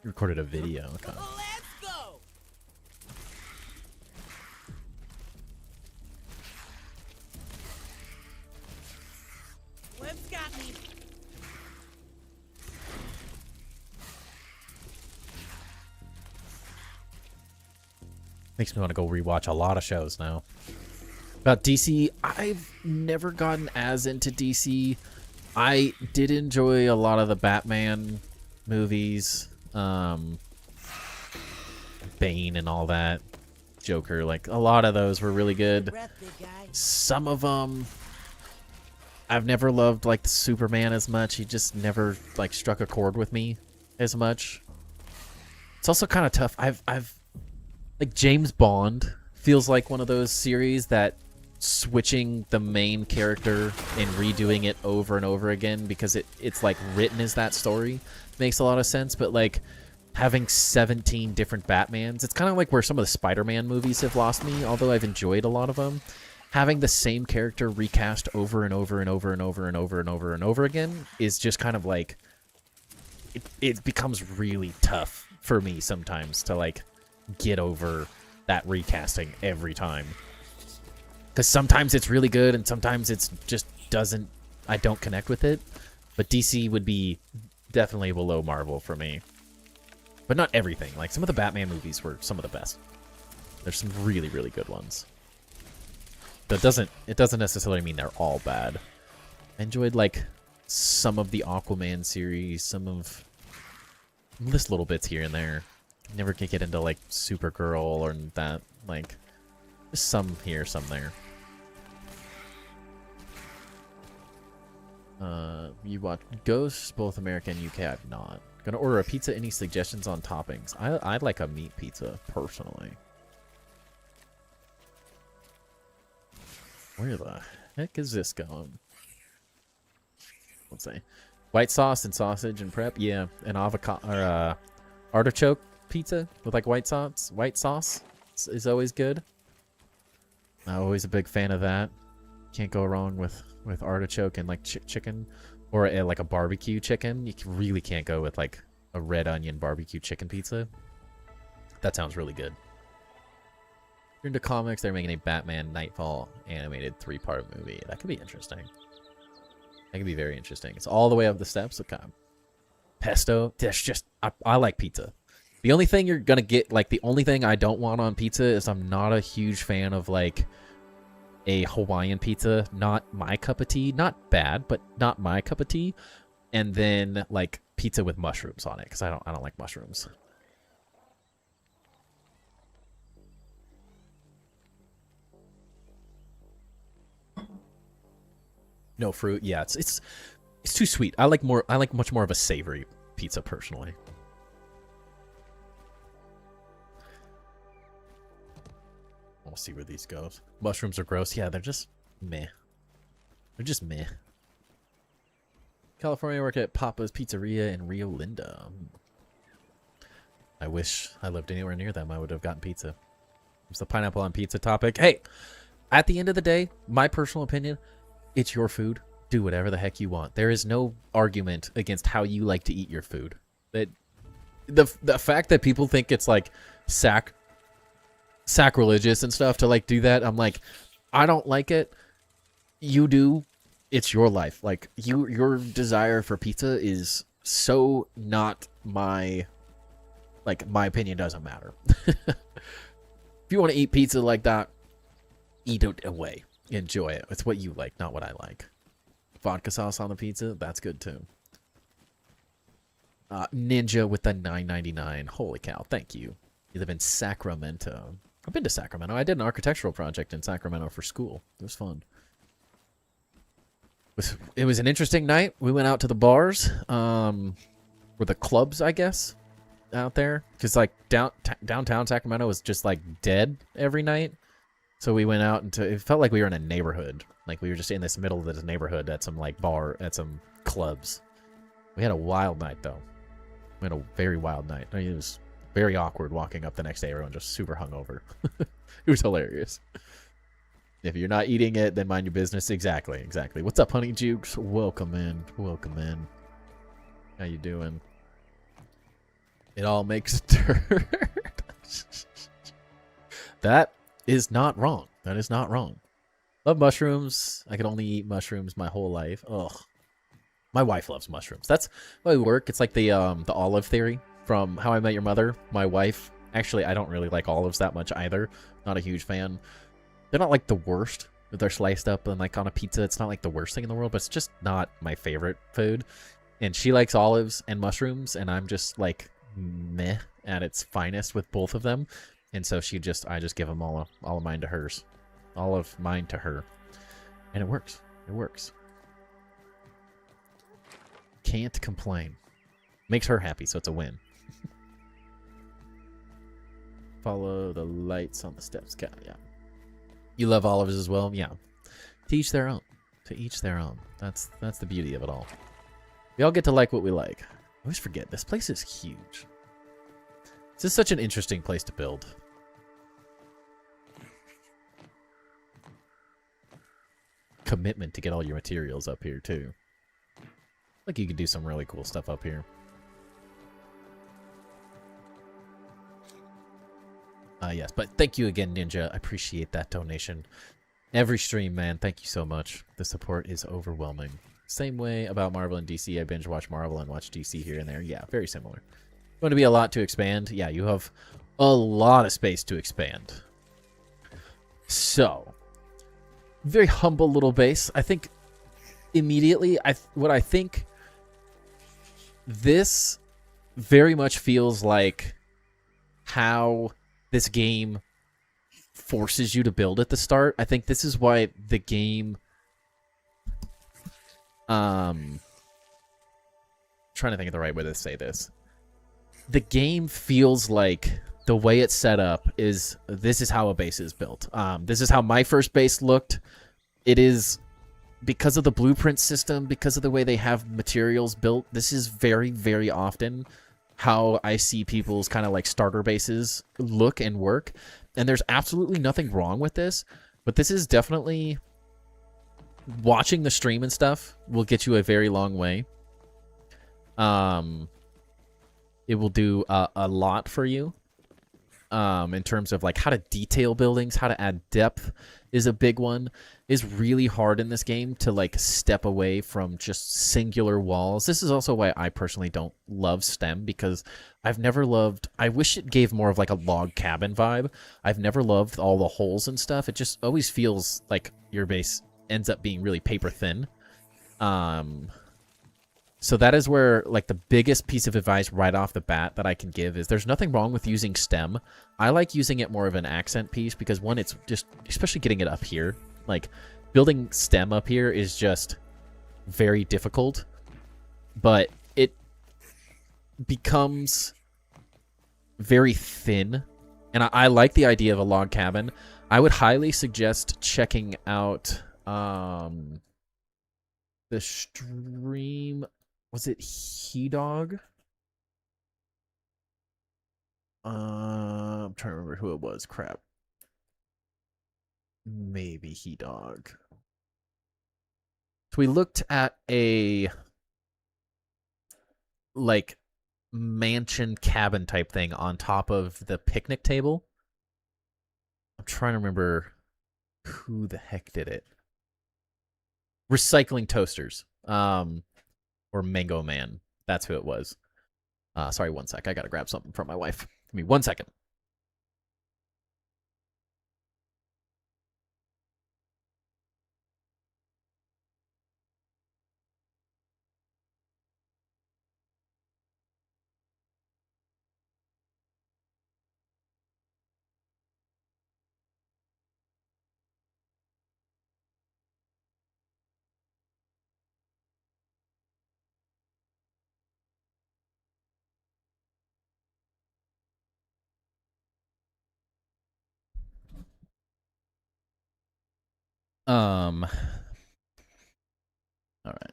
Recorded a video. Okay. Let's go! Web's got me. Makes me want to go rewatch a lot of shows now. About DC, I've never gotten as into DC. I did enjoy a lot of the Batman movies. Bane and all that. Joker, like a lot of those were really good. Breath, big guy. Some of them I've never loved, like the Superman as much. He just never like struck a chord with me as much. It's also kind of tough. I've like James Bond feels like one of those series that switching the main character and redoing it over and over again because it's like written as that story makes a lot of sense, but like having 17 different Batmans, it's kind of like where some of the Spider-Man movies have lost me, although I've enjoyed a lot of them. Having the same character recast over and over and over and over and over and over and over again is just kind of like it becomes really tough for me sometimes to like get over that recasting every time. Because sometimes it's really good and sometimes it's just I don't connect with it. But DC would be definitely below Marvel for me. But not everything. Like some of the Batman movies were some of the best. There's some really, really good ones. But it doesn't necessarily mean they're all bad. I enjoyed like some of the Aquaman series, some of just little bits here and there. Never could get into like Supergirl or that, like just some here, some there. You watch Ghosts, both American and UK. I've not. Gonna order a pizza. Any suggestions on toppings? I like a meat pizza personally. Where the heck is this going? Let's see. White sauce and sausage and prep. Yeah, an avocado or artichoke pizza with like white sauce. White sauce is always good. I'm always a big fan of that. Can't go wrong with artichoke and like chicken, or like a barbecue chicken. You really can't go with like a red onion barbecue chicken pizza. That sounds really good. If you're into comics, they're making a Batman Nightfall animated 3-part movie. That could be interesting. That could be very interesting. It's all the way up the steps. Okay. Pesto. That's just I like pizza. The only thing you're gonna get, like the only thing I don't want on pizza is I'm not a huge fan of like a Hawaiian pizza. Not my cup of tea. Not bad, but not my cup of tea. And then like pizza with mushrooms on it because I don't like mushrooms. No fruit. Yeah, it's too sweet. I like much more of a savory pizza personally. We'll see where these go. Mushrooms are gross. Yeah, they're just meh. They're just meh. California, work at Papa's Pizzeria in Rio Linda. I wish I lived anywhere near them. I would have gotten pizza. It's the pineapple on pizza topic. Hey, at the end of the day, my personal opinion, it's your food. Do whatever the heck you want. There is no argument against how you like to eat your food. The fact that people think it's like sacrilegious and stuff to like do that, I'm like, I don't like it. You do. It's your life. Like your desire for pizza is so not my, like my opinion doesn't matter. If you want to eat pizza like that, eat it away. Enjoy it. It's what you like, not what I like. Vodka sauce on the pizza, that's good too. Ninja with the $9.99. Holy cow, thank you. You live in Sacramento. I've been to Sacramento. I did an architectural project in Sacramento for school. It was fun. It was an interesting night. We went out to the bars, or the clubs, I guess, out there. Because like downtown Sacramento was just like dead every night. So we went out into, it felt like we were in a neighborhood. Like we were just in this middle of this neighborhood at some like bar, at some clubs. We had a wild night though. We had a very wild night. I mean, it was very awkward walking up the next day. Everyone just super hungover. It was hilarious. If you're not eating it, then mind your business. Exactly. What's up, Honey Jukes? Welcome in. How you doing? It all makes dirt. That is not wrong. Love mushrooms. I could only eat mushrooms my whole life. Ugh. My wife loves mushrooms. That's why we work. It's like the olive theory from How I Met Your Mother. My wife, actually, I don't really like olives that much either. Not a huge fan. They're not like the worst. If they're sliced up and like on a pizza, it's not like the worst thing in the world, but it's just not my favorite food. And she likes olives and mushrooms, and I'm just like meh at its finest with both of them. And so I just give them all of mine to hers. All of mine to her. And it works. Can't complain. Makes her happy, so it's a win. Follow the lights on the steps. Yeah. You love olives as well? Yeah. To each their own. That's the beauty of it all. We all get to like what we like. I always forget, this place is huge. This is such an interesting place to build. Commitment to get all your materials up here, too. Like you could do some really cool stuff up here. Yes, but thank you again, Ninja. I appreciate that donation. Every stream, man, thank you so much. The support is overwhelming. Same way about Marvel and DC. I binge watch Marvel and watch DC here and there. Yeah, very similar. Going to be a lot to expand. Yeah, you have a lot of space to expand. So, very humble little base. I think immediately, what I think this very much feels like how this game forces you to build at the start. I think this is why the game trying to think of the right way to say this. The game feels like the way it's set up is this is how a base is built. This is how my first base looked. It is because of the blueprint system, because of the way they have materials built. This is very, very often how I see people's kind of like starter bases look and work. And there's absolutely nothing wrong with this, but this is definitely, watching the stream and stuff will get you a very long way. It will do a lot for you. In terms of like how to detail buildings, how to add depth is a big one. It's really hard in this game to like step away from just singular walls. This is also why I personally don't love STEM, because I've never loved, I wish it gave more of like a log cabin vibe. I've never loved all the holes and stuff. It just always feels like your base ends up being really paper thin. So that is where, like, the biggest piece of advice right off the bat that I can give is there's nothing wrong with using STEM. I like using it more of an accent piece because, one, it's just, especially getting it up here, like, building STEM up here is just very difficult, but it becomes very thin, and I like the idea of a log cabin. I would highly suggest checking out the stream. Was it He-Dog? I'm trying to remember who it was. Crap. Maybe He-Dog. So we looked at a like mansion cabin type thing on top of the picnic table. I'm trying to remember who the heck did it. Recycling Toasters. Or Mango Man. That's who it was. Sorry, one sec. I gotta grab something from my wife. Give me 1 second. All right.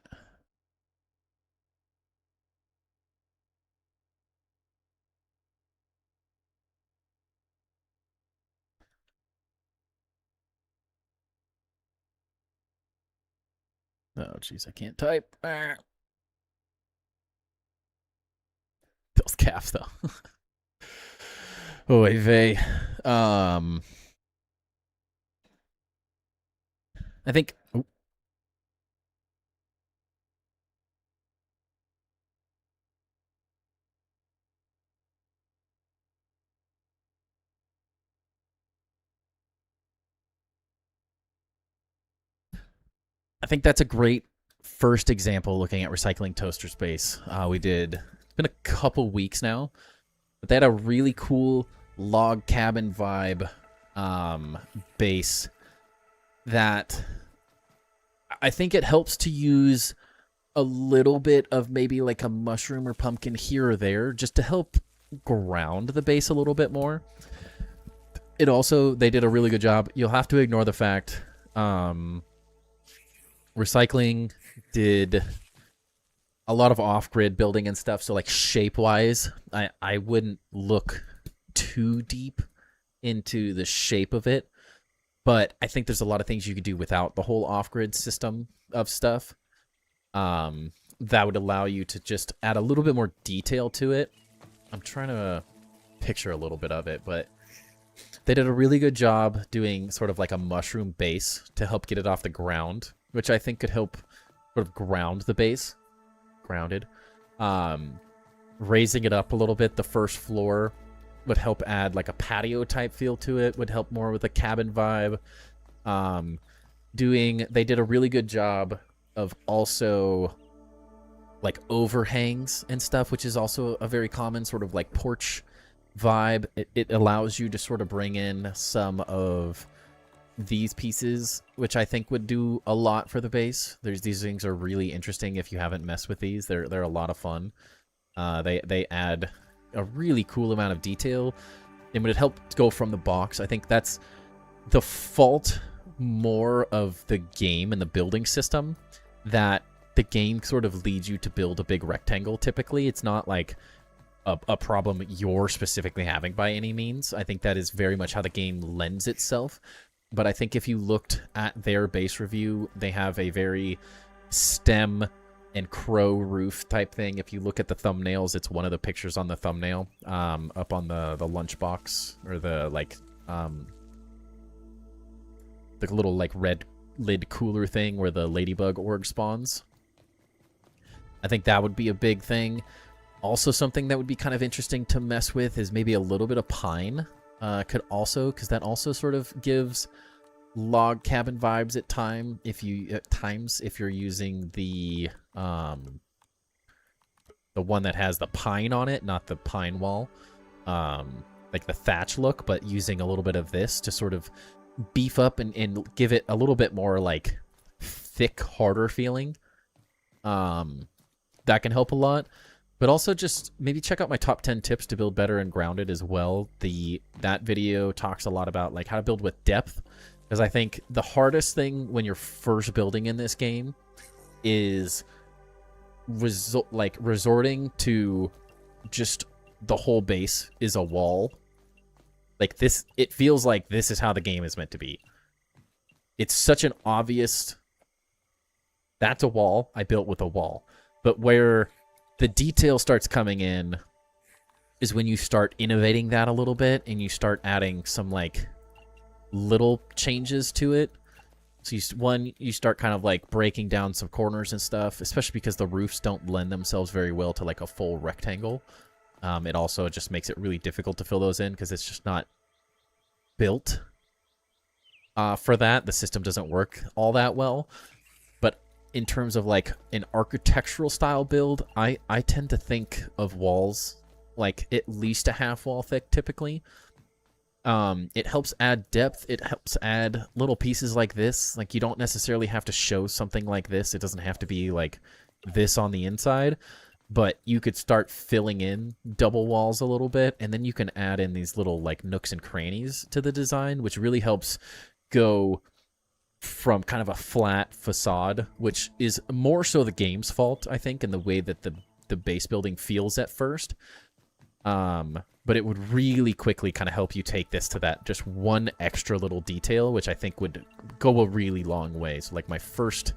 Oh, jeez, I can't type. Those caps, though. Oy vey. I think. I think that's a great first example looking at recycling toaster space. We did. It's been a couple weeks now, but they had a really cool log cabin vibe base that I think it helps to use a little bit of maybe like a mushroom or pumpkin here or there just to help ground the base a little bit more. It also, they did a really good job. You'll have to ignore the fact recycling did a lot of off-grid building and stuff, so like shape-wise, I wouldn't look too deep into the shape of it, but I think there's a lot of things you could do without the whole off-grid system of stuff that would allow you to just add a little bit more detail to it. I'm trying to picture a little bit of it, but they did a really good job doing sort of like a mushroom base to help get it off the ground, which I think could help sort of ground the base. Grounded. Raising it up a little bit, the first floor would help add like a patio type feel to it, would help more with the cabin vibe. They did a really good job of also like overhangs and stuff, which is also a very common sort of like porch vibe. It allows you to sort of bring in some of these pieces, which I think would do a lot for the base. These things are really interesting if you haven't messed with these. They're a lot of fun. They add a really cool amount of detail, and would it help go from the box? I think that's the fault more of the game and the building system, that the game sort of leads you to build a big rectangle. Typically, it's not like a problem you're specifically having by any means. I think that is very much how the game lends itself. But I think if you looked at their base review, they have a very stem and crow roof type thing. If you look at the thumbnails, it's one of the pictures on the thumbnail, up on the lunchbox, or the like the little like red lid cooler thing where the ladybug org spawns. I think that would be a big thing. Also, something that would be kind of interesting to mess with is maybe a little bit of pine. Could also, because that also sort of gives log cabin vibes at times if you're using the one that has the pine on it, not the pine wall, like the thatch look, but using a little bit of this to sort of beef up and give it a little bit more like thick, harder feeling. That can help a lot. But also just maybe check out my top 10 tips to build better and grounded as well. That video talks a lot about like how to build with depth, because I think the hardest thing when you're first building in this game is resorting to just the whole base is a wall. Like this, it feels like this is how the game is meant to be. It's such an obvious, that's a wall, I built with a wall. But where the detail starts coming in is when you start innovating that a little bit and you start adding some like little changes to it. So you start kind of like breaking down some corners and stuff, especially because the roofs don't lend themselves very well to like a full rectangle. It also just makes it really difficult to fill those in because it's just not built for that. The system doesn't work all that well. In terms of like an architectural style build, I tend to think of walls like at least a half wall thick typically. It helps add depth. It helps add little pieces like this. Like you don't necessarily have to show something like this. It doesn't have to be like this on the inside, but you could start filling in double walls a little bit, and then you can add in these little like nooks and crannies to the design, which really helps go from kind of a flat facade, which is more so the game's fault, I think, in the way that the base building feels at first. But it would really quickly kind of help you take this to that just one extra little detail, which I think would go a really long way. So like my first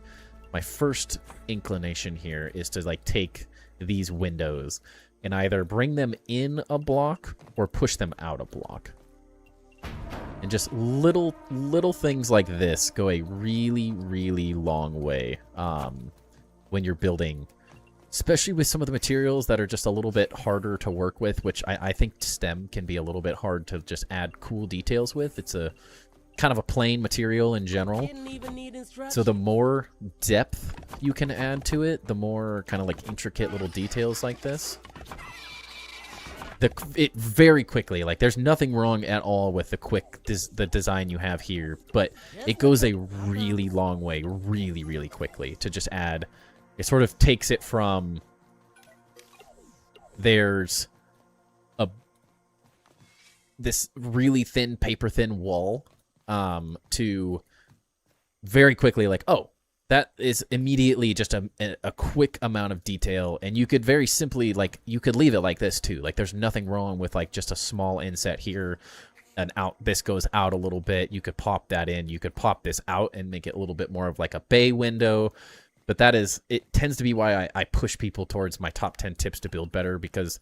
my first inclination here is to like take these windows and either bring them in a block or push them out a block. And just little things like this go a really, really long way when you're building, especially with some of the materials that are just a little bit harder to work with, which I think stem can be a little bit hard to just add cool details with. It's a kind of a plain material in general. So the more depth you can add to it, the more kind of like intricate little details like this. It very quickly, like there's nothing wrong at all with the design you have here, but it goes a really long way, really, really quickly to just add. It sort of takes it from there's this really thin, paper thin wall to very quickly like, oh, that is immediately just a quick amount of detail, and you could very simply, like, you could leave it like this too. Like, there's nothing wrong with like just a small inset here, and out. This goes out a little bit. You could pop that in. You could pop this out and make it a little bit more of like a bay window. But that is, it tends to be why I push people towards my top 10 tips to build better, because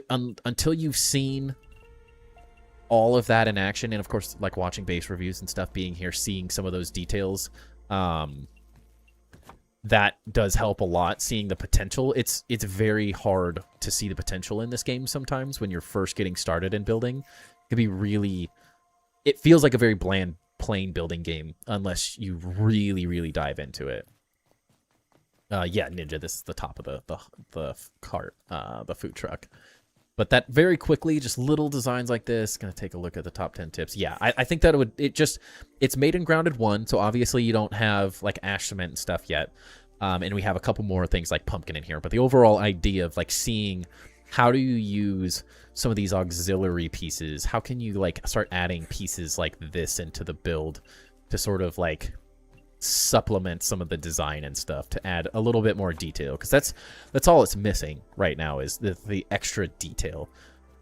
until you've seen all of that in action, and of course, like watching base reviews and stuff, being here, seeing some of those details, that does help a lot. Seeing the potential, it's very hard to see the potential in this game sometimes when you're first getting started in building. It can be really, it feels like a very bland, plain building game unless you really, really dive into it. Yeah, Ninja, this is the top of the cart, the food truck. But that very quickly, just little designs like this. Gonna take a look at the top 10 tips. Yeah, I think that it's made in Grounded 1, so obviously you don't have like ash cement and stuff yet. And we have a couple more things like pumpkin in here. But the overall idea of like seeing how do you use some of these auxiliary pieces? How can you like start adding pieces like this into the build to sort of like supplement some of the design and stuff to add a little bit more detail, because that's all it's missing right now is the extra detail.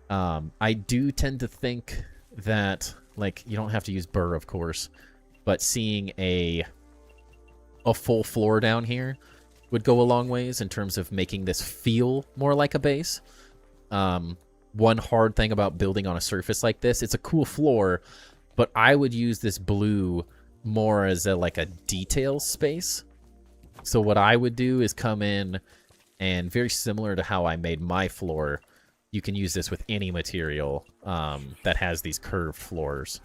I do tend to think that, like, you don't have to use burr, of course, but seeing a full floor down here would go a long ways in terms of making this feel more like a base. One hard thing about building on a surface like this, it's a cool floor, but I would use this blue more as like a detail space. So what I would do is come in, and very similar to how I made my floor, you can use this with any material that has these curved floors.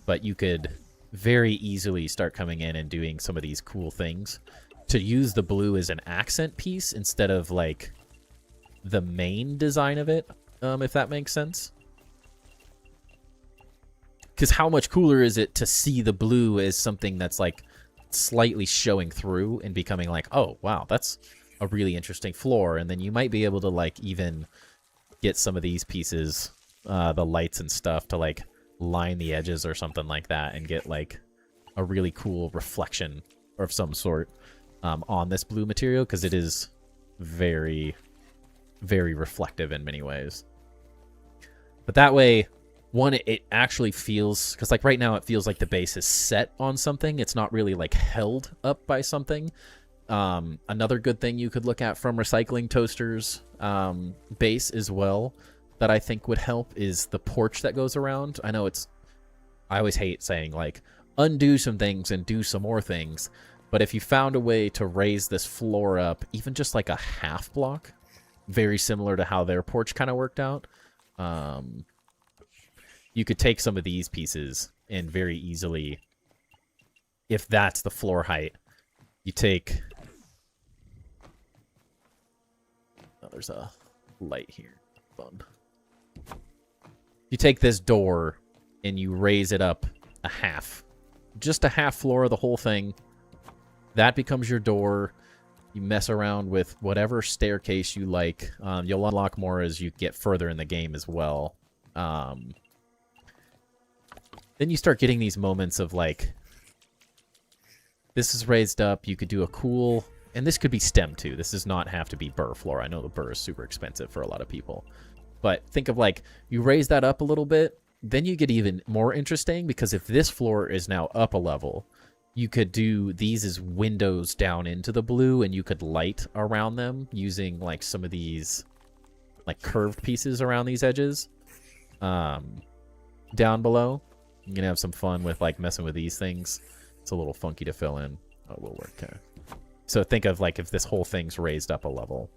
But you could very easily start coming in and doing some of these cool things to use the blue as an accent piece instead of like the main design of it, if that makes sense. Because how much cooler is it to see the blue as something that's like slightly showing through and becoming like, oh, wow, that's a really interesting floor. And then you might be able to like even get some of these pieces, the lights and stuff, to like line the edges or something like that and get like a really cool reflection of some sort on this blue material, because it is very, very reflective in many ways. But that way, one, it actually feels, because like right now it feels like the base is set on something. It's not really like held up by something. Another good thing you could look at from Recycling Toaster's base as well that I think would help is the porch that goes around. I know I always hate saying like undo some things and do some more things, but if you found a way to raise this floor up even just like a half block, very similar to how their porch kind of worked out, you could take some of these pieces and very easily, if that's the floor height, you take... Oh, there's a light here. Fun. You take this door and you raise it up a half. Just a half floor of the whole thing. That becomes your door. You mess around with whatever staircase you like. You'll unlock more as you get further in the game as well. Then you start getting these moments of like, this is raised up, you could do a cool, and this could be stem too. This does not have to be burr floor. I know the burr is super expensive for a lot of people. But think of like, you raise that up a little bit, then you get even more interesting, because if this floor is now up a level, you could do these as windows down into the blue, and you could light around them using like some of these like curved pieces around these edges down below. You can have some fun with like messing with these things. It's a little funky to fill in. Oh, it will work. Okay. So think of like if this whole thing's raised up a level.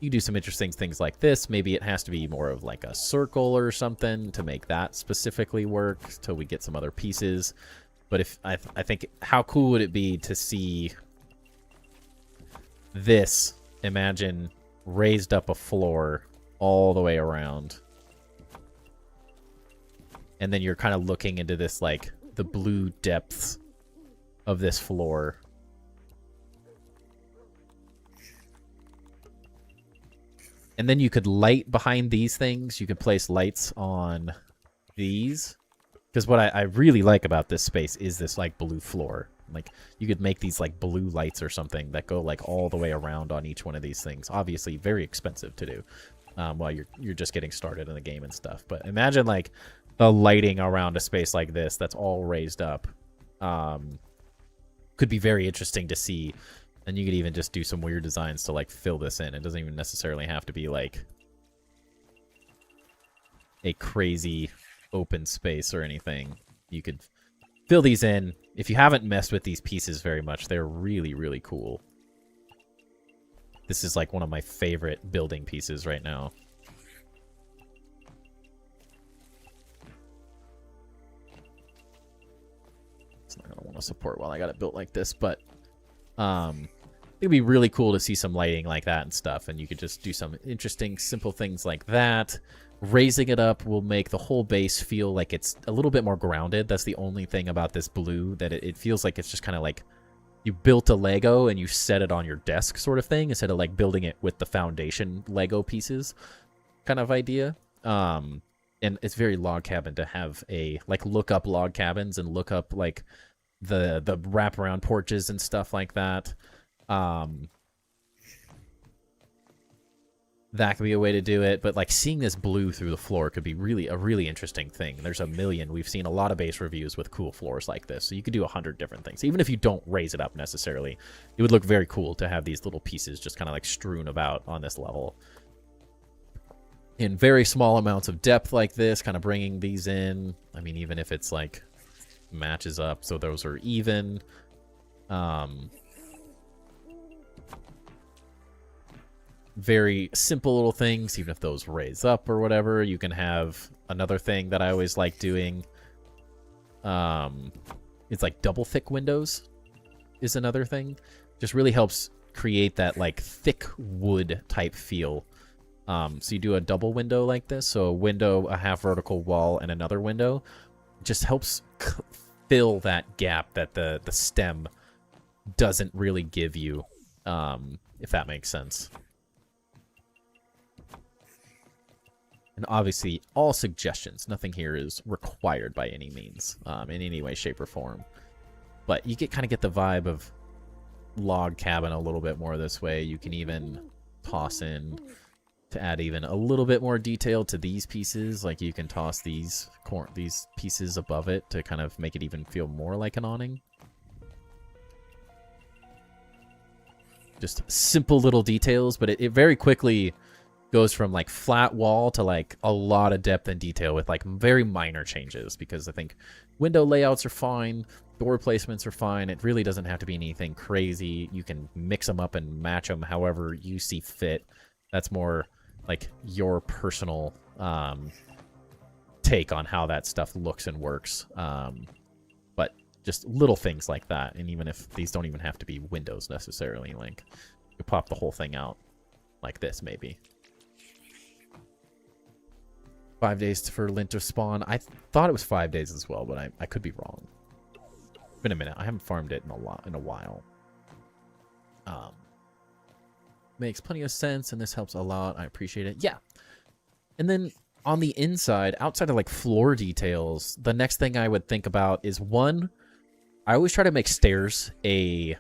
You do some interesting things like this. Maybe it has to be more of like a circle or something to make that specifically work till we get some other pieces. But if I think, how cool would it be to see this, imagine raised up a floor all the way around. And then you're kind of looking into this, like, the blue depths of this floor. And then you could light behind these things. You could place lights on these. Because what I really like about this space is this, like, blue floor. Like, you could make these, like, blue lights or something that go, like, all the way around on each one of these things. Obviously, very expensive to do while you're just getting started in the game and stuff. But imagine, like, the lighting around a space like this that's all raised up. Could be very interesting to see. And you could even just do some weird designs to, like, fill this in. It doesn't even necessarily have to be, like, a crazy open space or anything. You could fill these in. If you haven't messed with these pieces very much, they're really, really cool. This is, like, one of my favorite building pieces right now. It's not going to want to support while I got it built like this, but it'd be really cool to see some lighting like that and stuff, and you could just do some interesting, simple things like that. Raising it up will make the whole base feel like it's a little bit more grounded. That's the only thing about this blue, that it feels like it's just kind of like you built a Lego and you set it on your desk sort of thing, instead of like building it with the foundation Lego pieces kind of idea. And it's very log cabin to have a, like, look up log cabins and look up like the wraparound porches and stuff like that. That could be a way to do it, but like seeing this blue through the floor could be a really interesting thing. There's a million. We've seen a lot of base reviews with cool floors like this, so you could do 100 different things. Even if you don't raise it up necessarily, it would look very cool to have these little pieces just kind of like strewn about on this level. In very small amounts of depth like this, kind of bringing these in. I mean, even if it's like matches up, so those are even. Very simple little things, even if those raise up or whatever. You can have another thing that I always like doing. It's like double thick windows is another thing. Just really helps create that like thick wood type feel. So you do a double window like this. So a window, a half vertical wall, and another window. Just helps fill that gap that the stem doesn't really give you, if that makes sense. And obviously, all suggestions. Nothing here is required by any means, in any way, shape, or form. But you kind of get the vibe of log cabin a little bit more this way. You can even toss in to add even a little bit more detail to these pieces. Like you can toss these pieces above it to kind of make it even feel more like an awning. Just simple little details, but it very quickly goes from like flat wall to like a lot of depth and detail with like very minor changes, because I think window layouts are fine, door placements are fine. It really doesn't have to be anything crazy. You can mix them up and match them however you see fit. That's more like your personal take on how that stuff looks and works. But just little things like that, and even if these don't even have to be windows necessarily, like you pop the whole thing out like this maybe. 5 days for Lint to spawn. I thought it was 5 days as well, but I could be wrong. It's been a minute. I haven't farmed it in a while. Makes plenty of sense, and this helps a lot. I appreciate it. Yeah. And then on the inside, outside of like floor details, the next thing I would think about is, one, I always try to make stairs a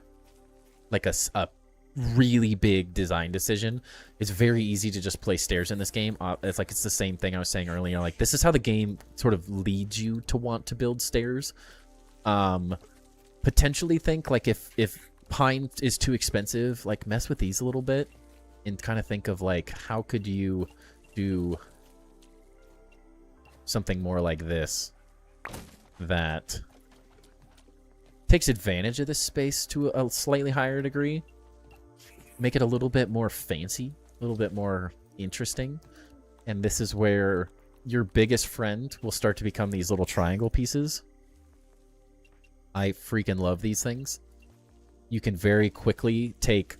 really big design decision. It's very easy to just place stairs in this game. It's the same thing I was saying earlier. Like, this is how the game sort of leads you to want to build stairs. Potentially think like if pine is too expensive, like mess with these a little bit and kind of think of like how could you do something more like this that takes advantage of this space to a slightly higher degree. Make it a little bit more fancy, a little bit more interesting. And this is where your biggest friend will start to become these little triangle pieces. I freaking love these things. You can very quickly take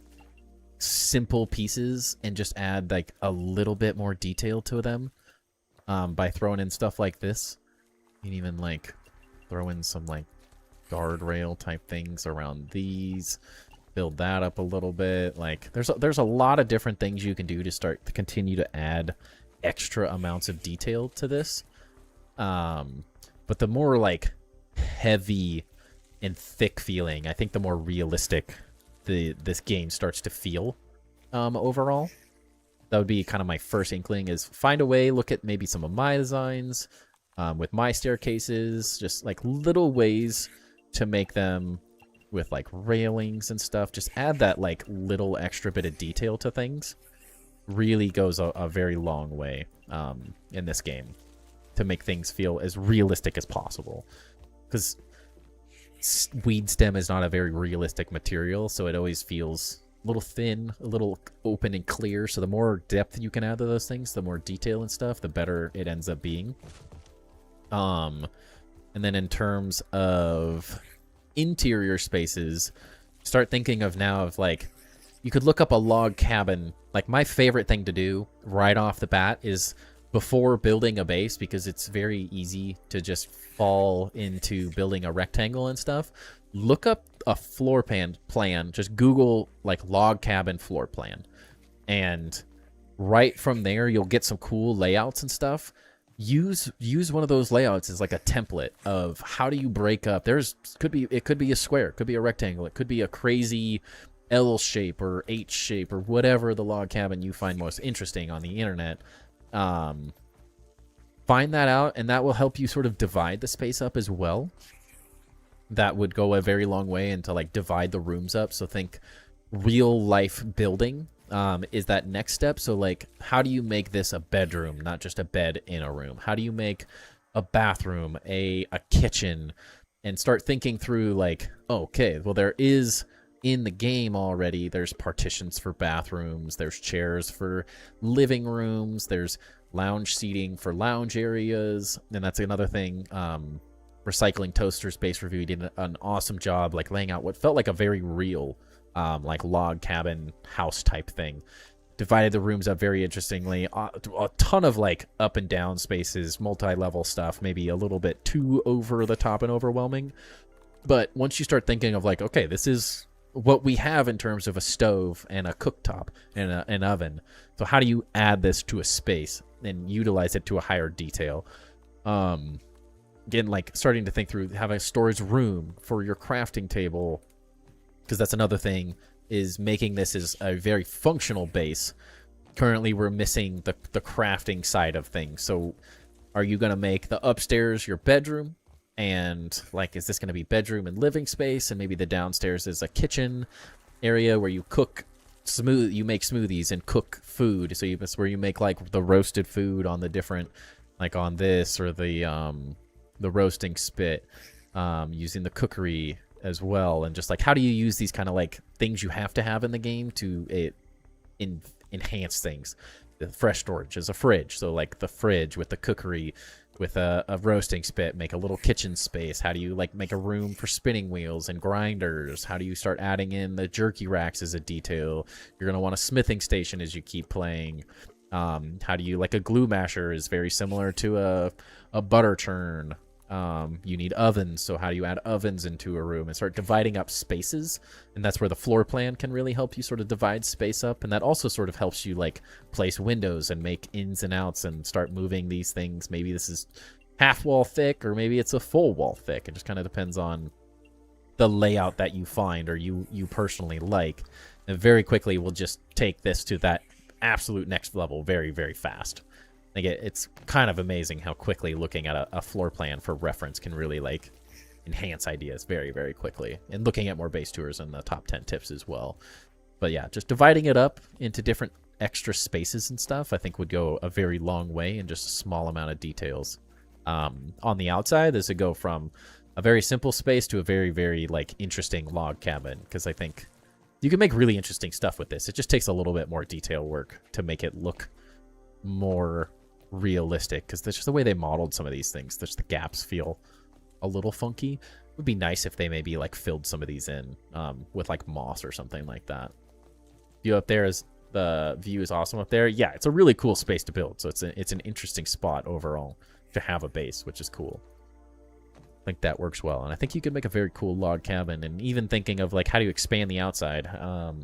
simple pieces and just add like a little bit more detail to them by throwing in stuff like this. You can even like throw in some like guardrail type things around these. Build that up a little bit. Like there's a lot of different things you can do to start to continue to add extra amounts of detail to this. But the more like heavy and thick feeling, I think the more realistic this game starts to feel overall. That would be kind of my first inkling, is find a way, look at maybe some of my designs with my staircases, just like little ways to make them with like railings and stuff. Just add that like little extra bit of detail to things. Really goes a very long way in this game to make things feel as realistic as possible. Because weed stem is not a very realistic material, so it always feels a little thin, a little open and clear. So the more depth you can add to those things, the more detail and stuff, the better it ends up being. And then in terms of interior spaces, start thinking of now of like, you could look up a log cabin. Like my favorite thing to do right off the bat is before building a base, because it's very easy to just fall into building a rectangle and stuff. Look up a floor plan, just Google like log cabin floor plan. And right from there, you'll get some cool layouts and stuff. Use one of those layouts as like a template of how do you break up. It could be a square, it could be a rectangle, it could be a crazy L shape or H shape or whatever the log cabin you find most interesting on the internet. Find that out, and that will help you sort of divide the space up as well. That would go a very long way into like divide the rooms up. So think real life building is that next step. So like, how do you make this a bedroom, not just a bed in a room? How do you make a bathroom, a kitchen, and start thinking through like, oh, okay, well there is in the game already, there's partitions for bathrooms, there's chairs for living rooms, there's lounge seating for lounge areas. And that's another thing. Recycling Toaster's base review did an awesome job like laying out what felt like a very real like log cabin house type thing. Divided the rooms up very interestingly. A ton of like up and down spaces, multi-level stuff, maybe a little bit too over the top and overwhelming. But once you start thinking of like, okay, this is what we have in terms of a stove and a cooktop and an oven. So how do you add this to a space and utilize it to a higher detail? Again, like starting to think through having a storage room for your crafting table, because that's another thing, is making this as a very functional base. Currently, we're missing the crafting side of things. So are you going to make the upstairs your bedroom? And like, is this going to be bedroom and living space? And maybe the downstairs is a kitchen area where you cook you make smoothies and cook food. So that's where you make like the roasted food on the different, like on this, or the roasting spit, using the cookery as well. And just like, how do you use these kind of like things you have to have in the game to enhance things? The fresh storage is a fridge, so like the fridge with the cookery, with a roasting spit, make a little kitchen space. How do you like make a room for spinning wheels and grinders? How do you start adding in the jerky racks as a detail? You're going to want a smithing station as you keep playing. How do you, like a glue masher is very similar to a butter churn. You need ovens, so how do you add ovens into a room and start dividing up spaces? And that's where the floor plan can really help you sort of divide space up. And that also sort of helps you like place windows and make ins and outs and start moving these things. Maybe this is half wall thick, or maybe it's a full wall thick. It just kind of depends on the layout that you find or you personally like. And very quickly we'll just take this to that absolute next level very, very fast. Like it's kind of amazing how quickly looking at a floor plan for reference can really like enhance ideas very, very quickly. And looking at more base tours and the top 10 tips as well. But yeah, just dividing it up into different extra spaces and stuff, I think would go a very long way in just a small amount of details. On the outside, this would go from a very simple space to a very, very like interesting log cabin, because I think you can make really interesting stuff with this. It just takes a little bit more detail work to make it look more realistic, because that's just the way they modeled some of these things. Just the gaps feel a little funky. It would be nice if they maybe like filled some of these in with like moss or something like that. View up there is the view is awesome up there. Yeah, it's a really cool space to build. So it's an interesting spot overall to have a base, which is cool. I think that works well, and I think you could make a very cool log cabin. And even thinking of like how do you expand the outside. Oh,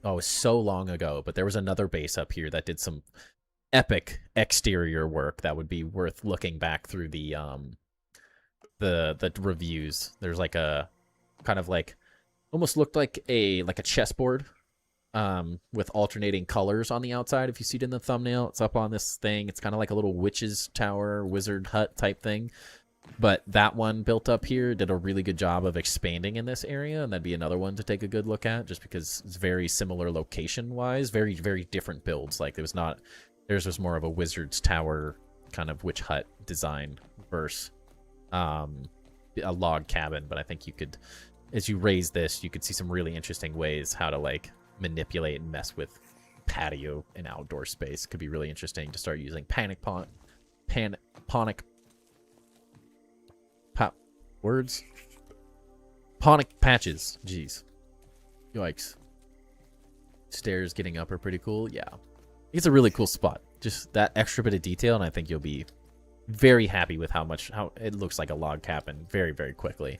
it was so long ago, but there was another base up here that did some epic exterior work that would be worth looking back through the reviews. There's like a kind of like almost looked like a chessboard with alternating colors on the outside. If you see it in the thumbnail, it's up on this thing. It's kind of like a little witch's tower, wizard hut type thing. But that one built up here did a really good job of expanding in this area, and that'd be another one to take a good look at, just because it's very similar location-wise, very, very different builds. Like theirs was more of a wizard's tower kind of witch hut design versus a log cabin. But I think you could, as you raise this, you could see some really interesting ways how to like manipulate and mess with patio and outdoor space. Could be really interesting to start using panic patches. Jeez. Yikes. Stairs getting up are pretty cool. Yeah. It's a really cool spot. Just that extra bit of detail, and I think you'll be very happy with how it looks like a log cabin very, very quickly.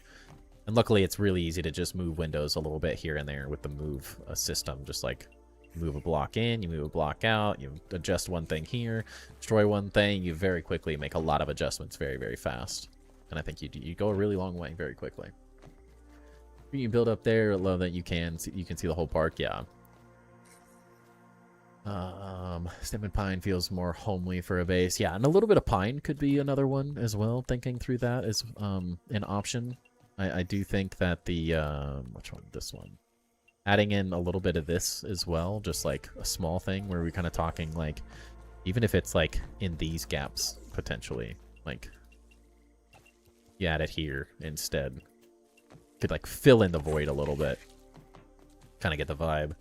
And luckily, it's really easy to just move windows a little bit here and there with the move system. Just like move a block in, you move a block out, you adjust one thing here, destroy one thing, you very quickly make a lot of adjustments very, very fast. And I think you go a really long way very quickly. You can build up there. I love that you can see the whole park. Yeah. Stem and pine feels more homely for a base. Yeah, and a little bit of pine could be another one as well. Thinking through that as an option. I do think that the which one? This one. Adding in a little bit of this as well, just like a small thing where we're kind of talking like, even if it's like in these gaps potentially, like you add it here instead. Could like fill in the void a little bit. Kind of get the vibe.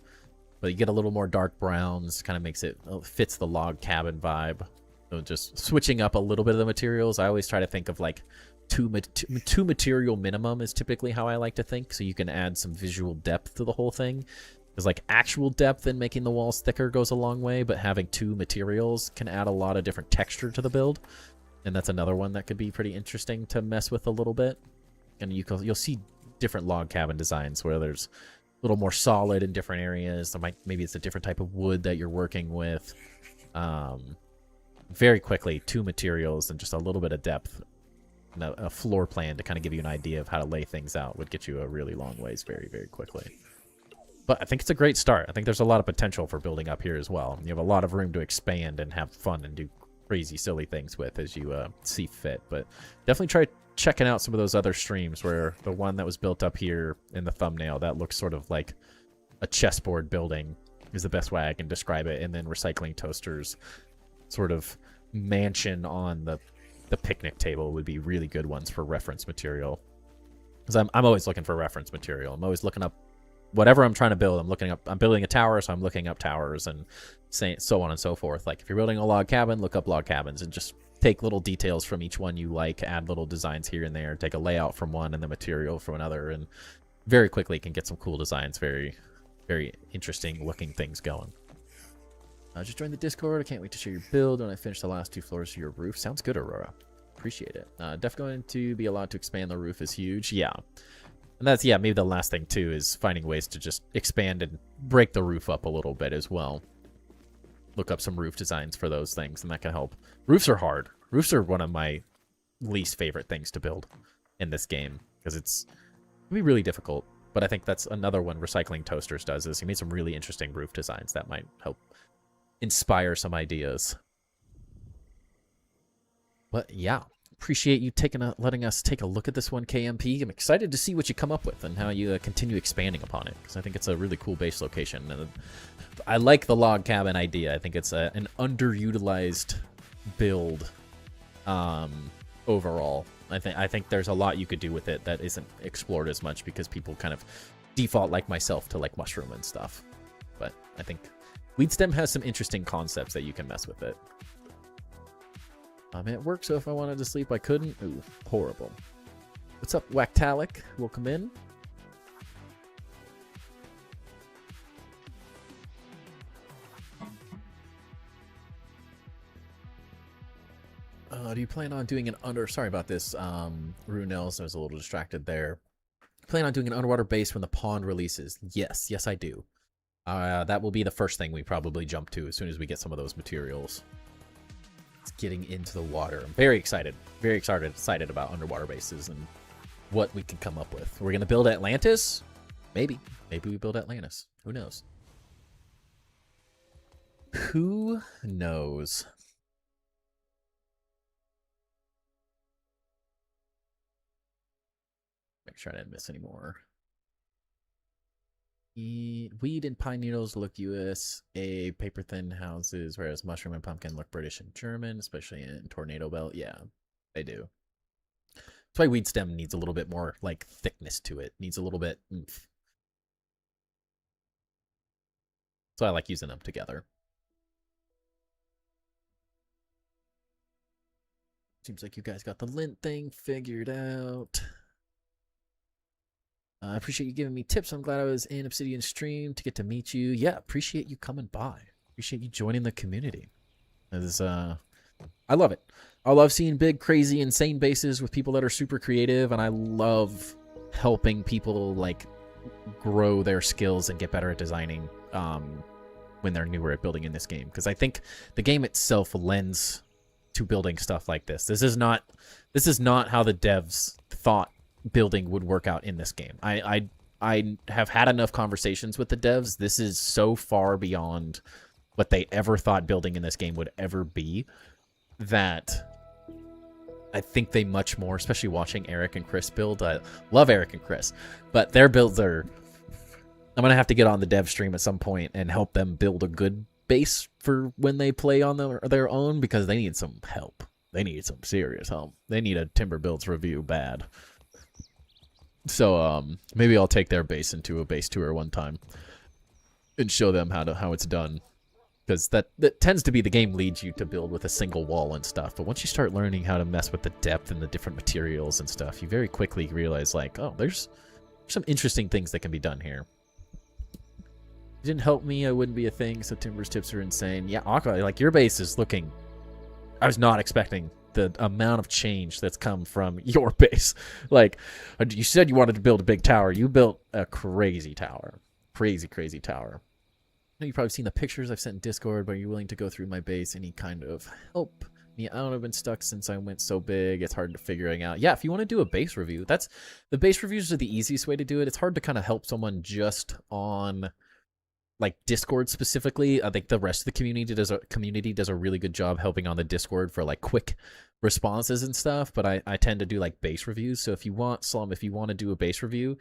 But you get a little more dark browns, kind of makes it, fits the log cabin vibe. So just switching up a little bit of the materials. I always try to think of like two material minimum is typically how I like to think. So you can add some visual depth to the whole thing. Because like actual depth in making the walls thicker goes a long way, but having two materials can add a lot of different texture to the build. And that's another one that could be pretty interesting to mess with a little bit. And you'll see different log cabin designs where there's a little more solid in different areas. Maybe it's a different type of wood that you're working with. Very quickly, two materials and just a little bit of depth. And a floor plan to kind of give you an idea of how to lay things out would get you a really long ways very, very quickly. But I think it's a great start. I think there's a lot of potential for building up here as well. You have a lot of room to expand and have fun and do crazy, silly things with as you see fit. But definitely try checking out some of those other streams, where the one that was built up here in the thumbnail that looks sort of like a chessboard building is the best way I can describe it. And then Recycling Toaster's sort of mansion on the picnic table would be really good ones for reference material. Because I'm always looking for reference material. I'm always looking up whatever I'm trying to build. I'm building a tower, so I'm looking up towers and so on and so forth. Like if you're building a log cabin, look up log cabins and just take little details from each one you like, add little designs here and there, take a layout from one and the material from another, and very quickly can get some cool designs, very, very interesting looking things going. Just join the Discord. I can't wait to share your build when I finish the last 2 floors of your roof. Sounds good, Aurora. Appreciate it. Definitely going to be allowed to expand the roof is huge. Yeah. And that's, yeah, maybe the last thing too is finding ways to just expand and break the roof up a little bit as well. Look up some roof designs for those things, and that can help. Roofs are hard. Roofs are one of my least favorite things to build in this game, because it can be really difficult. But I think that's another one Recycling Toasters does, is he made some really interesting roof designs that might help inspire some ideas. But yeah, appreciate you letting us take a look at this one, KMP. I'm excited to see what you come up with and how you continue expanding upon it, because I think it's a really cool base location. And I like the log cabin idea. I think it's an underutilized build overall. I think there's a lot you could do with it that isn't explored as much because people kind of default, like myself, to like mushroom and stuff. But I think Weedstem has some interesting concepts that you can mess with it. It worked, so if I wanted to sleep, I couldn't. Ooh, horrible. What's up, Wactalic? Welcome in. Do you plan on doing sorry about this, Runels, I was a little distracted there. Plan on doing an underwater base when the pond releases? Yes, I do. That will be the first thing we probably jump to as soon as we get some of those materials. It's getting into the water. I'm very excited about underwater bases and what we can come up with. We're gonna build Atlantis? Maybe we build Atlantis. Who knows? Who knows? Make sure I didn't miss any more. Weed and pine needles look USA paper thin houses, whereas mushroom and pumpkin look British and German, especially in Tornado Belt. Yeah, they do. That's why weed stem needs a little bit more like thickness to it. Needs a little bit oomph. So I like using them together. Seems like you guys got the lint thing figured out. I appreciate you giving me tips. I'm glad I was in Obsidian stream to get to meet you. Yeah, appreciate you coming by. Appreciate you joining the community. I love it. I love seeing big, crazy, insane bases with people that are super creative, and I love helping people like grow their skills and get better at designing when they're newer at building in this game. Because I think the game itself lends to building stuff like this. This is not how the devs thought building would work out in this game. I have had enough conversations with the devs. This is so far beyond what they ever thought building in this game would ever be that I think they much more, especially watching Eric and Chris build. I love Eric and Chris, but their builds are... I'm going to have to get on the dev stream at some point and help them build a good base for when they play on their own, because they need some help. They need some serious help. They need a Timber Builds review bad. So maybe I'll take their base into a base tour one time and show them how it's done, because that tends to be the game leads you to build with a single wall and stuff. But once you start learning how to mess with the depth and the different materials and stuff, you very quickly realize like, oh, there's some interesting things that can be done here. If you didn't help me, I wouldn't be a thing. So Timber's tips are insane. Yeah, Aqua, like your base is looking. I was not expecting the amount of change that's come from your base. Like, you said you wanted to build a big tower. You built a crazy tower. Crazy tower. I know you've probably seen the pictures I've sent in Discord, but are you willing to go through my base? Any kind of help? Me, I don't have been stuck since I went so big. It's hard to figuring out. Yeah, if you want to do a base review, the base reviews are the easiest way to do it. It's hard to kind of help someone just on like Discord specifically. I think the rest of the community does a really good job helping on the Discord for like quick responses and stuff, but I tend to do like base reviews. So if you want to do a base review,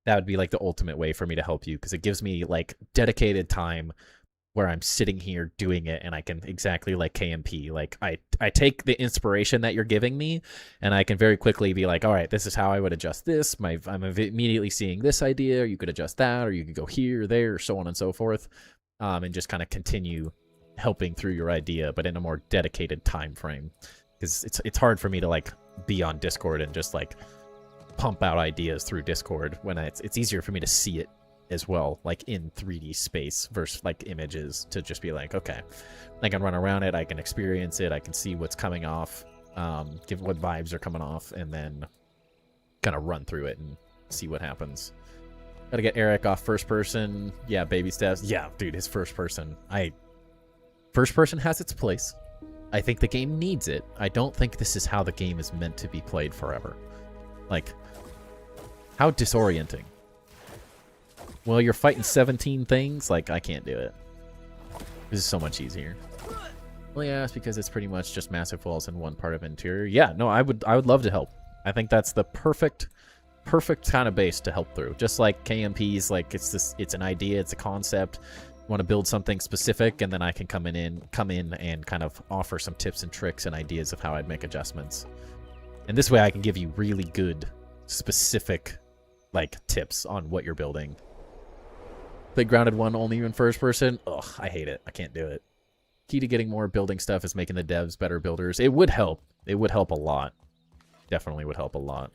that would be like the ultimate way for me to help you, because it gives me like dedicated time where I'm sitting here doing it, and I can exactly like KMP. Like I take the inspiration that you're giving me, and I can very quickly be like, all right, this is how I would adjust this. I'm immediately seeing this idea, or you could adjust that, or you could go here or there, or so on and so forth, and just kind of continue helping through your idea, but in a more dedicated time frame. Because it's hard for me to like be on Discord and just like pump out ideas through Discord when it's easier for me to see it as well, like in 3D space versus like images, to just be like, okay, I can run around it, I can experience it, I can see what's coming off, give what vibes are coming off, and then kind of run through it and see what happens. Gotta get Eric off first person. Yeah, baby steps. Yeah, dude, his first person. First person has its place. I think the game needs it. I don't think this is how the game is meant to be played forever. Like, how disorienting. Well, you're fighting 17 things? Like, I can't do it. This is so much easier. Well, yeah, it's because it's pretty much just massive walls and one part of interior. Yeah, no, I would love to help. I think that's the perfect kind of base to help through. Just like KMP's, like it's an idea, it's a concept. Want to build something specific, and then I can come in and kind of offer some tips and tricks and ideas of how I'd make adjustments. And this way I can give you really good, specific, like, tips on what you're building. Play Grounded 1 only in first person? Ugh, I hate it. I can't do it. Key to getting more building stuff is making the devs better builders. It would help. It would help a lot. Definitely would help a lot.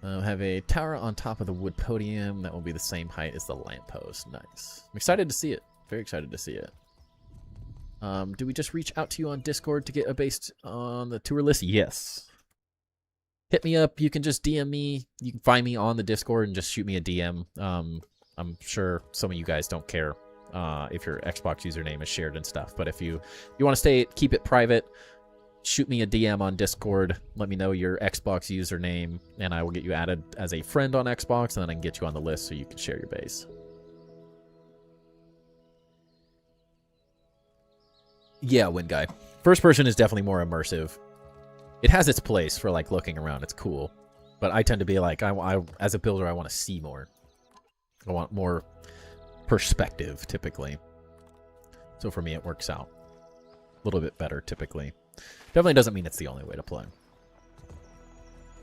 Have a tower on top of the wood podium that will be the same height as the lamppost. Nice. I'm excited to see it. Very excited to see it. Do we just reach out to you on Discord to get a base on the tour list? Yes. Hit me up. You can just DM me. You can find me on the Discord and just shoot me a DM. I'm sure some of you guys don't care if your Xbox username is shared and stuff. But if you want to keep it private, shoot me a DM on Discord. Let me know your Xbox username, and I will get you added as a friend on Xbox, and then I can get you on the list so you can share your base. Yeah, Wind Guy. First person is definitely more immersive. It has its place for, like, looking around. It's cool. But I tend to be like, I as a builder, I want to see more. I want more perspective, typically. So for me, it works out a little bit better, typically. Definitely doesn't mean it's the only way to play.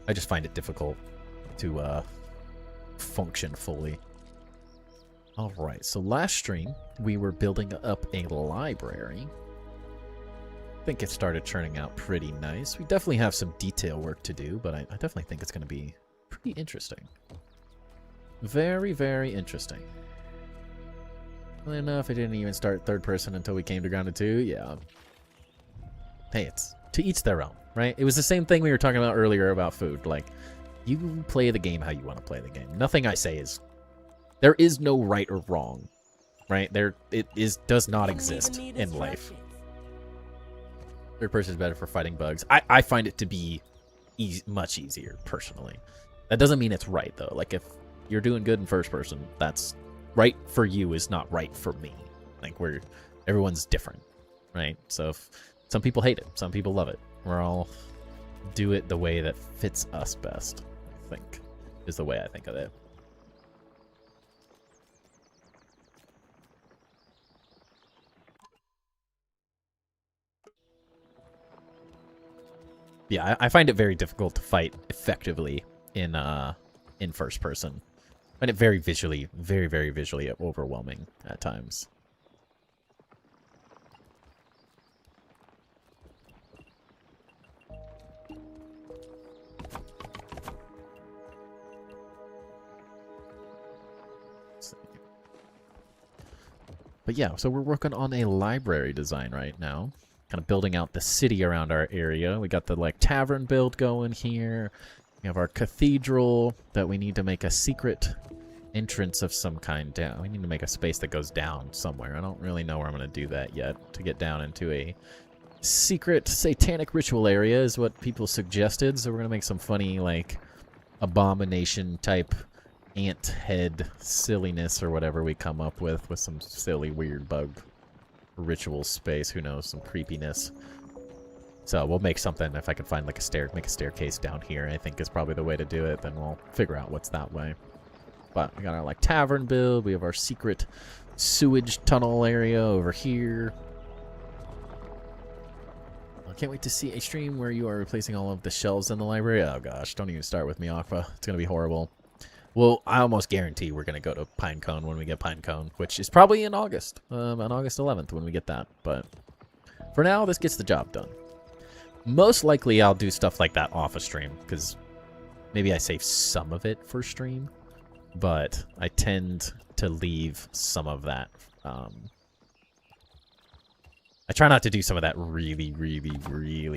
I just find it difficult to function fully. Alright, so last stream, we were building up a library. I think it started churning out pretty nice. We definitely have some detail work to do, but I definitely think it's going to be pretty interesting. Very, very interesting. Well enough, I didn't even start third person until we came to Grounded 2. Yeah. Hey, it's to each their own, right? It was the same thing we were talking about earlier about food. Like, you play the game how you want to play the game. Nothing I say is... There is no right or wrong, right? Does not exist in life. Third person is better for fighting bugs. I find it to be much easier, personally. That doesn't mean it's right, though. Like, if you're doing good in first person, that's right for you is not right for me. Like, everyone's different, right? So if some people hate it, some people love it. We're all do it the way that fits us best, I think, is the way I think of it. Yeah, I find it very difficult to fight effectively in first person. I find it very visually overwhelming at times. But yeah, so we're working on a library design right now. Kind of building out the city around our area. We got the, like, tavern build going here. We have our cathedral that we need to make a secret entrance of some kind down. We need to make a space that goes down somewhere. I don't really know where I'm going to do that yet. To get down into a secret satanic ritual area is what people suggested. So we're going to make some funny, like, abomination type ant head silliness or whatever we come up with some silly weird bug ritual space. Who knows, some creepiness. So we'll make something. If I can find like make a staircase down here, I think is probably the way to do it. Then we'll figure out what's that way. But we got our like tavern build. We have our secret sewage tunnel area over here. I can't wait to see a stream where you are replacing all of the shelves in the library. Oh gosh, don't even start with me, Aqua. It's gonna be horrible. Well, I almost guarantee we're going to go to Pinecone when we get Pinecone, which is probably in August, on August 11th when we get that. But for now, this gets the job done. Most likely, I'll do stuff like that off a stream, because maybe I save some of it for stream, but I tend to leave some of that. I try not to do some of that really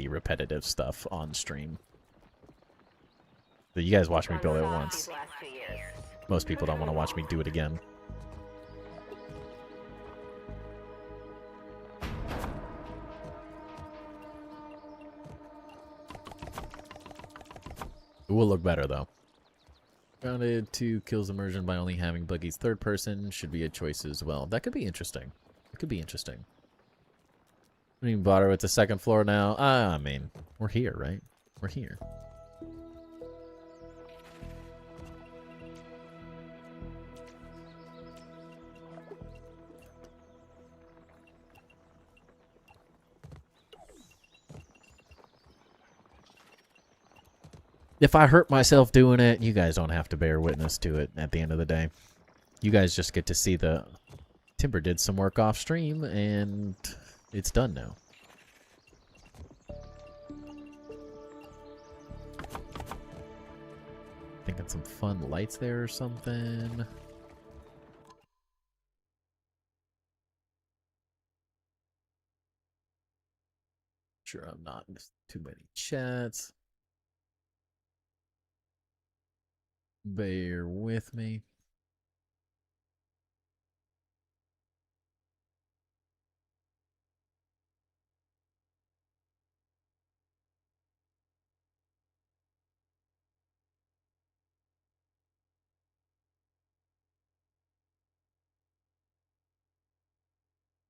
repetitive stuff on stream. So you guys watch me build it once. Most people don't want to watch me do it again. It will look better, though. Grounded 2 kills immersion by only having buggies third person should be a choice as well. That could be interesting. It could be interesting. I mean, bother with the second floor now. I mean, we're here, right? We're here. If I hurt myself doing it, you guys don't have to bear witness to it at the end of the day. You guys just get to see the... Timber did some work off stream, and it's done now. Thinking some fun lights there or something. Sure, I'm not missing too many chats. Bear with me.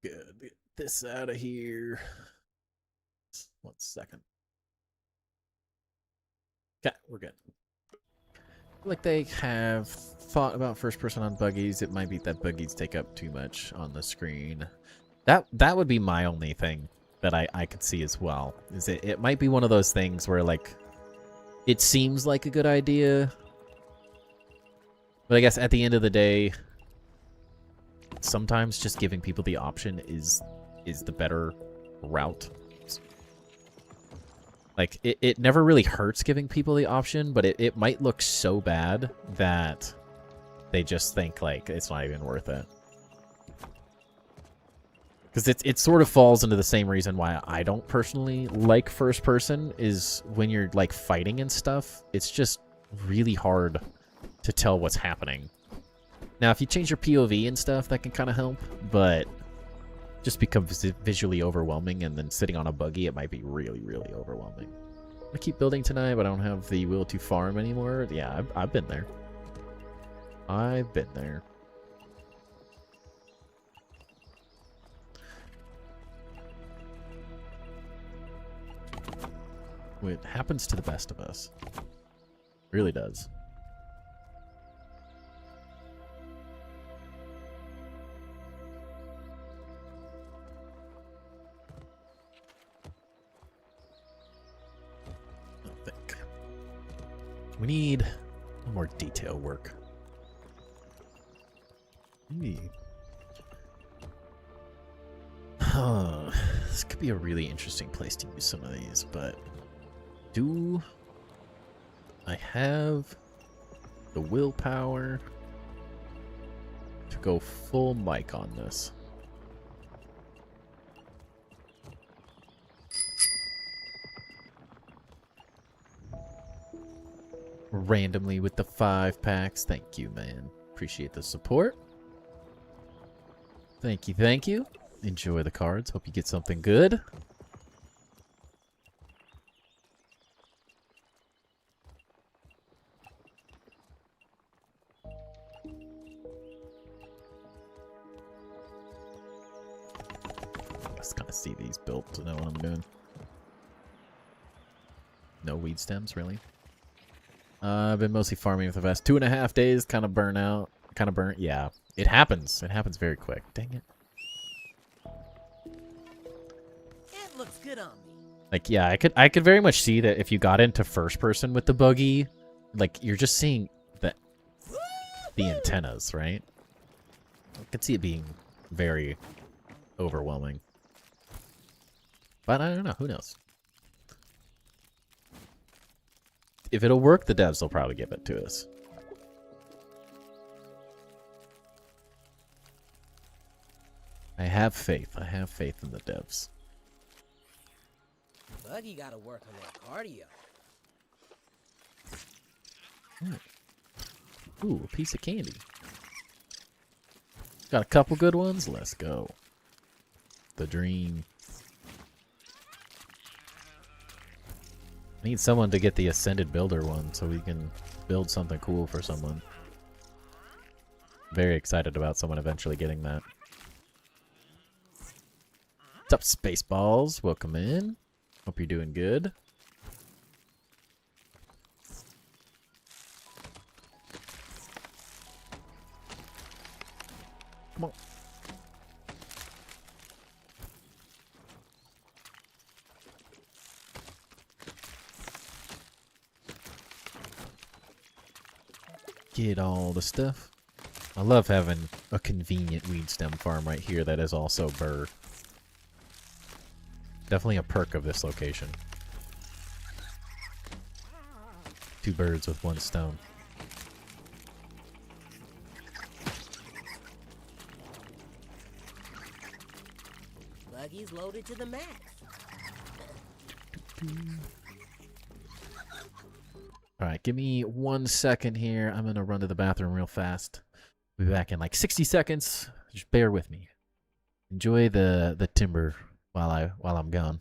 Good. Get this out of here. 1 second. Okay, we're good. Like they have thought about first person on buggies. It might be that buggies take up too much on the screen. That would be my only thing that I could see as well. Is it might be one of those things where like it seems like a good idea, but I guess at the end of the day, sometimes just giving people the option is the better route. Like, it never really hurts giving people the option, but it might look so bad that they just think, like, it's not even worth it. Because it sort of falls into the same reason why I don't personally like first person, is when you're, like, fighting and stuff, it's just really hard to tell what's happening. Now, if you change your POV and stuff, that can kind of help, but just becomes visually overwhelming, and then sitting on a buggy, it might be really, really overwhelming. I keep building tonight, but I don't have the will to farm anymore. Yeah, I've been there. I've been there. It happens to the best of us. It really does. We need more detail work. This could be a really interesting place to use some of these, but do I have the willpower to go full mic on this? Randomly with the 5 packs. Thank you, man. Appreciate the support. Thank you, thank you. Enjoy the cards. Hope you get something good. Just kind of see these built to know what I'm doing. No weed stems, really? I've been mostly farming for the past 2.5 days. Kind of burnt out. Kind of burnt. Yeah, it happens. It happens very quick. Dang it. It looks good on me. Like, yeah, I could very much see that if you got into first person with the buggy, like you're just seeing the antennas, right? I could see it being very overwhelming. But I don't know. Who knows? If it'll work, the devs will probably give it to us. I have faith. I have faith in the devs. But you gotta work on that cardio. Ooh, a piece of candy. Got a couple good ones. Let's go. The dream. I need someone to get the Ascended Builder one so we can build something cool for someone. Very excited about someone eventually getting that. What's up, Spaceballs? Welcome in. Hope you're doing good. Come on. Get all the stuff. I love having a convenient weed stem farm right here that is also burr. Definitely a perk of this location. 2 birds with 1 stone. Buggy's loaded to the max. Alright, give me 1 second here. I'm gonna run to the bathroom real fast. Be back in like 60 seconds. Just bear with me. Enjoy the timber while I'm gone.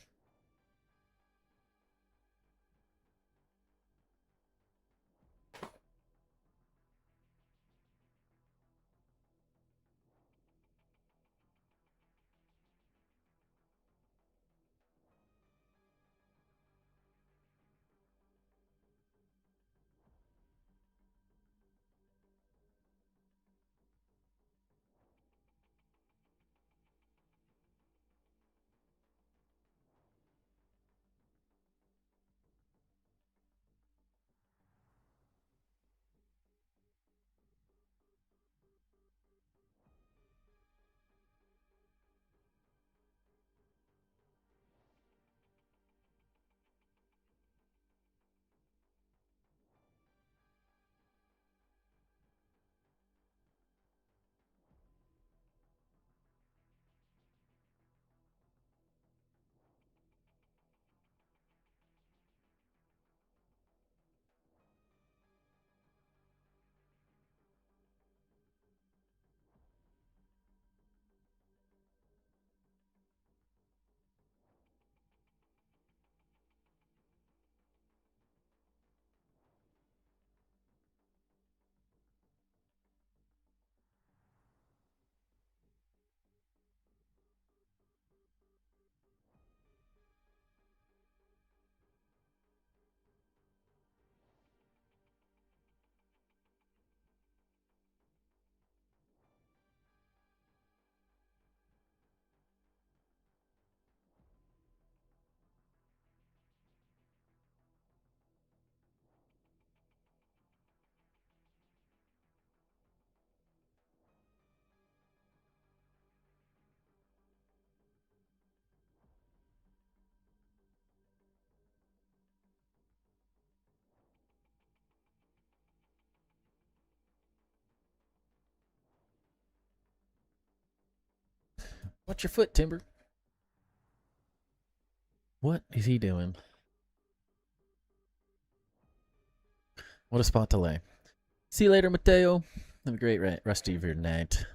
Watch your foot, Timber. What is he doing? What a spot to lay. See you later, Mateo. Have a great rest of your night.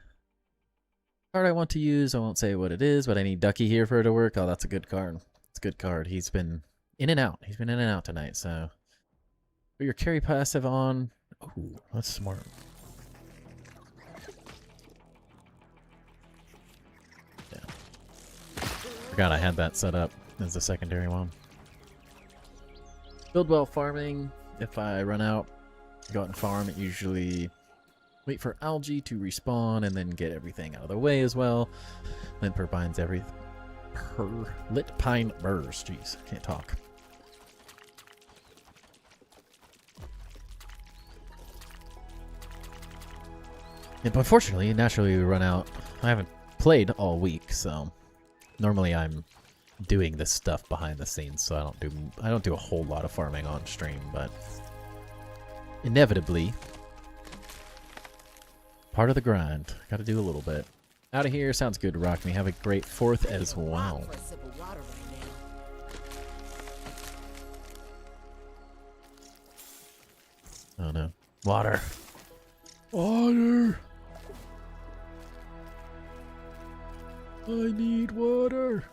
Card I want to use, I won't say what it is, but I need Ducky here for it to work. Oh, that's a good card. It's a good card. He's been in and out. He's been in and out tonight, so. Put your carry passive on. Ooh, that's smart. Yeah. Forgot I had that set up as a secondary one. Build well farming. If I run out, go out and farm. It usually wait for algae to respawn and then get everything out of the way as well. Then purpines everything. Lit pine burrs. Jeez, can't talk. And unfortunately, naturally we run out. I haven't played all week, so normally I'm doing this stuff behind the scenes, so I don't do a whole lot of farming on stream, but inevitably part of the grind. Gotta do a little bit. Out of here. Sounds good, Rock Me. Have a great 4th as well. Oh no. Water. Water! I need water!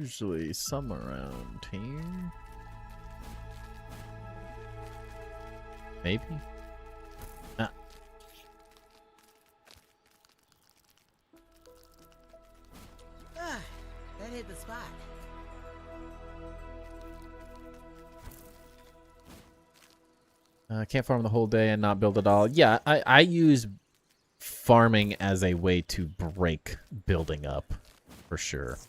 usually some around here. Maybe? Ah. That hit the spot. Can't farm the whole day and not build at all. Yeah, I use farming as a way to break building up, for sure.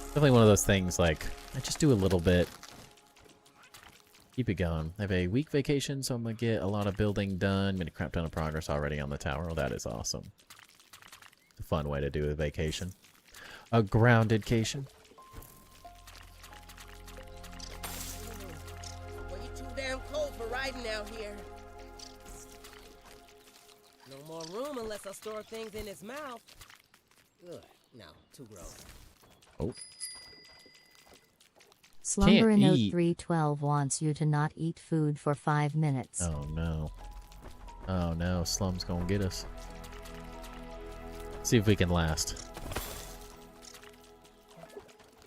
Definitely one of those things, like, I just do a little bit. Keep it going. I have a week vacation, so I'm going to get a lot of building done. Made a crap ton of progress already on the tower. Well, that is awesome. It's a fun way to do a vacation. A groundedcation. Way too damn cold for riding out here. No more room unless I store things in its mouth. Ugh, no, too gross. Oh. Slumber in eat. 0312 wants you to not eat food for 5 minutes. Oh no. Oh no, Slum's gonna get us. See if we can last.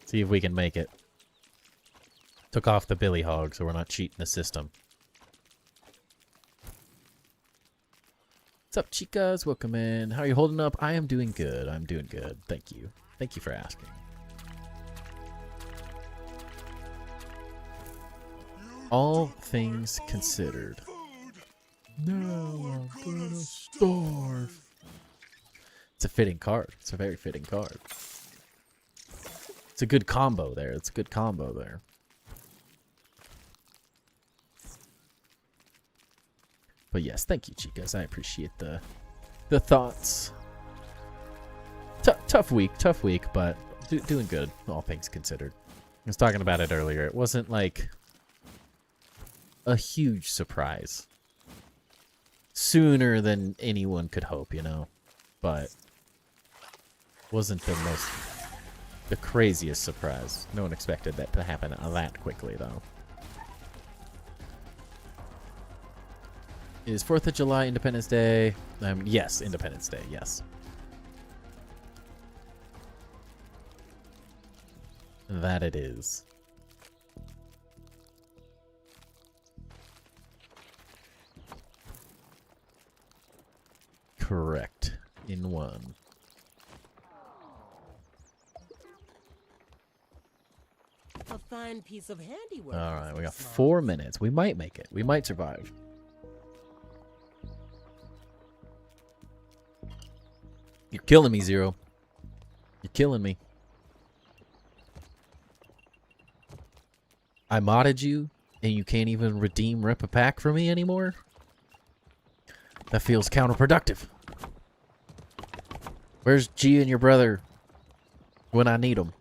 See if we can make it. Took off the Billy Hog, so we're not cheating the system. What's up, chicas? Welcome in. How are you holding up? I am doing good. I'm doing good. Thank you. Thank you for asking. All things considered. No, I'm gonna starve. It's a fitting card. It's a very fitting card. It's a good combo there. It's a good combo there. But yes, thank you, chicas. I appreciate the thoughts. Tough week, but doing good, all things considered. I was talking about it earlier. It wasn't like a huge surprise. Sooner than anyone could hope, you know? But wasn't the craziest surprise. No one expected that to happen that quickly, though. Is 4th of July Independence Day? Yes, Independence Day, yes. That it is. Correct. In one. A fine piece of handiwork. Alright, we got 4 minutes. We might make it. We might survive. You're killing me, Zero. You're killing me. I modded you, and you can't even redeem rip a pack for me anymore? That feels counterproductive. Where's G and your brother when I need them?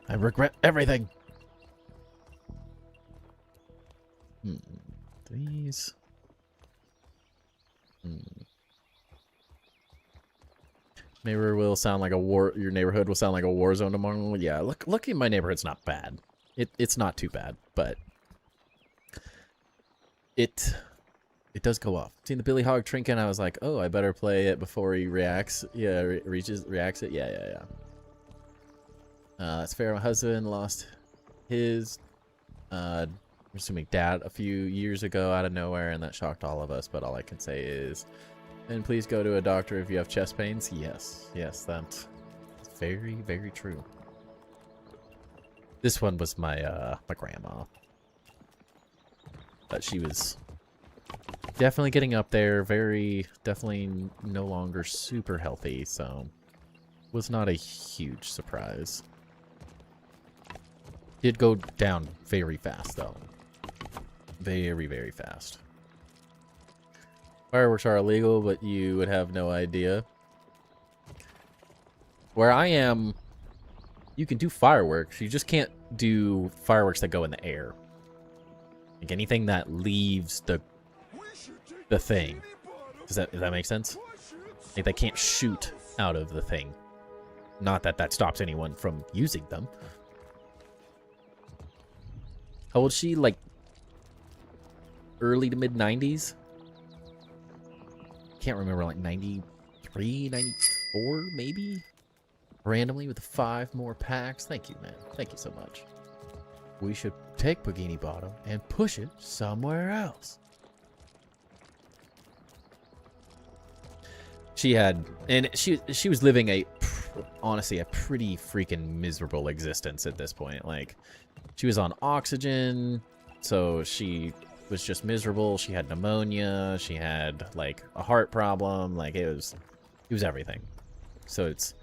I regret everything. These. Neighbor will sound like a war. Your neighborhood will sound like a war zone tomorrow. Yeah, look in my neighborhood's not bad. It's not too bad, but it does go off. Seeing the Billy Hog trinket, I was like, oh, I better play it before he reacts. Yeah, reacts it. Yeah. It's fair. My husband lost his, I'm assuming dad a few years ago out of nowhere, and that shocked all of us. But all I can say is, and please go to a doctor if you have chest pains. Yes, that's very, very true. This one was my my grandma, but she was definitely getting up there. Definitely no longer super healthy, so was not a huge surprise. Did go down very fast though, very, very fast. Fireworks are illegal, but you would have no idea. Where I am, you can do fireworks. You just can't do fireworks that go in the air. Like anything that leaves the thing. Does that make sense? Like they can't shoot out of the thing. Not that that stops anyone from using them. How old is she? Like early to mid 90s? Can't remember, like 93, 94 maybe? Randomly with 5 more packs. Thank you, man. Thank you so much. We should take Bikini Bottom and push it somewhere else. She had, and she was living honestly, a pretty freaking miserable existence at this point. Like, she was on oxygen, so she was just miserable. She had pneumonia. She had, like, a heart problem. Like, it was everything. So it's,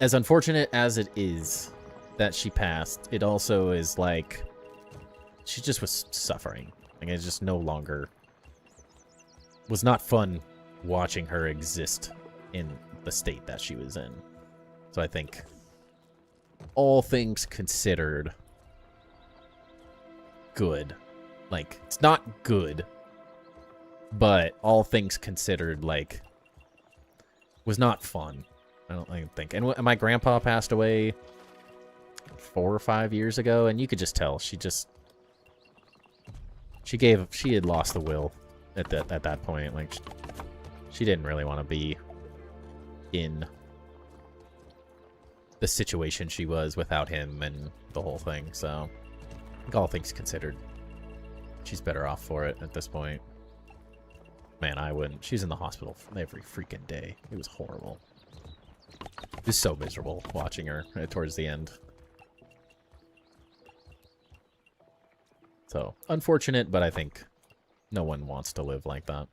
as unfortunate as it is that she passed, it also is, like, she just was suffering. Like, it just no longer was not fun watching her exist in the state that she was in. So I think, all things considered, good. Like, it's not good, but all things considered, like, was not fun. I don't think. And my grandpa passed away 4 or 5 years ago, and you could just tell she had lost the will at that point. Like, she didn't really want to be in the situation she was without him and the whole thing. So, I think all things considered, she's better off for it at this point. Man, I wouldn't. She's in the hospital every freaking day. It was horrible. It was so miserable watching her towards the end. So, unfortunate, but I think no one wants to live like that.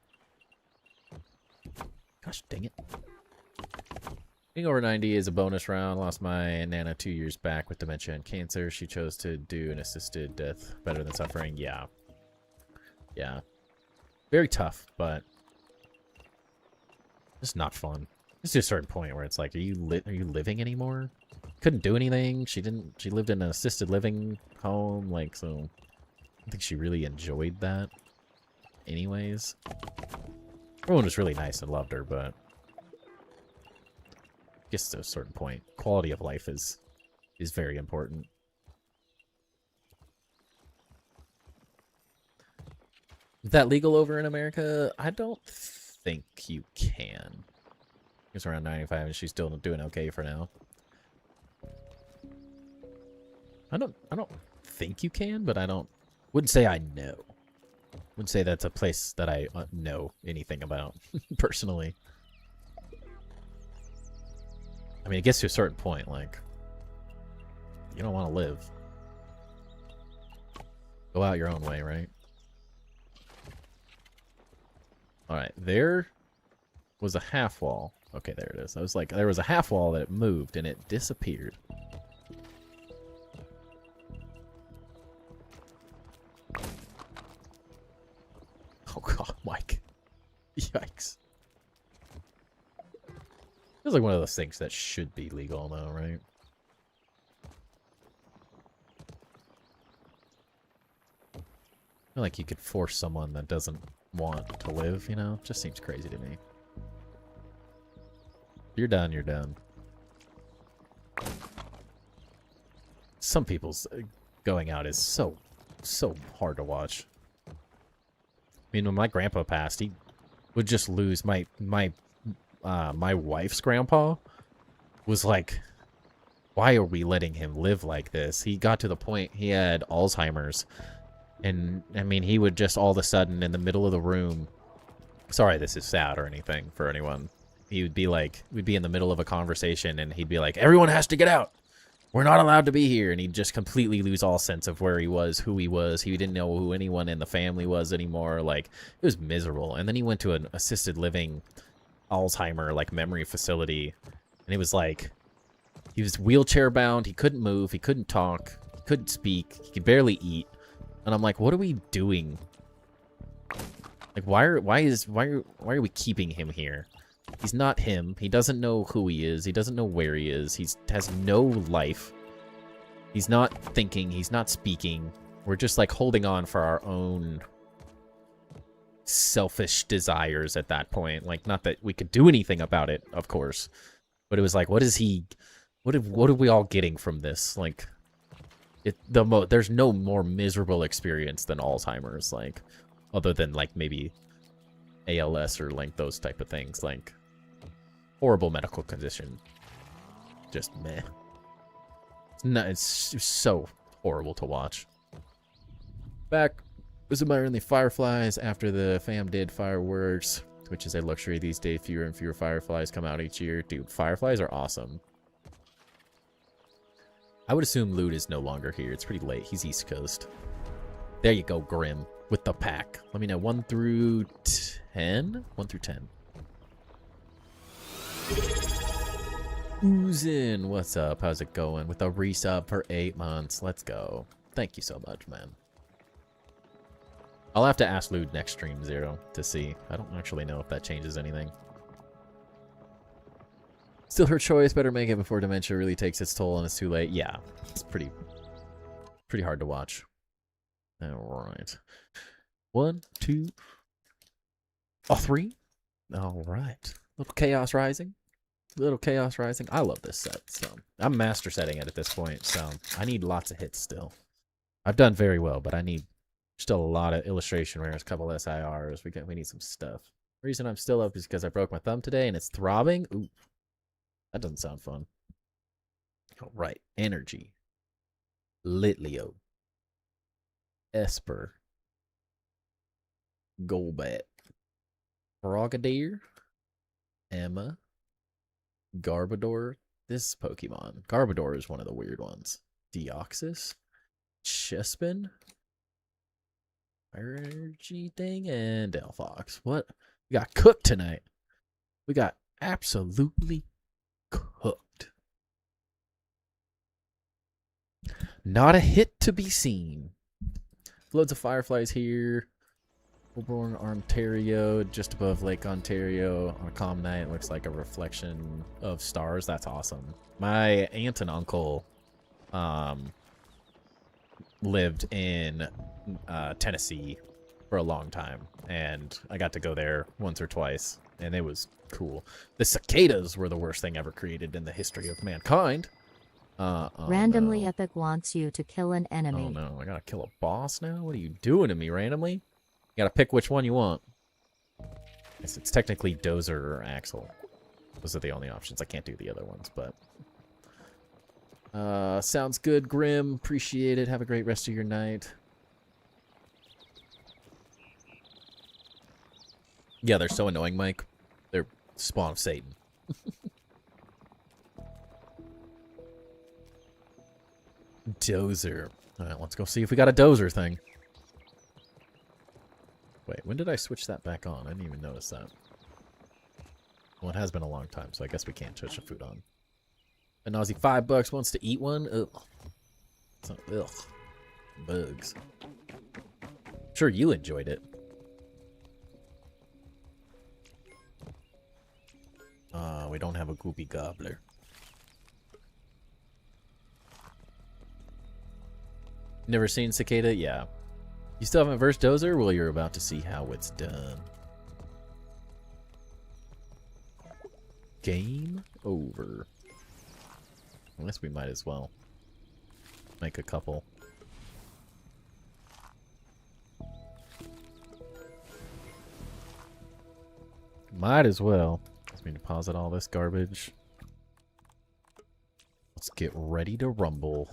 Gosh, dang it. Being over 90 is a bonus round. Lost my Nana 2 years back with dementia and cancer. She chose to do an assisted death. Better than suffering. Yeah. Yeah. Very tough, but just not fun. It's to a certain point where it's like, are you living anymore? Couldn't do anything. She lived in an assisted living home, like, so I don't think she really enjoyed that anyways. Everyone was really nice and loved her, but I guess to a certain point, quality of life is very important. Is that legal over in America? I don't think you can. She's around 95 and she's still doing okay for now. I don't think you can, but wouldn't say I know. Wouldn't say that's a place that I know anything about personally. I mean, it gets to a certain point, like, you don't want to live. Go out your own way, right? Alright, there was a half wall. Okay, there it is. I was like, there was a half wall that moved and it disappeared. Oh god, Mike. Yikes. Feels like one of those things that should be legal though, right? I feel like you could force someone that doesn't want to live, you know? Just seems crazy to me. You're done, you're done. Some people's going out is so hard to watch. I mean, when my grandpa passed, he would just lose. My wife's grandpa was like, why are we letting him live like this? He got to the point he had Alzheimer's. And, I mean, he would just all of a sudden in the middle of the room... Sorry this is sad or anything for anyone. He would be like, we'd be in the middle of a conversation and he'd be like, everyone has to get out. We're not allowed to be here. And he'd just completely lose all sense of where he was, who he was. He didn't know who anyone in the family was anymore. Like, it was miserable. And then he went to an assisted living Alzheimer, like, memory facility. And it was like, he was wheelchair bound. He couldn't move. He couldn't talk. He couldn't speak. He could barely eat. And I'm like, what are we doing? Like, why are we keeping him here? He's not him. He doesn't know who he is. He doesn't know where he is. He has no life. He's not thinking. He's not speaking. We're just like holding on for our own selfish desires at that point. Like, not that we could do anything about it, of course. But it was like, what are we all getting from this? Like, There's no more miserable experience than Alzheimer's, like, other than like maybe ALS or like those type of things, like horrible medical condition. Just meh. It's so horrible to watch. Back was admiring the fireflies after the fam did fireworks, which is a luxury these days. Fewer and fewer fireflies come out each year. Dude, fireflies are awesome. I would assume Loot is no longer here. It's pretty late. He's East Coast. There you go, Grim, with the pack. Let me know. 1 through 10? 1 through 10. Oozin, what's up? How's it going? With a resub for 8 months. Let's go. Thank you so much, man. I'll have to ask Lude next stream, Zero, to see. I don't actually know if that changes anything. Still her choice. Better make it before dementia really takes its toll and it's too late. Yeah, it's pretty hard to watch. All right. 1, 2, 3. All right. Little Chaos Rising. Little Chaos Rising. I love this set, so I'm master setting it at this point, so I need lots of hits still. I've done very well, but I need still a lot of illustration rares, a couple SIRs. We need some stuff. The reason I'm still up is because I broke my thumb today and it's throbbing. Ooh, that doesn't sound fun. All right, Energy, Litleo, Esper, Golbat, Frogadier, Emma, Garbodor. This Pokemon. Garbodor is one of the weird ones. Deoxys, Chespin, Energy thing, and Delphox. What? We got cooked tonight. We got absolutely cooked. Not a hit to be seen. Loads of fireflies here. Woburn, Ontario, just above Lake Ontario. On a calm night, it looks like a reflection of stars. That's awesome. My aunt and uncle lived in Tennessee for a long time, and I got to go there once or twice, and it was cool. The cicadas were the worst thing ever created in the history of mankind. Randomly no. Epic wants you to kill an enemy. Oh no, I gotta kill a boss now? What are you doing to me randomly? You gotta pick which one you want. It's technically Dozer or Axel. Those are the only options. I can't do the other ones, but... sounds good, Grim. Appreciate it. Have a great rest of your night. Yeah, they're so annoying, Mike. They're spawn of Satan. Dozer. Alright, let's go see if we got a Dozer thing. Wait, when did I switch that back on? I didn't even notice that. Well, it has been a long time, so I guess we can't switch the food on. And Aussie $5 wants to eat one? Ugh. Ugh. Bugs. Sure, you enjoyed it. We don't have a Goopy Gobbler. Never seen Cicada? Yeah. You still haven't versed Dozer? Well, you're about to see how it's done. Game over. I guess we might as well make a couple. Might as well. Let me deposit all this garbage. Let's get ready to rumble.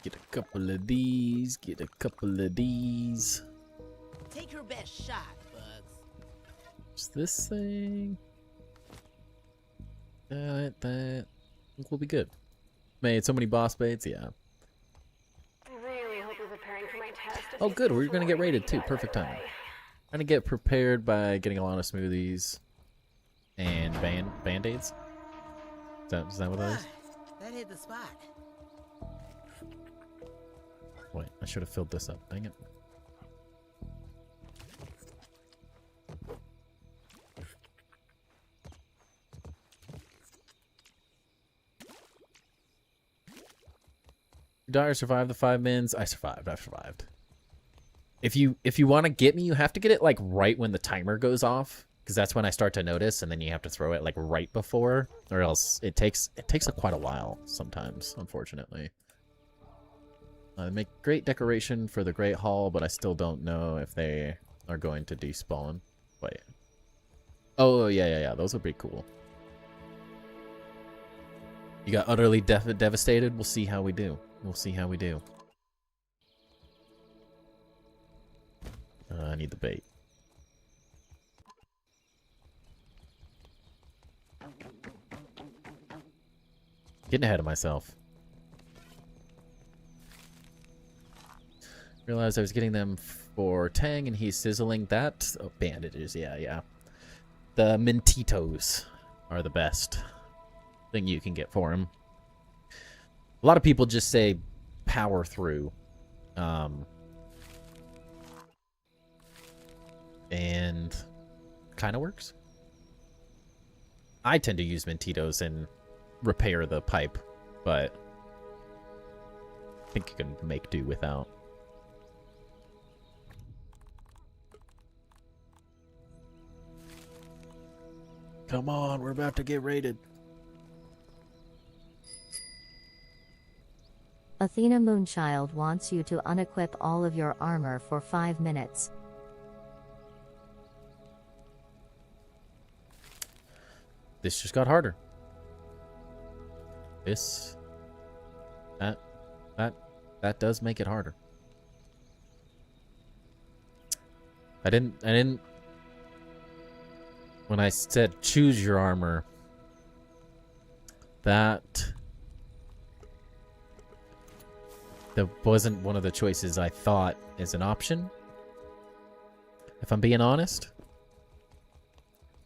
Get a couple of these, get a couple of these. Take her best shot, Bugs. Just this thing. That. I think we'll be good. Made so many boss baits, yeah. Really hope you're preparing for my test. Oh good, we're gonna get raided too, perfect timing. Trying to get prepared by getting a lot of smoothies and band-aids. Is that what that is? That hit the spot. Wait, I should have filled this up, dang it. Dyer survived the 5 mins. I survived. If you want to get me, you have to get it like right when the timer goes off, because that's when I start to notice, and then you have to throw it like right before, or else it takes quite a while sometimes, unfortunately. They make great decoration for the Great Hall, but I still don't know if they are going to despawn. Wait. Oh yeah. Those would be cool. You got utterly devastated. We'll see how we do. I need the bait. Getting ahead of myself. Realized I was getting them for Tang and he's sizzling that. Oh, bandages, yeah. The Mintitos are the best thing you can get for him. A lot of people just say power through. And kind of works. I tend to use Mintitos and repair the pipe, but I think you can make do without. Come on, we're about to get raided. Athena Moonchild wants you to unequip all of your armor for 5 minutes. This just got harder. That does make it harder. I didn't when I said choose your armor, that wasn't one of the choices I thought as an option. If I'm being honest.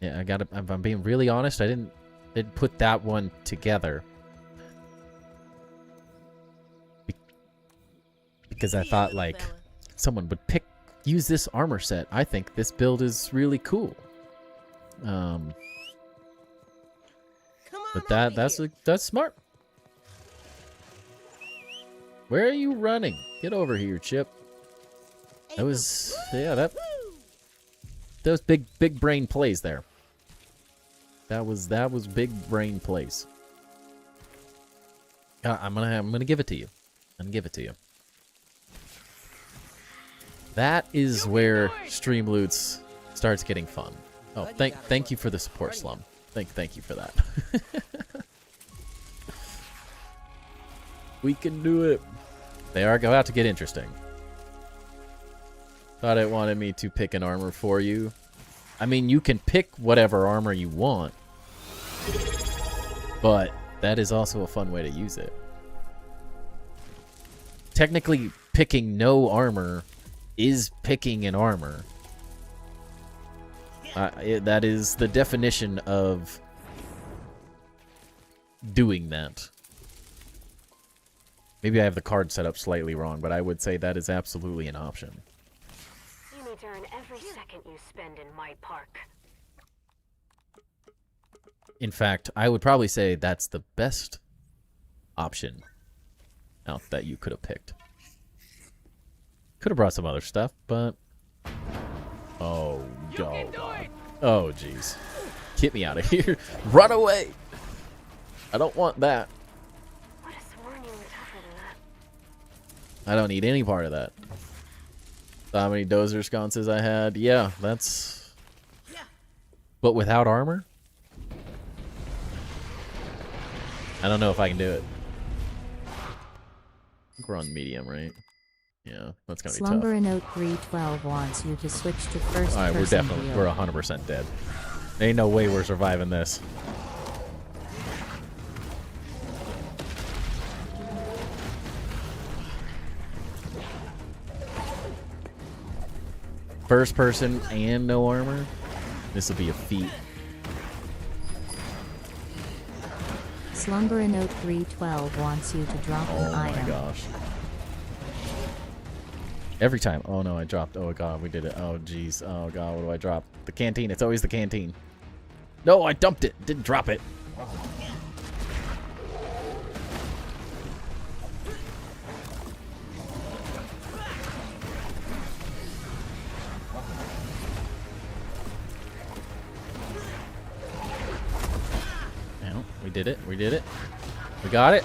Yeah, if I'm being really honest, I didn't put that one together. Because I thought, like, someone would use this armor set. I think this build is really cool. But that's smart. Where are you running? Get over here, Chip. That was big brain plays there. That was big brain plays. I'm gonna give it to you. That is where Stream Loots starts getting fun. Oh, thank you for the support, Slum. Thank you for that. We can do it. They are about to get interesting. Thought it wanted me to pick an armor for you. I mean, you can pick whatever armor you want, but that is also a fun way to use it. Technically, picking no armor is picking an armor. That is the definition of doing that. Maybe I have the card set up slightly wrong, but I would say that is absolutely an option. You need to earn every second you spend in my park. In fact, I would probably say that's the best option out that you could have picked. Could have brought some other stuff, but... Oh, God. Oh, jeez. Get me out of here. Run away! I don't want that. Would have sworn you were tougher than that. I don't need any part of that. How many dozer sconces I had? Yeah, that's... But without armor? I don't know if I can do it. I think we're on medium, right? Yeah, that's gonna be tough. Slumber in Note 312 wants you to switch to first Alright, we're person definitely, view. we're 100% dead. Ain't no way we're surviving this. First person and no armor? This will be a feat. Slumber in Note 312 wants you to drop an Oh my item. gosh. Every time. Oh no, I dropped. Oh god, we did it. Oh jeez. Oh god, what do I drop? The canteen. It's always the canteen. No, I dumped it. Didn't drop it. did it. We did it. We got it.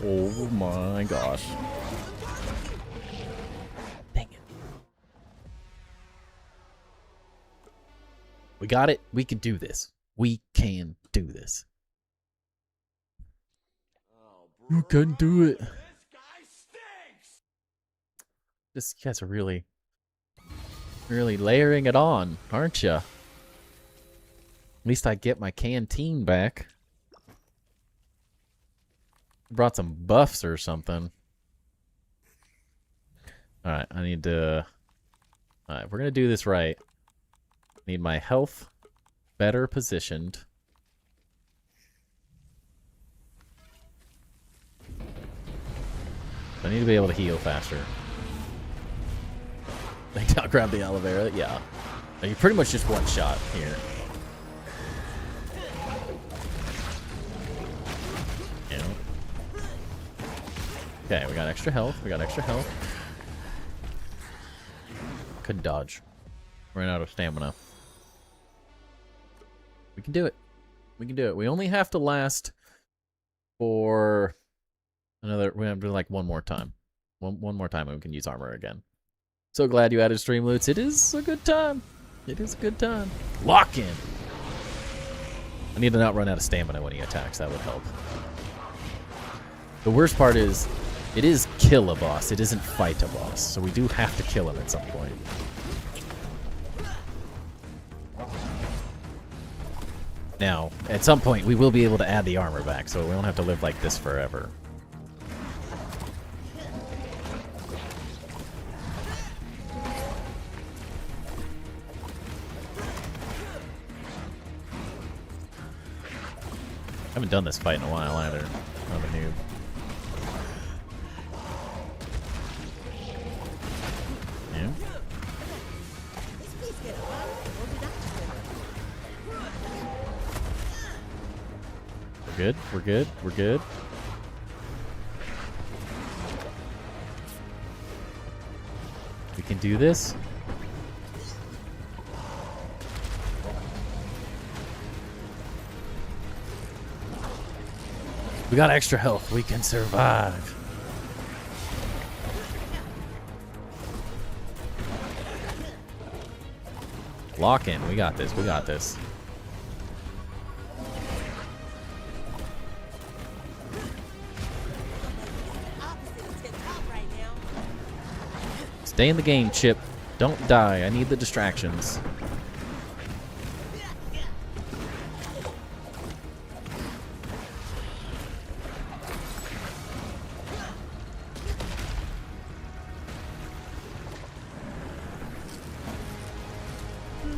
Oh my gosh. Dang it. We got it. We can do this. We can do this. You can do it. This you guys are really layering it on, aren't you? At least I get my canteen back. Brought some buffs or something. Alright, I need to... Alright, we're gonna do this right. Need my health better positioned. I need to be able to heal faster. I'll grab the aloe vera, yeah. And you pretty much just one shot here. Yeah. Okay, we got extra health. We got extra health. Couldn't dodge. Ran out of stamina. We can do it. We can do it. We only have to last for another. We have to do like one more time. One more time and we can use armor again. So glad you added stream loots. It is a good time. It is a good time. Lock in. I need to not run out of stamina when he attacks. That would help. The worst part is, it is kill a boss. It isn't fight a boss. So we do have to kill him at some point. Now, at some point, we will be able to add the armor back, so we don't have to live like this forever. I haven't done this fight in a while either. I'm a noob. Yeah. We're good. We're good. We're good. We can do this. We got extra health. We can survive. Lock in. We got this. We got this. Stay in the game, Chip. Don't die. I need the distractions.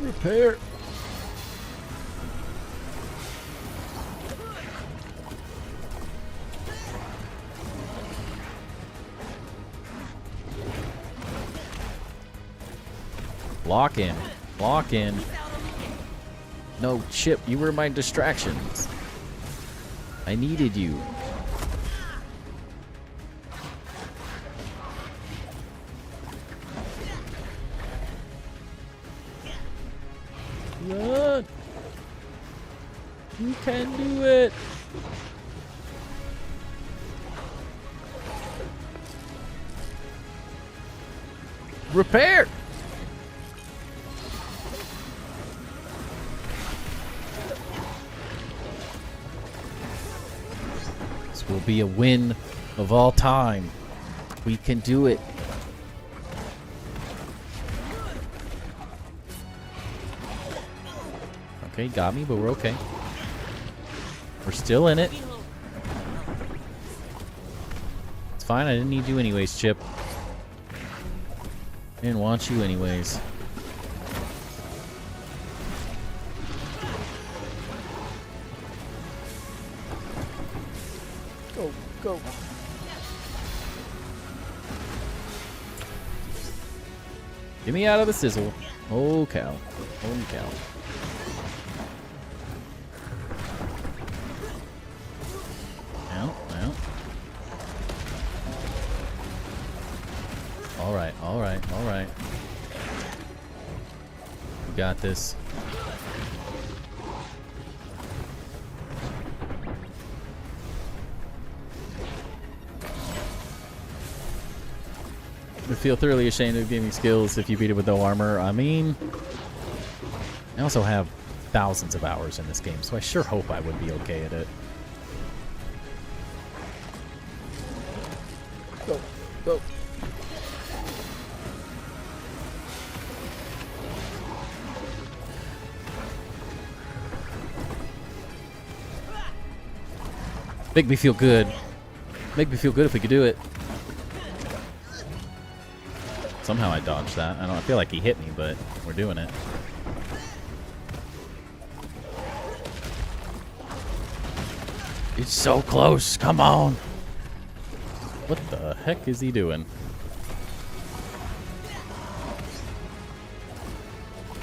Repair. Lock in. Lock in. No, Chip, you were my distractions. I needed you. Run! You can do it! Repair! This will be a win of all time. We can do it. Okay, got me, but we're okay. We're still in it. It's fine, I didn't need you anyways, Chip. I didn't want you anyways. Go, go. Get me out of the sizzle. Oh cow. Holy cow. Out, out. Alright, alright, alright. We got this. I feel thoroughly ashamed of gaming skills if you beat it with no armor. I mean, I also have thousands of hours in this game, so I sure hope I would be okay at it. Go, go. Make me feel good. Make me feel good if we could do it. Somehow I dodged that. I feel like he hit me, but we're doing it. It's so close. Come on. What the heck is he doing?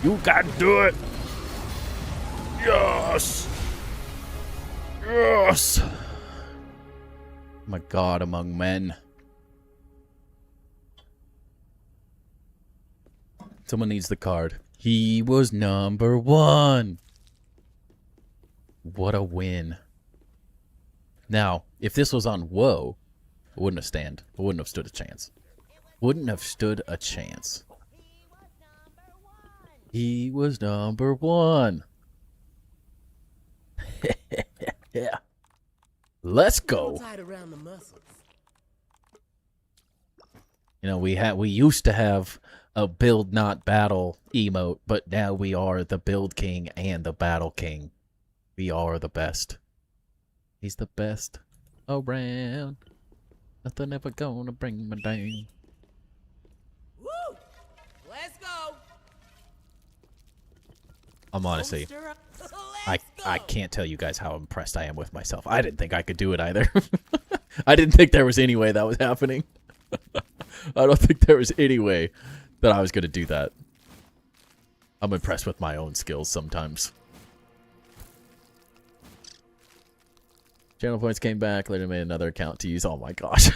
You can do it. Yes. Yes. My God among men. Someone needs the card. He was number 1. What a win. Now, if this was on WoW, it wouldn't have stood a chance. Wouldn't have stood a chance. He was number 1. Yeah. Let's go. Tight around the muscles. You know, we used to have a build not battle emote, but now we are the build king and the battle king. We are the best. He's the best around. Nothing ever gonna bring me down. Woo! Let's go. I'm honestly, Holster up. I can't tell you guys how impressed I am with myself. I didn't think I could do it either. I didn't think there was any way that was happening. I don't think there was any way that I was going to do that. I'm impressed with my own skills sometimes. Channel points came back. Later made another account to use. Oh my gosh.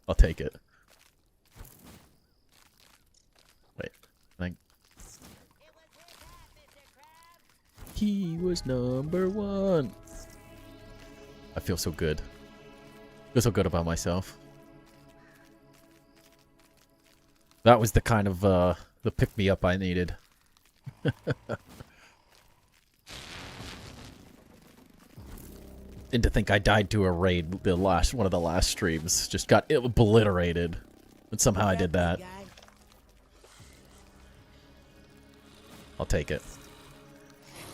I'll take it. Wait. He was number 1. I feel so good. Feel so good about myself. That was the kind of the pick-me-up I needed. And to think I died to a raid one of the last streams. Just got obliterated. And somehow I did that. I'll take it.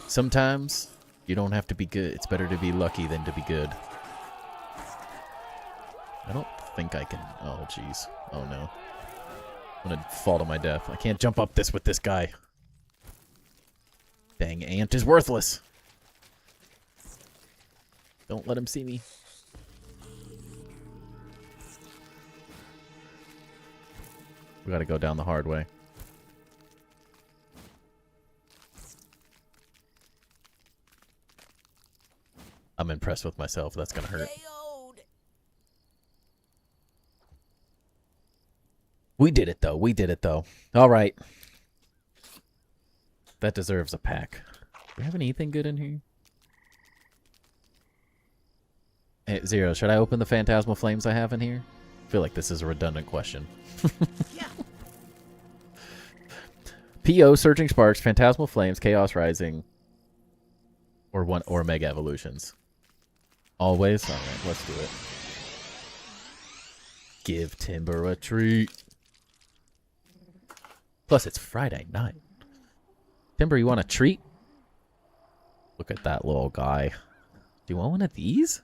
Sometimes you don't have to be good. It's better to be lucky than to be good. I don't think I can. Oh, jeez. Oh, no. I'm gonna fall to my death. I can't jump up this with this guy. Dang, ant is worthless. Don't let him see me. We gotta go down the hard way. I'm impressed with myself. That's gonna hurt. We did it, though. We did it, though. All right. That deserves a pack. Do we have anything good in here? Hey, Zero, should I open the Phantasmal Flames I have in here? I feel like this is a redundant question. Yeah. PO, Surging Sparks, Phantasmal Flames, Chaos Rising, or Mega Evolutions. Always? Alright, let's do it. Give Timber a treat. Plus, it's Friday night. Timber, you want a treat? Look at that little guy. Do you want one of these?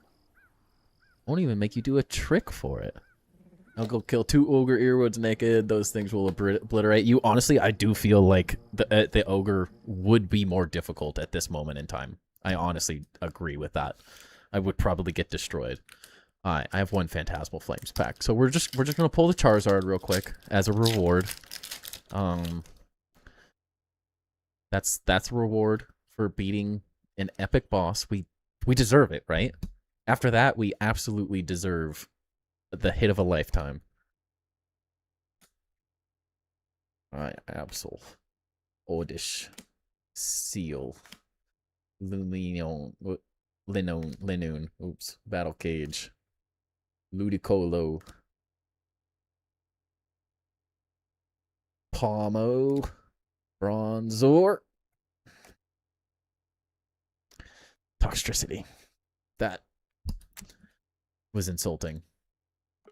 I won't even make you do a trick for it. I'll go kill 2 Ogre Earwoods naked. Those things will obliterate you. Honestly, I do feel like the Ogre would be more difficult at this moment in time. I honestly agree with that. I would probably get destroyed. Alright, I have 1 Phantasmal Flames pack. So we're just gonna pull the Charizard real quick as a reward. That's a reward for beating an epic boss. We deserve it, right? After that, we absolutely deserve the hit of a lifetime. Alright, Absol. Oddish. Seal. Linoon. Oops. Battle Cage. Ludicolo. Pomo. Bronzor. Toxtricity. That was insulting.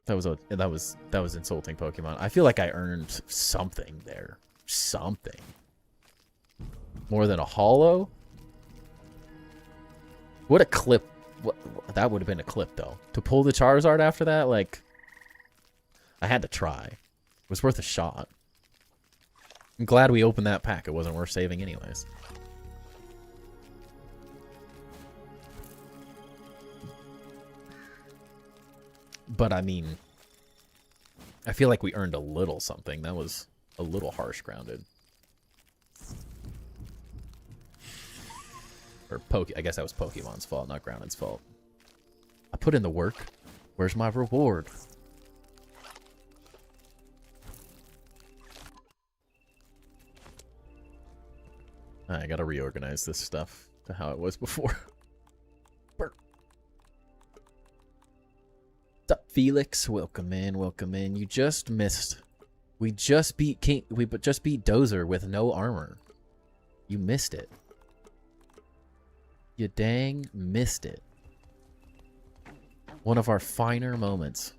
That was insulting, Pokemon. I feel like I earned something there. Something. More than a holo? What a clip. That would have been a clip, though. To pull the Charizard after that, like... I had to try. It was worth a shot. I'm glad we opened that pack. It wasn't worth saving anyways. But, I mean... I feel like we earned a little something. That was a little harsh grounded. Or I guess that was Pokemon's fault, not Grounded's fault. I put in the work. Where's my reward? I gotta reorganize this stuff to how it was before. What's up, Felix? Welcome in, welcome in. You just missed. We just beat Dozer with no armor. You missed it. You dang missed it. One of our finer moments.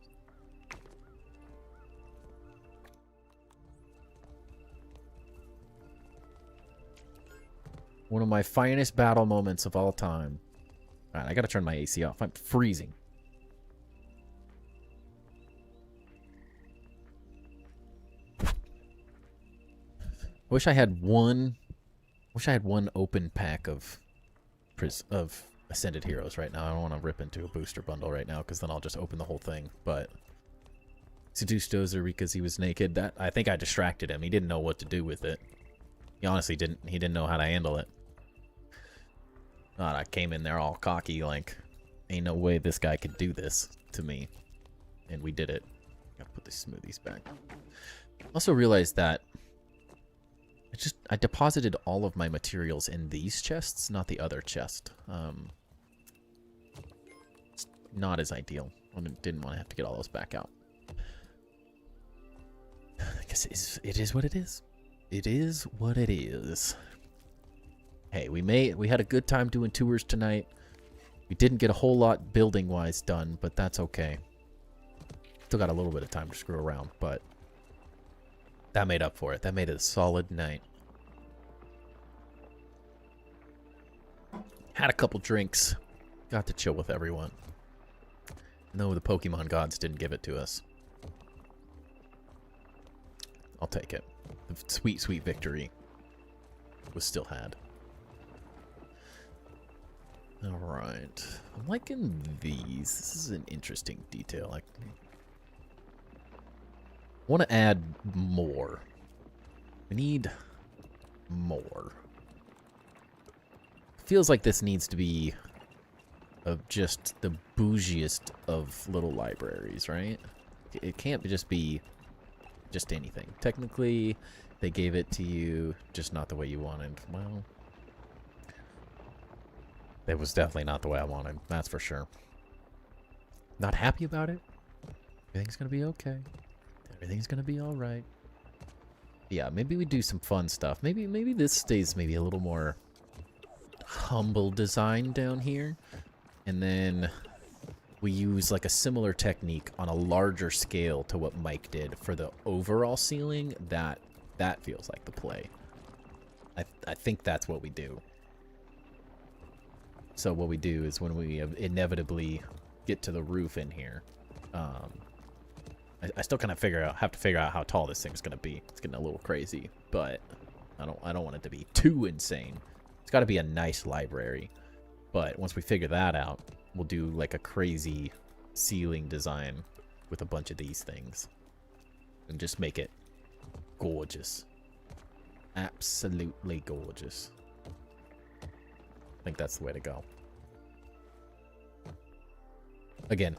One of my finest battle moments of all time. Alright, I gotta turn my AC off. I'm freezing. Wish I had one open pack of Ascended Heroes right now. I don't want to rip into a booster bundle right now because then I'll just open the whole thing. But seduced Dozer because he was naked. That I think I distracted him. He didn't know what to do with it. He honestly didn't. He didn't know how to handle it. God, I came in there all cocky, like, ain't no way this guy could do this to me, and we did it. Gotta put these smoothies back. Also realized that I deposited all of my materials in these chests, not the other chest. It's not as ideal. I didn't want to have to get all those back out. I guess it is what it is. It is what it is. Hey, we had a good time doing tours tonight. We didn't get a whole lot building-wise done, but that's okay. Still got a little bit of time to screw around, but that made up for it. That made it a solid night. Had a couple drinks. Got to chill with everyone. No, the Pokemon gods didn't give it to us. I'll take it. The sweet, sweet victory was still had. Alright. I'm liking these. This is an interesting detail. I want to add more. We need more. Feels like this needs to be of just the bougiest of little libraries, right? It can't just be just anything. Technically, they gave it to you, just not the way you wanted. Well, it was definitely not the way I wanted. That's for sure. Not happy about it. Everything's gonna be okay. Everything's gonna be all right. Yeah, maybe we do some fun stuff. Maybe this stays maybe a little more humble design down here, and then we use like a similar technique on a larger scale to what Mike did for the overall ceiling. That feels like the play. I think that's what we do. So what we do is when we inevitably get to the roof in here, I still kind of have to figure out how tall this thing's gonna be. It's getting a little crazy, but I don't want it to be too insane. It's got to be a nice library. But once we figure that out, we'll do like a crazy ceiling design with a bunch of these things and just make it gorgeous. Absolutely gorgeous. I think that's the way to go. Again,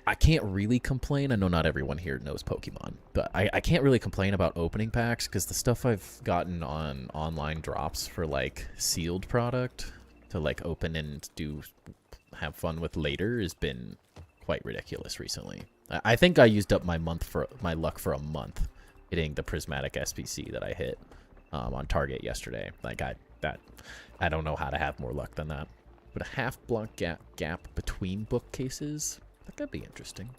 I can't really complain. I know not everyone here knows Pokemon, but I can't really complain about opening packs because the stuff I've gotten on online drops for like sealed product to like open and have fun with later has been quite ridiculous recently. I think I used up my luck for a month hitting the prismatic SPC that I hit on target yesterday. Like I don't know how to have more luck than that. But a half block gap between bookcases, that could be interesting.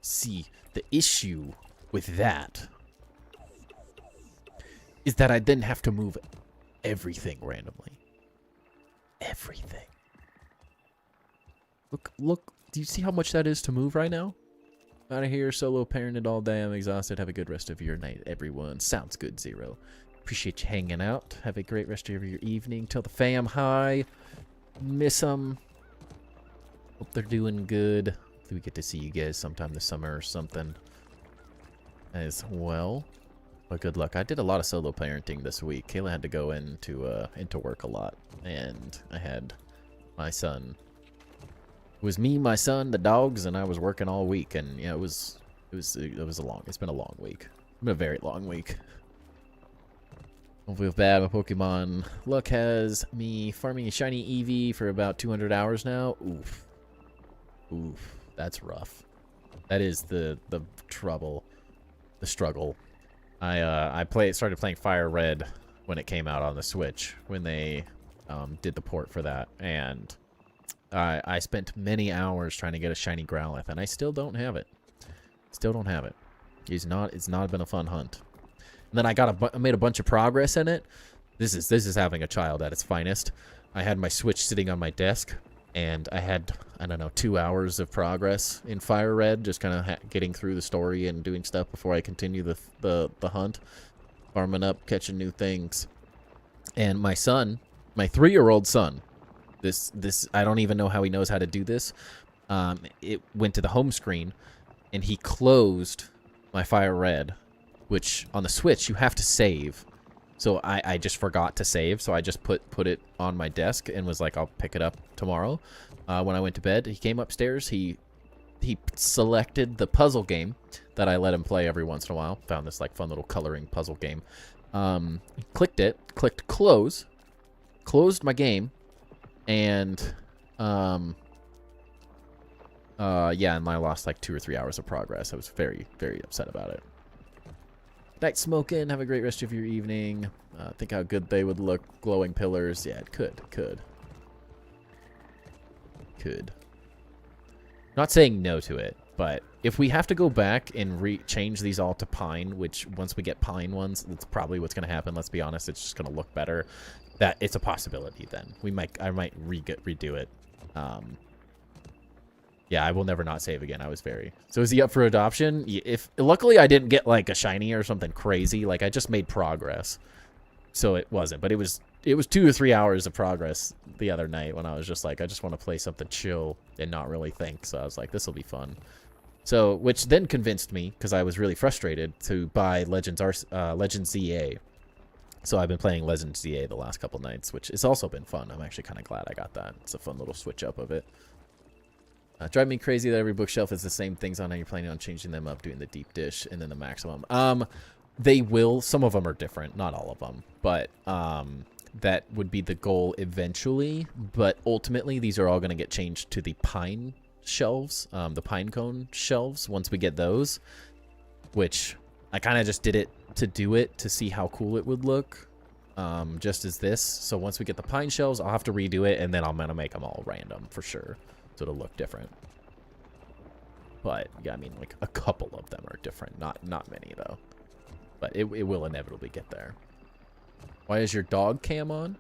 See, the issue with that is that I then have to move everything randomly. Everything. Look, do you see how much that is to move right now? Out of here, solo parented all day. I'm exhausted. Have a good rest of your night, everyone. Sounds good, Zero. Appreciate you hanging out. Have a great rest of your evening. Tell the fam hi. Miss them. Hope they're doing good. Hopefully we get to see you guys sometime this summer or something as well. But good luck. I did a lot of solo parenting this week. Kayla had to go into work a lot, and I had my son. It was me, my son, the dogs, and I was working all week. And yeah, it's been a long week. It's been a very long week. Don't feel bad. My Pokemon luck has me farming a shiny Eevee for about 200 hours now. Oof. Oof. That's rough. That is the trouble, the struggle. I started playing Fire Red when it came out on the Switch, when they did the port for that, and I spent many hours trying to get a shiny Growlithe, and I still don't have it. Still don't have it. It's not been a fun hunt. And then I made a bunch of progress in it. This is having a child at its finest. I had my Switch sitting on my desk, and I had, I don't know, 2 hours of progress in Fire Red, just kind of getting through the story and doing stuff before I continue the hunt, farming up, catching new things. And my son, my 3-year-old son, this I don't even know how he knows how to do this. It went to the home screen, and he closed my Fire Red, which on the Switch you have to save. So I just forgot to save, so I just put it on my desk and was like, I'll pick it up tomorrow. When I went to bed, he came upstairs. He selected the puzzle game that I let him play every once in a while. Found this like fun little coloring puzzle game. Clicked it, clicked close, closed my game, and yeah, and I lost like 2 or 3 hours of progress. I was very, very upset about it. Night smoking. Have a great rest of your evening. Think how good they would look. Glowing pillars. Yeah, it could. Not saying no to it, but if we have to go back and change these all to pine, which once we get pine ones, that's probably what's going to happen. Let's be honest, it's just going to look better. That it's a possibility. Then I might redo it. Yeah, I will never not save again. So is he up for adoption? Luckily I didn't get like a shiny or something crazy. Like I just made progress. So it wasn't, but it was 2 or 3 hours of progress the other night when I was just like, I just want to play something chill and not really think. So I was like, this will be fun. So, which then convinced me, because I was really frustrated, to buy Legends ZA. So I've been playing Legends ZA the last couple nights, which has also been fun. I'm actually kind of glad I got that. It's a fun little switch up of it. Drive me crazy that every bookshelf is the same things on how you're planning on changing them up, doing the deep dish, and then the maximum. They will. Some of them are different. Not all of them. But that would be the goal eventually. But ultimately, these are all going to get changed to the pine shelves, the pine cone shelves, once we get those. Which I kind of just did it to do it, to see how cool it would look. Just as this. So once we get the pine shelves, I'll have to redo it, and then I'm going to make them all random for sure. So it'll look different. But yeah, I mean, like a couple of them are different. Not many though. But it will inevitably get there. Why is your dog cam on?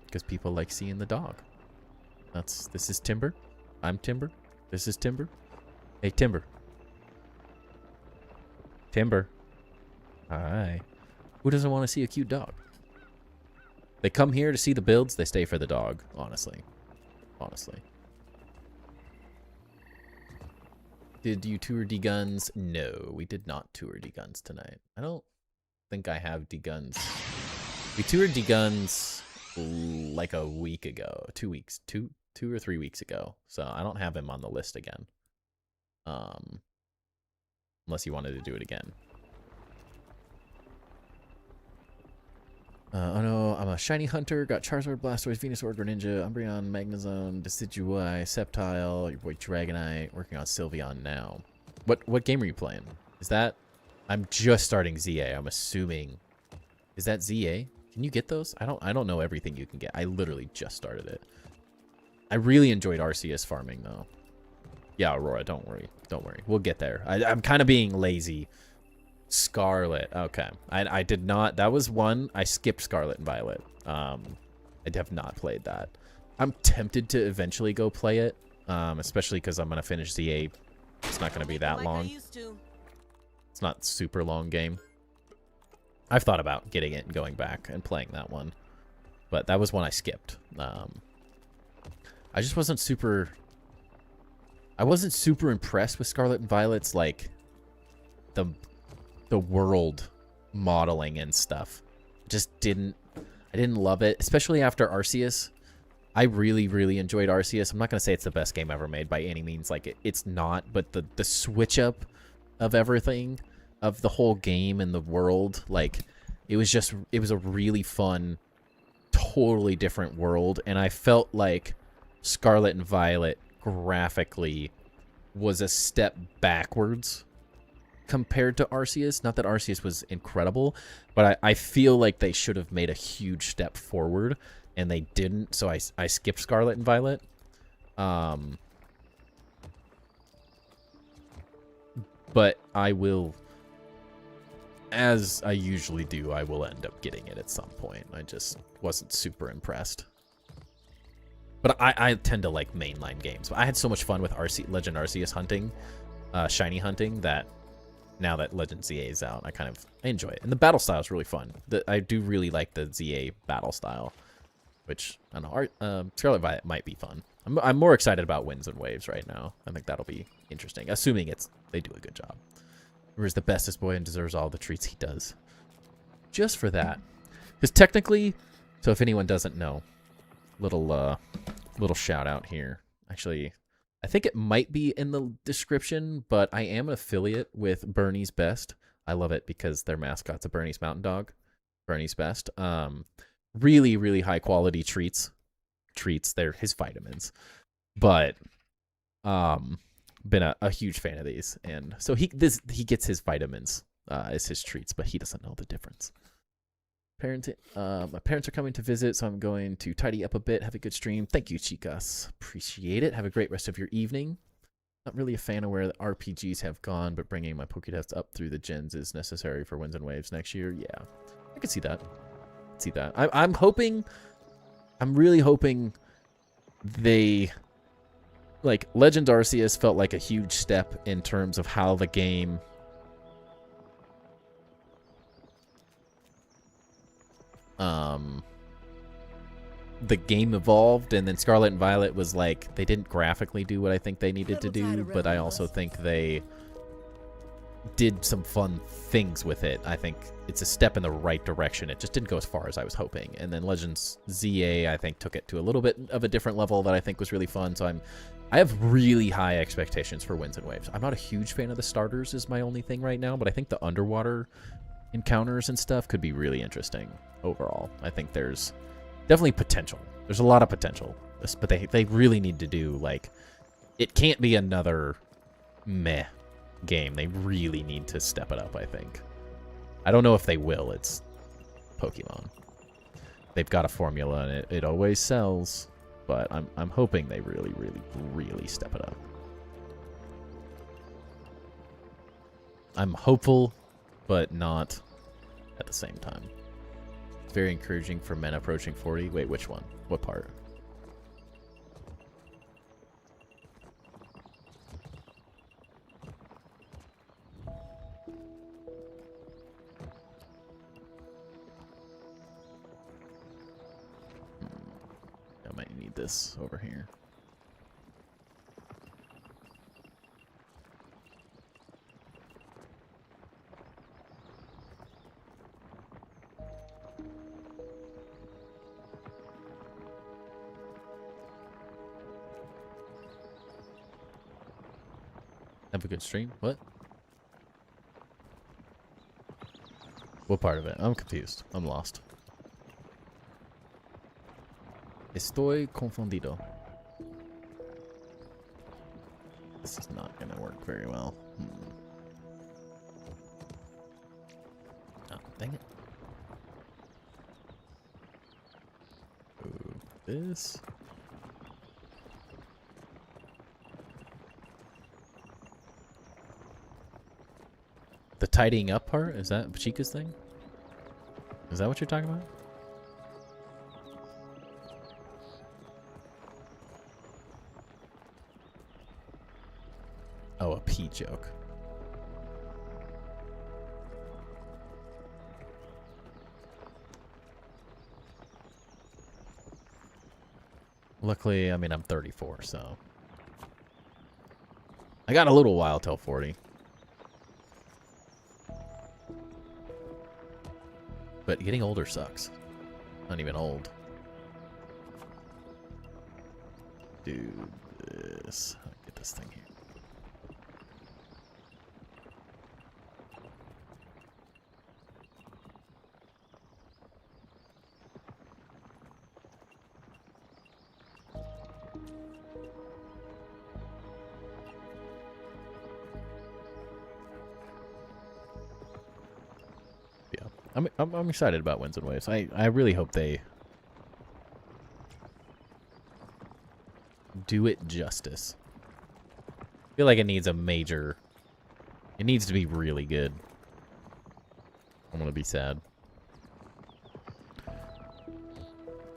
Because people like seeing the dog. This is Timber. I'm Timber. This is Timber. Hey, Timber. Timber. Hi. Who doesn't want to see a cute dog? They come here to see the builds. They stay for the dog. Honestly. Did you tour D-Guns? No, we did not tour D-Guns tonight. I don't think I have D-Guns. We toured D-Guns like a week ago. 2 weeks. Two or 3 weeks ago. So I don't have him on the list again. Unless you wanted to do it again. Oh no, I'm a shiny hunter. Got Charizard, Blastoise, Venusaur, Greninja, Umbreon, Magnezone, Decidueye, Sceptile, your boy Dragonite. Working on Sylveon now. What game are you playing? Is that... I'm just starting ZA. I'm assuming... Is that ZA? Can you get those? I don't know everything you can get. I literally just started it. I really enjoyed Arceus farming, though. Yeah, Aurora, don't worry. Don't worry. We'll get there. I'm kind of being lazy. Scarlet. Okay. I did not... That was one. I skipped Scarlet and Violet. I have not played that. I'm tempted to eventually go play it, especially because I'm going to finish ZA. It's not going to be that long. It's not super long game. I've thought about getting it and going back and playing that one. But that was one I skipped. I just wasn't super... I wasn't super impressed with Scarlet and Violet's, like, the world modeling and stuff. Just didn't... I didn't love it, especially after Arceus. I really, really enjoyed Arceus. I'm not going to say it's the best game ever made by any means. Like, it's not, but the switch up of everything, of the whole game and the world, like, it was a really fun, totally different world. And I felt like Scarlet and Violet graphically was a step backwards compared to Arceus. Not that Arceus was incredible, but I feel like they should have made a huge step forward, and they didn't, so I skipped Scarlet and Violet. But I will, as I usually do, I will end up getting it at some point. I just wasn't super impressed. But I tend to like mainline games. I had so much fun with Legend Arceus hunting, shiny hunting, that now that Legend ZA is out, I enjoy it. And the battle style is really fun. I do really like the ZA battle style, which, I don't know, Scarlet Violet might be fun. I'm more excited about Winds and Waves right now. I think that'll be interesting, assuming they do a good job. River's the bestest boy and deserves all the treats he does. Just for that. Because technically, so if anyone doesn't know, little shout out here. Actually, I think it might be in the description, but I am an affiliate with Bernie's Best. I love it because their mascot's a Bernese Mountain Dog. Bernie's Best. Really, really high quality treats. They're his vitamins. But been a huge fan of these. And so he gets his vitamins as his treats, but he doesn't know the difference. My parents are coming to visit, so I'm going to tidy up a bit. Have a good stream. Thank you, chicas. Appreciate it. Have a great rest of your evening. Not really a fan of where the RPGs have gone, but bringing my Pokédex up through the gens is necessary for Winds and Waves next year. Yeah, I could see that. I'm hoping. I'm really hoping they, like, Legend Arceus felt like a huge step in terms of how the game evolved, and then Scarlet and Violet was like, they didn't graphically do what I think they needed to do, but I also think they did some fun things with it. I think it's a step in the right direction. It just didn't go as far as I was hoping. And then Legends ZA, I think, took it to a little bit of a different level that I think was really fun. So I have really high expectations for Winds and Waves. I'm not a huge fan of the starters is my only thing right now, but I think the underwater encounters and stuff could be really interesting overall. I think there's definitely potential. There's a lot of potential, but they really need to do, like, it can't be another meh game. They really need to step it up, I think. I don't know if they will. It's Pokemon. They've got a formula and it always sells, but I'm hoping they really, really, really step it up. I'm hopeful, but not at the same time. It's very encouraging for men approaching 40. Wait, which one? What part? I might need this over here. Have a good stream? What? What part of it? I'm confused. I'm lost. Estoy confundido. This is not gonna work. work very well. Oh, dang it. Ooh, this. The tidying up part? Is that Chica's thing? Is that what you're talking about? Oh, a pee joke. Luckily, I mean, I'm 34, so I got a little while till 40. But getting older sucks. Not even old. Do this. I'll get this thing here. I'm excited about Winds and Waves. I really hope they do it justice. I feel like it needs a major... It needs to be really good. I'm gonna be sad.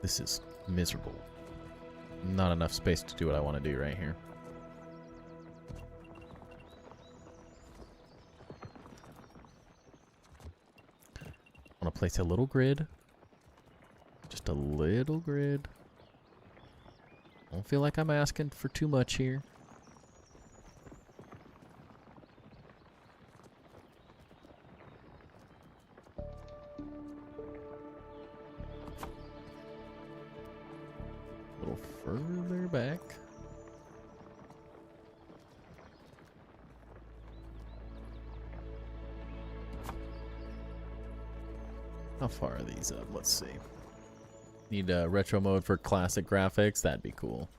This is miserable. Not enough space to do what I want to do right here. I want to place a little grid. Just a little grid. I don't feel like I'm asking for too much here. A little further back. How far are these up? Let's see. Need a retro mode for classic graphics. That'd be cool.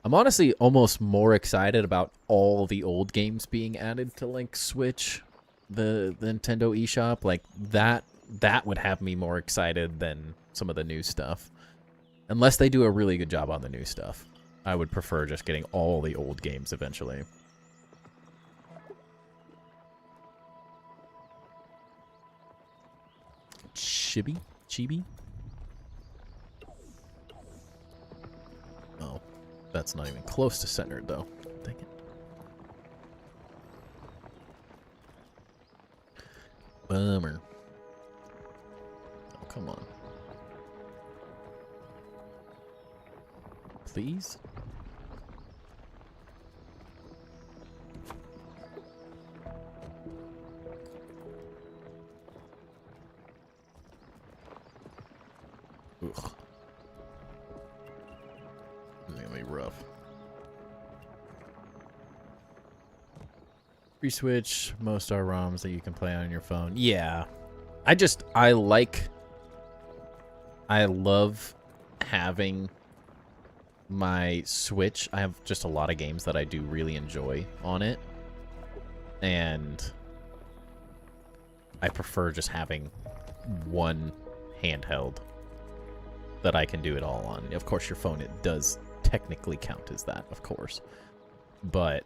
I'm honestly almost more excited about all the old games being added to like Switch, the Nintendo eShop. Like that would have me more excited than some of the new stuff. Unless they do a really good job on the new stuff. I would prefer just getting all the old games eventually. Chibi? Oh, that's not even close to centered though. Dang it. Bummer. Oh, come on. Please? Ugh. This is gonna be rough. Free Switch, most are ROMs that you can play on your phone. Yeah. I love having my Switch. I have just a lot of games that I do really enjoy on it. And I prefer just having one handheld that I can do it all on. Of course, your phone, it does technically count as that, of course. But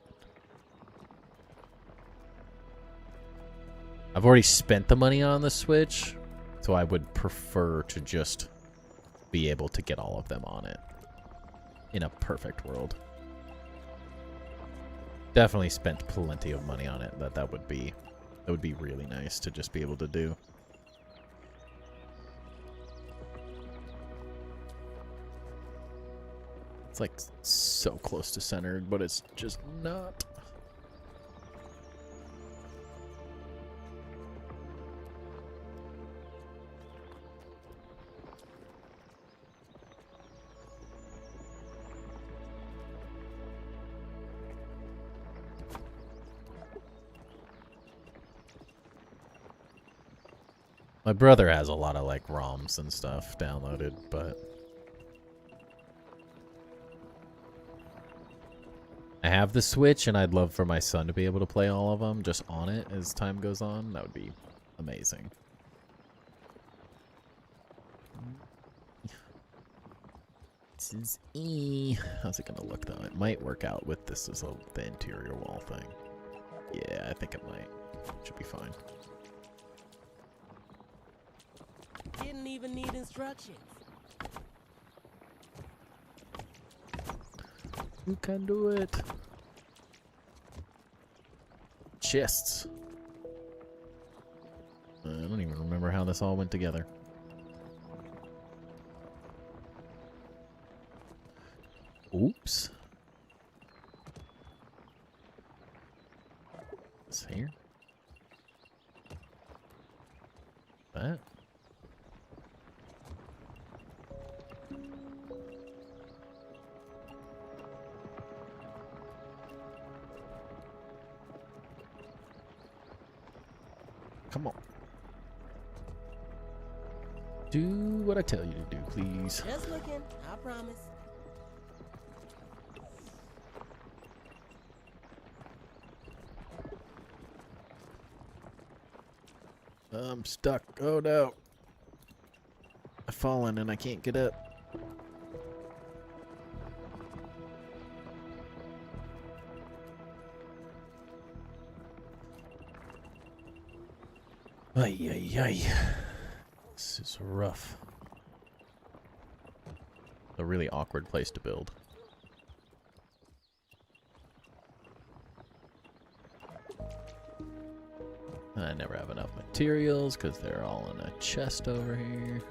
I've already spent the money on the Switch, so I would prefer to just be able to get all of them on it in a perfect world. Definitely spent plenty of money on it. That would be really nice to just be able to do. It's like so close to centered, but it's just not. My brother has a lot of like ROMs and stuff downloaded, but I have the Switch, and I'd love for my son to be able to play all of them just on it as time goes on. That would be amazing. This is how's it gonna look though? It might work out with this as the interior wall thing. Yeah, I think it might. Should be fine. Didn't even need instructions. You can do it. Chests. I don't even remember how this all went together. Oops. This here. That. Come on. Do what I tell you to do, please. Just looking, I promise. I'm stuck. Oh no. I've fallen and I can't get up. Ay, ay, ay. This is rough. A really awkward place to build. I never have enough materials because they're all in a chest over here.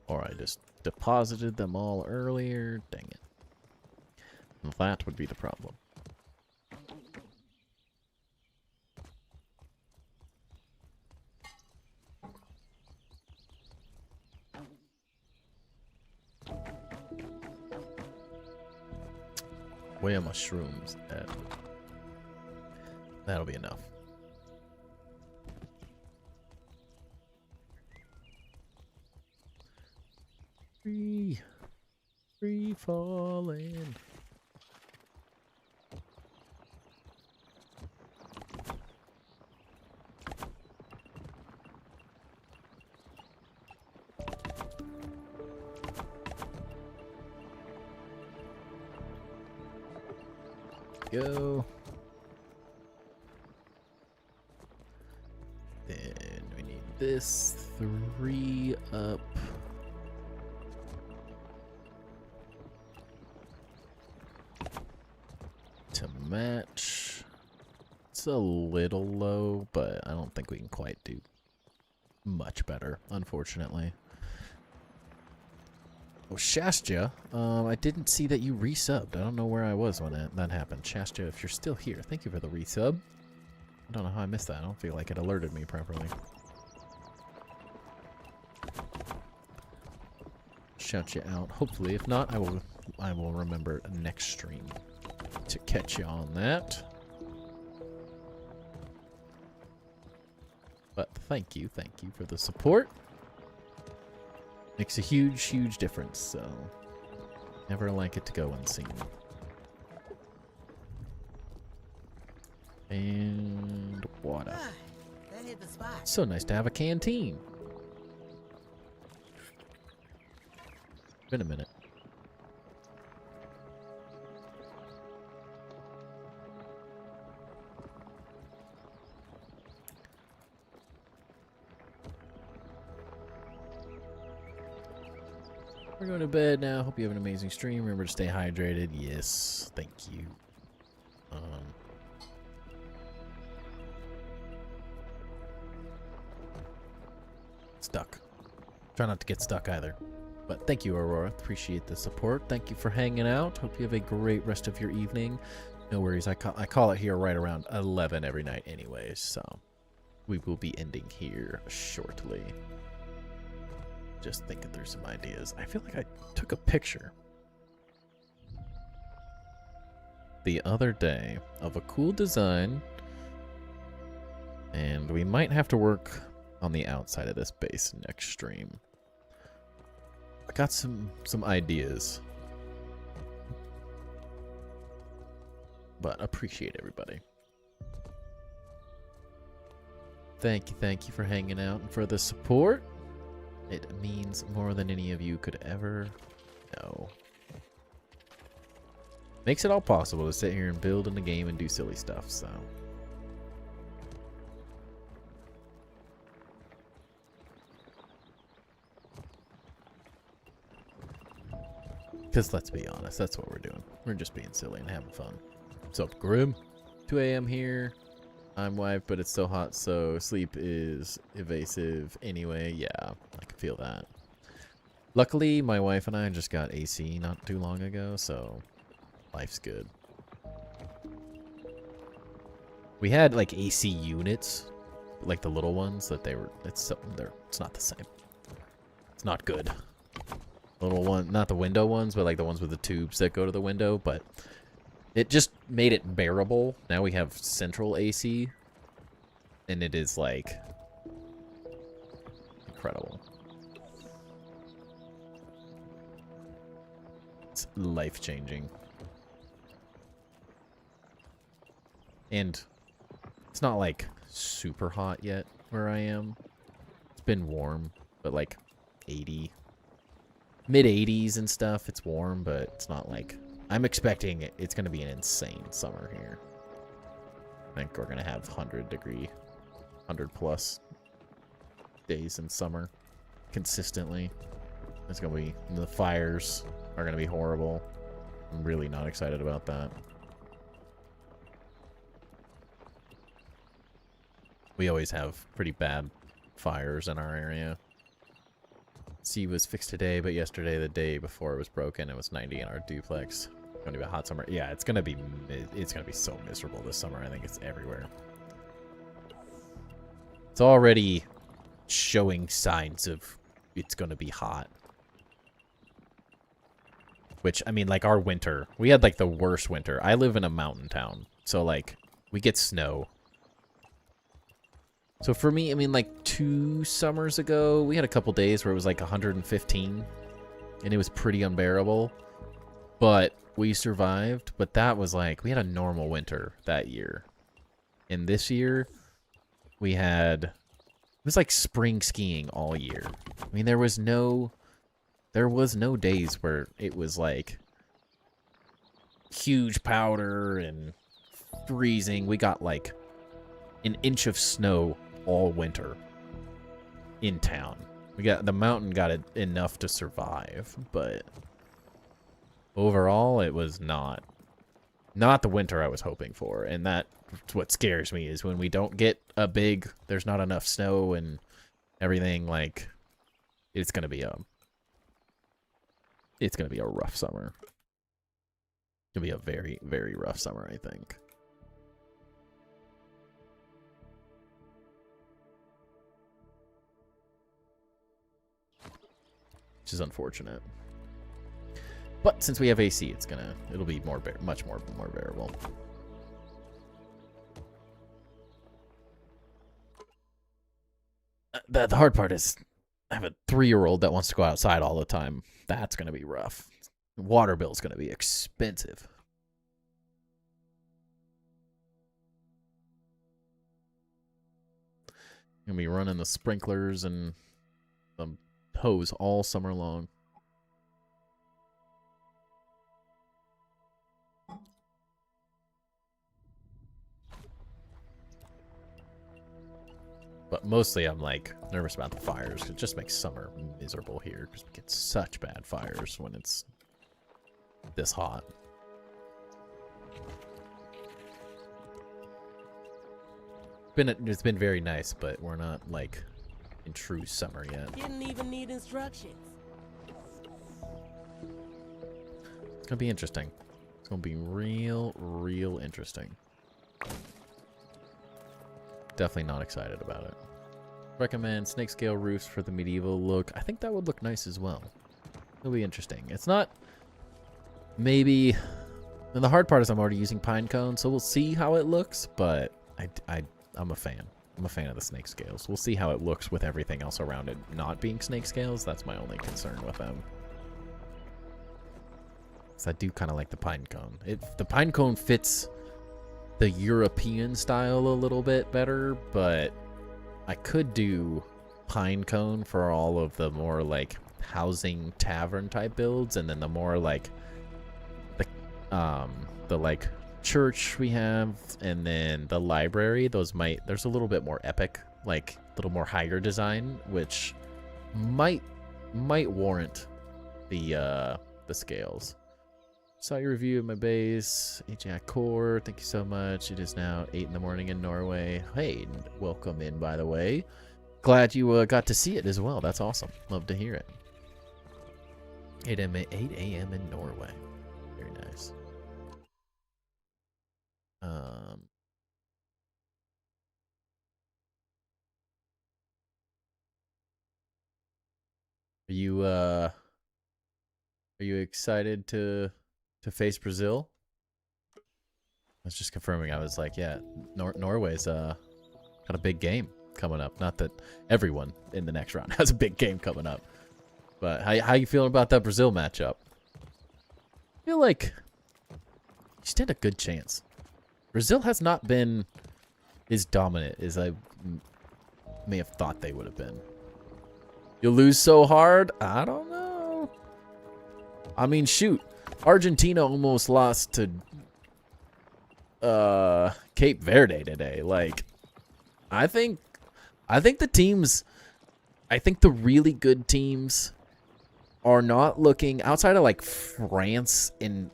Or I just deposited them all earlier. Dang it. That would be the problem. Where are my shrooms at? That'll be enough. Free falling. Go. Then we need this 3 up. To match. It's a little low, but I don't think we can quite do much better, unfortunately. Oh, Shastya, I didn't see that you resubbed. I don't know where I was when that happened. Shastya, if you're still here, thank you for the resub. I don't know how I missed that. I don't feel like it alerted me properly. Shout you out. Hopefully, if not, I will remember next stream to catch you on that. But thank you for the support. Makes a huge, huge difference, so never like it to go unseen. And water. That hit the spot. So nice to have a canteen. Been a minute. We're going to bed now. Hope you have an amazing stream. Remember to stay hydrated. Yes, thank you. Stuck. Try not to get stuck either. But thank you, Aurora. Appreciate the support. Thank you for hanging out. Hope you have a great rest of your evening. No worries. I call it here right around 11 every night anyways, so we will be ending here shortly. Just thinking through some ideas. I feel like I took a picture the other day of a cool design, and we might have to work on the outside of this base next stream. I got some ideas. but appreciate everybody. Thank you for hanging out and for the support. It means more than any of you could ever know. Makes it all possible to sit here and build in the game and do silly stuff, so. Because let's be honest, that's what we're doing. We're just being silly and having fun. What's up, Grim? 2 a.m. here. I'm wiped, but it's still hot, so sleep is evasive anyway. Yeah, I can feel that. Luckily, my wife and I just got AC not too long ago, so life's good. We had like AC units, like the little ones that it's not the same. It's not good. Little one, not the window ones, but like the ones with the tubes that go to the window, but it just made it bearable. Now we have central AC, and it is like incredible. It's life-changing. And it's not like super hot yet where I am. It's been warm, but like 80. Mid-80s and stuff. It's warm, but it's not like... I'm expecting it's going to be an insane summer here. I think we're going to have 100 plus days in summer consistently. It's going to be... The fires are going to be horrible. I'm really not excited about that. We always have pretty bad fires in our area. C was fixed today, but yesterday, the day before it was broken, it was 90 in our duplex. It's going to be a hot summer. Yeah, it's going to be so miserable this summer. I think it's everywhere. It's already showing signs of it's going to be hot. Which, I mean, like our winter, we had like the worst winter. I live in a mountain town, so like we get snow. So for me, I mean, like 2 summers ago, we had a couple days where it was like 115, and it was pretty unbearable. But we survived. But that was like, we had a normal winter that year. And this year, we had, it was like spring skiing all year. I mean, there was no days where it was like huge powder and freezing. We got like an inch of snow all winter in town. The mountain got it enough to survive, but overall it was not the winter I was hoping for. And that's what scares me, is when we don't get there's not enough snow and everything. Like, it's gonna be a rough summer. It'll be a very, very rough summer, I think. Which is unfortunate. But since we have AC, it'll be much more bearable. The hard part is I have a 3-year-old that wants to go outside all the time. That's going to be rough. Water bill's going to be expensive. Gonna be running the sprinklers and the hose all summer long. But mostly I'm like nervous about the fires. It just makes summer miserable here because we get such bad fires when it's this hot. It's been very nice, but we're not like in true summer yet. Didn't even need instructions. It's gonna be interesting. It's gonna be real interesting. Definitely not excited about it. Recommend snake scale roofs for the medieval look. I think that would look nice as well. It'll be interesting. It's not maybe. And the hard part is I'm already using pine cone, so we'll see how it looks. But I'm a fan. I'm a fan of the snake scales. We'll see how it looks with everything else around it not being snake scales. That's my only concern with them. Because I do kind of like the pine cone. The pine cone fits the European style a little bit better, but I could do Pinecone for all of the more like housing tavern type builds, and then the more like the like church we have, and then the library. There's a little bit more epic, like a little more higher design, which might warrant the scales. Saw your review of my base, Ajax Core. Thank you so much. It is now 8 in the morning in Norway. Hey, welcome in, by the way. Glad you got to see it as well. That's awesome. Love to hear it. 8 a.m. in Norway. Very nice. Are you excited to face Brazil? I was just confirming. I was like, yeah, Norway's got a big game coming up. Not that everyone in the next round has a big game coming up, but how you feeling about that Brazil matchup? I feel like you stand a good chance. Brazil has not been as dominant as I may have thought they would have been. You lose so hard? I don't know. I mean, shoot. Argentina almost lost to Cape Verde today. Like, I think the teams, I think the really good teams are not looking outside of like France and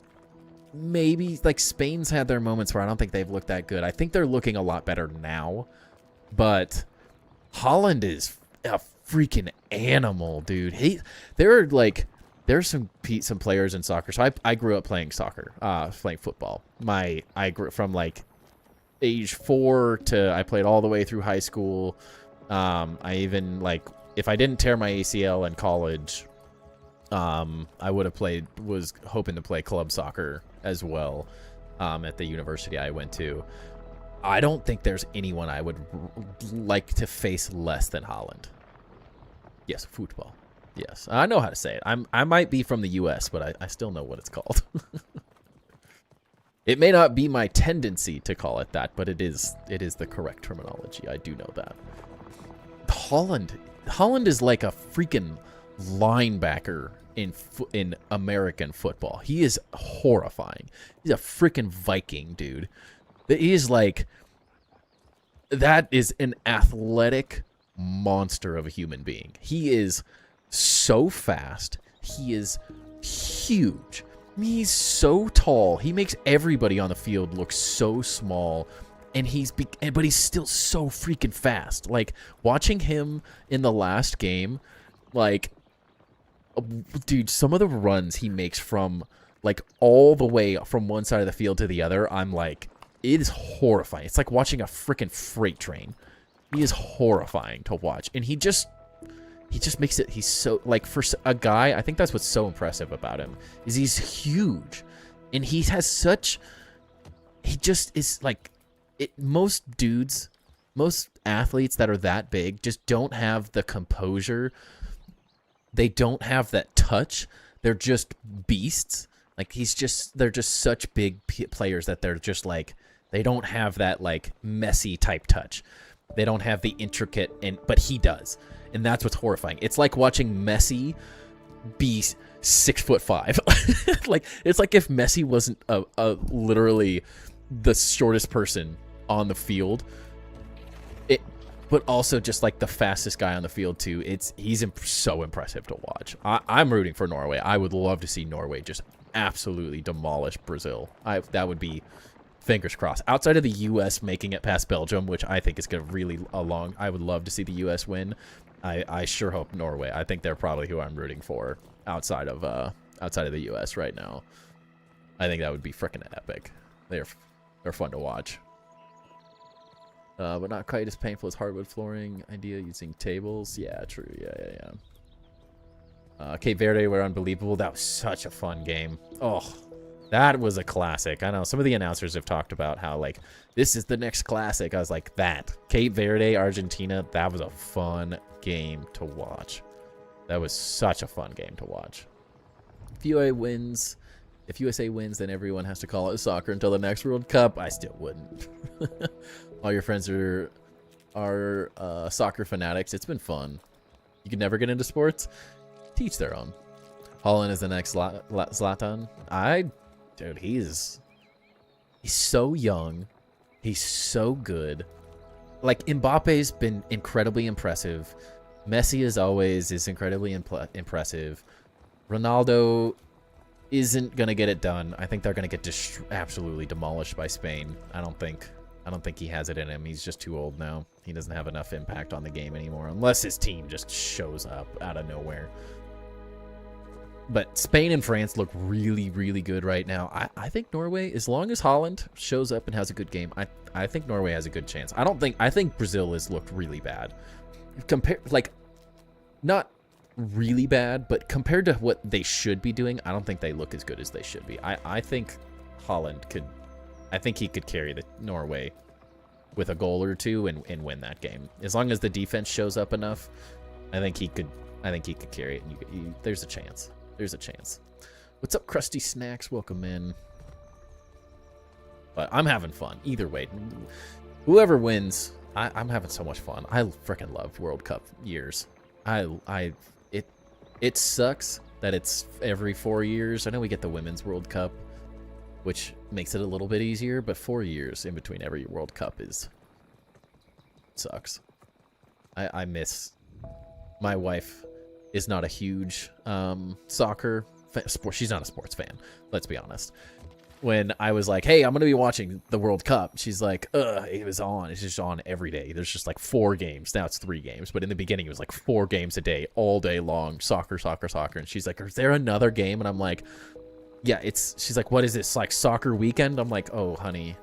maybe like Spain's had their moments where I don't think they've looked that good. I think they're looking a lot better now, but Holland is a freaking animal, dude. There's some players in soccer. So I grew up playing soccer, playing football. I grew from like age 4 to I played all the way through high school. I even like if I didn't tear my ACL in college, I would have was hoping to play club soccer as well at the university I went to. I don't think there's anyone I would like to face less than Holland. Yes, football. Yes, I know how to say it. I might be from the U.S., but I still know what it's called. It may not be my tendency to call it that, but it is the correct terminology. I do know that. Holland is like a freaking linebacker in American football. He is horrifying. He's a freaking Viking, dude. He is like, that is an athletic monster of a human being. He is so fast. He is huge. He's so tall. He makes everybody on the field look so small, and but he's still so freaking fast. Like watching him in the last game, like, dude, some of the runs he makes from like all the way from one side of the field to the other, I'm like, it is horrifying. It's like watching a freaking freight train. He is horrifying to watch, and he just makes it. He's so, like, for a guy, I think that's what's so impressive about him is he's huge, and he has such. He just is like it. Most athletes that are that big just don't have the composure. They don't have that touch. They're just beasts. Like they're just such big players that they're just like, they don't have that like Messi type touch. They don't have the intricate, but he does. And that's what's horrifying. It's like watching Messi be 6'5". Like, it's like if Messi wasn't literally the shortest person on the field, but also just like the fastest guy on the field too. He's so impressive to watch. I'm rooting for Norway. I would love to see Norway just absolutely demolish Brazil. That would be, fingers crossed. Outside of the U.S. making it past Belgium, which I think is going to really along. I would love to see the U.S. win. I sure hope Norway. I think they're probably who I'm rooting for outside of the U.S. right now. I think that would be freaking epic. They're fun to watch. But not quite as painful as hardwood flooring idea using tables. Yeah, true. Yeah. Cape Verde were unbelievable. That was such a fun game. Oh, that was a classic. I know some of the announcers have talked about how, like, this is the next classic. I was like, that. Cape Verde, Argentina, that was a fun game to watch. That was such a fun game to watch. FUA wins If USA wins, then everyone has to call it soccer until the next World Cup. I still wouldn't. All your friends are soccer fanatics. It's been fun. You can never get into sports. Teach their own. Holland is the next Zlatan. Dude, he's so young. He's so good. Like, Mbappe's been incredibly impressive. Messi, as always, is incredibly impressive. Ronaldo isn't gonna get it done. I think they're gonna get absolutely demolished by Spain. I don't think he has it in him. He's just too old now. He doesn't have enough impact on the game anymore, unless his team just shows up out of nowhere. But Spain and France look really, really good right now. I think Norway, as long as Holland shows up and has a good game, I think Norway has a good chance. I think Brazil has looked really bad. Not really bad, but compared to what they should be doing, I don't think they look as good as they should be. I think Holland could, I think he could carry the Norway with a goal or two and win that game. As long as the defense shows up enough, I think he could carry it. And there's a chance. There's a chance. What's up, Krusty Snacks? Welcome in. But I'm having fun. Either way, whoever wins, I'm having so much fun. I freaking love World Cup years. It sucks that it's every 4 years. I know we get the Women's World Cup, which makes it a little bit easier, but 4 years in between every World Cup sucks. I miss... My wife is not a huge soccer sport. She's not a sports fan, let's be honest. When I was like, hey, I'm going to be watching the World Cup, she's like, it was on. It's just on every day. There's just like 4 games. Now it's 3 games. But in the beginning, it was like 4 games a day, all day long. Soccer. And she's like, is there another game? And I'm like, yeah, she's like, what is this? Like soccer weekend? I'm like, oh, honey,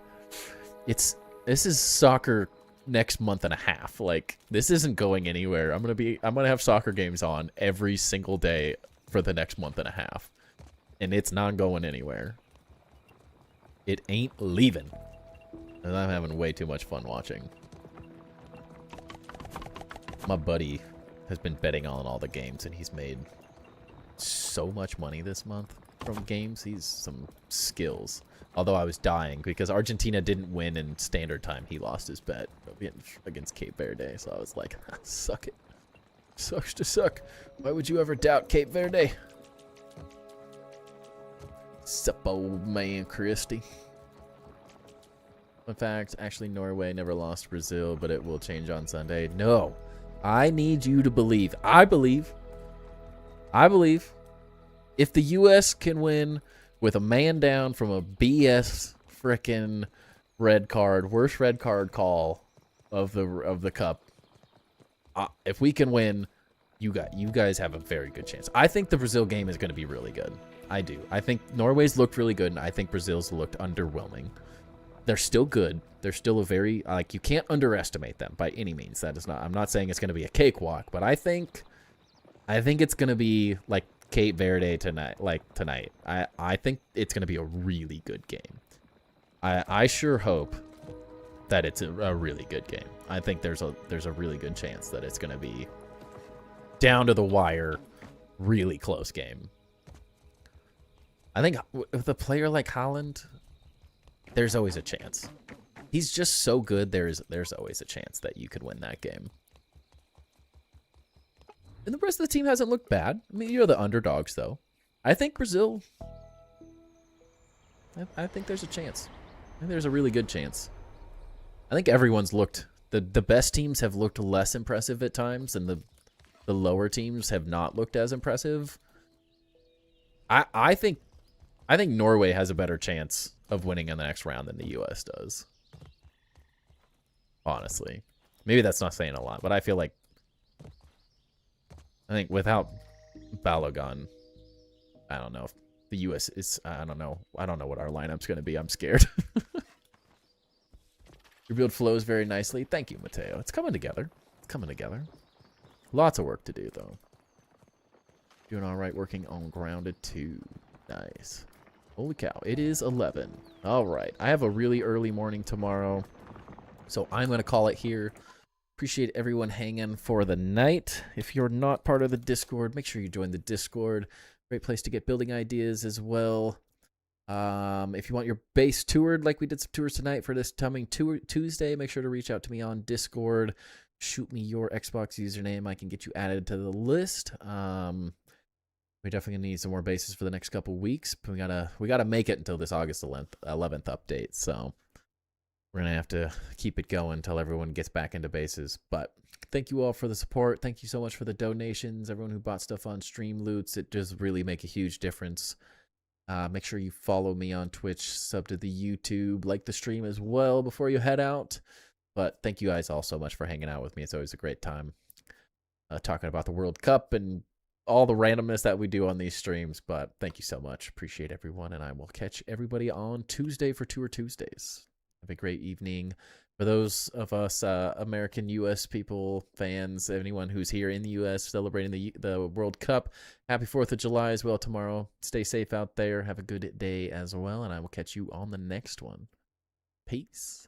this is soccer next month and a half. Like, this isn't going anywhere. I'm going to have soccer games on every single day for the next month and a half. And it's not going anywhere. It ain't leaving. And I'm having way too much fun watching. My buddy has been betting on all the games, and he's made so much money this month from games. He's some skills. Although I was dying because Argentina didn't win in standard time. He lost his bet against Cape Verde. So I was like, suck it. Sucks to suck. Why would you ever doubt Cape Verde? Sup, old man Christy. In fact, actually, Norway never lost Brazil, but it will change on Sunday. No. I need you to believe. I believe. If the U.S. can win with a man down from a BS frickin' red card, worst red card call of the cup, if we can win, you guys have a very good chance. I think the Brazil game is going to be really good. I do. I think Norway's looked really good, and I think Brazil's looked underwhelming. They're still good. They're still a very, you can't underestimate them by any means. That is not, I'm not saying it's going to be a cakewalk, but I think it's going to be like Cape Verde tonight. I think it's going to be a really good game. I sure hope that it's a really good game. I think there's a really good chance that it's going to be down to the wire, really close game. I think with a player like Holland, there's always a chance. He's just so good. There's always a chance that you could win that game. And the rest of the team hasn't looked bad. I mean, you're the underdogs, though. I think Brazil... I think there's a chance. I think there's a really good chance. I think everyone's looked... The best teams have looked less impressive at times, and the lower teams have not looked as impressive. I think Norway has a better chance of winning in the next round than the U.S. does. Honestly. Maybe that's not saying a lot, but I feel like... I think without Balogun, I don't know if the U.S. is... I don't know. I don't know what our lineup's going to be. I'm scared. Your build flows very nicely. Thank you, Mateo. It's coming together. It's coming together. Lots of work to do, though. Doing all right working on Grounded 2. Nice. Holy cow. It is 11. All right. I have a really early morning tomorrow, so I'm going to call it here. Appreciate everyone hanging for the night. If you're not part of the Discord, make sure you join the Discord. Great place to get building ideas as well. If you want your base toured, like we did some tours tonight for this coming Tuesday, make sure to reach out to me on Discord. Shoot me your Xbox username. I can get you added to the list. We definitely need some more bases for the next couple weeks. But we gotta make it until this August 11th update. So we're gonna have to keep it going until everyone gets back into bases. But thank you all for the support. Thank you so much for the donations. Everyone who bought stuff on Stream Loots, it does really make a huge difference. Make sure you follow me on Twitch, sub to the YouTube, like the stream as well before you head out. But thank you guys all so much for hanging out with me. It's always a great time talking about the World Cup and all the randomness that we do on these streams. But thank you so much. Appreciate everyone. And I will catch everybody on Tuesday for Tour Tuesdays. Have a great evening. For those of us American U.S. people, fans, anyone who's here in the U.S. celebrating the World Cup, happy 4th of July as well tomorrow. Stay safe out there. Have a good day as well. And I will catch you on the next one. Peace.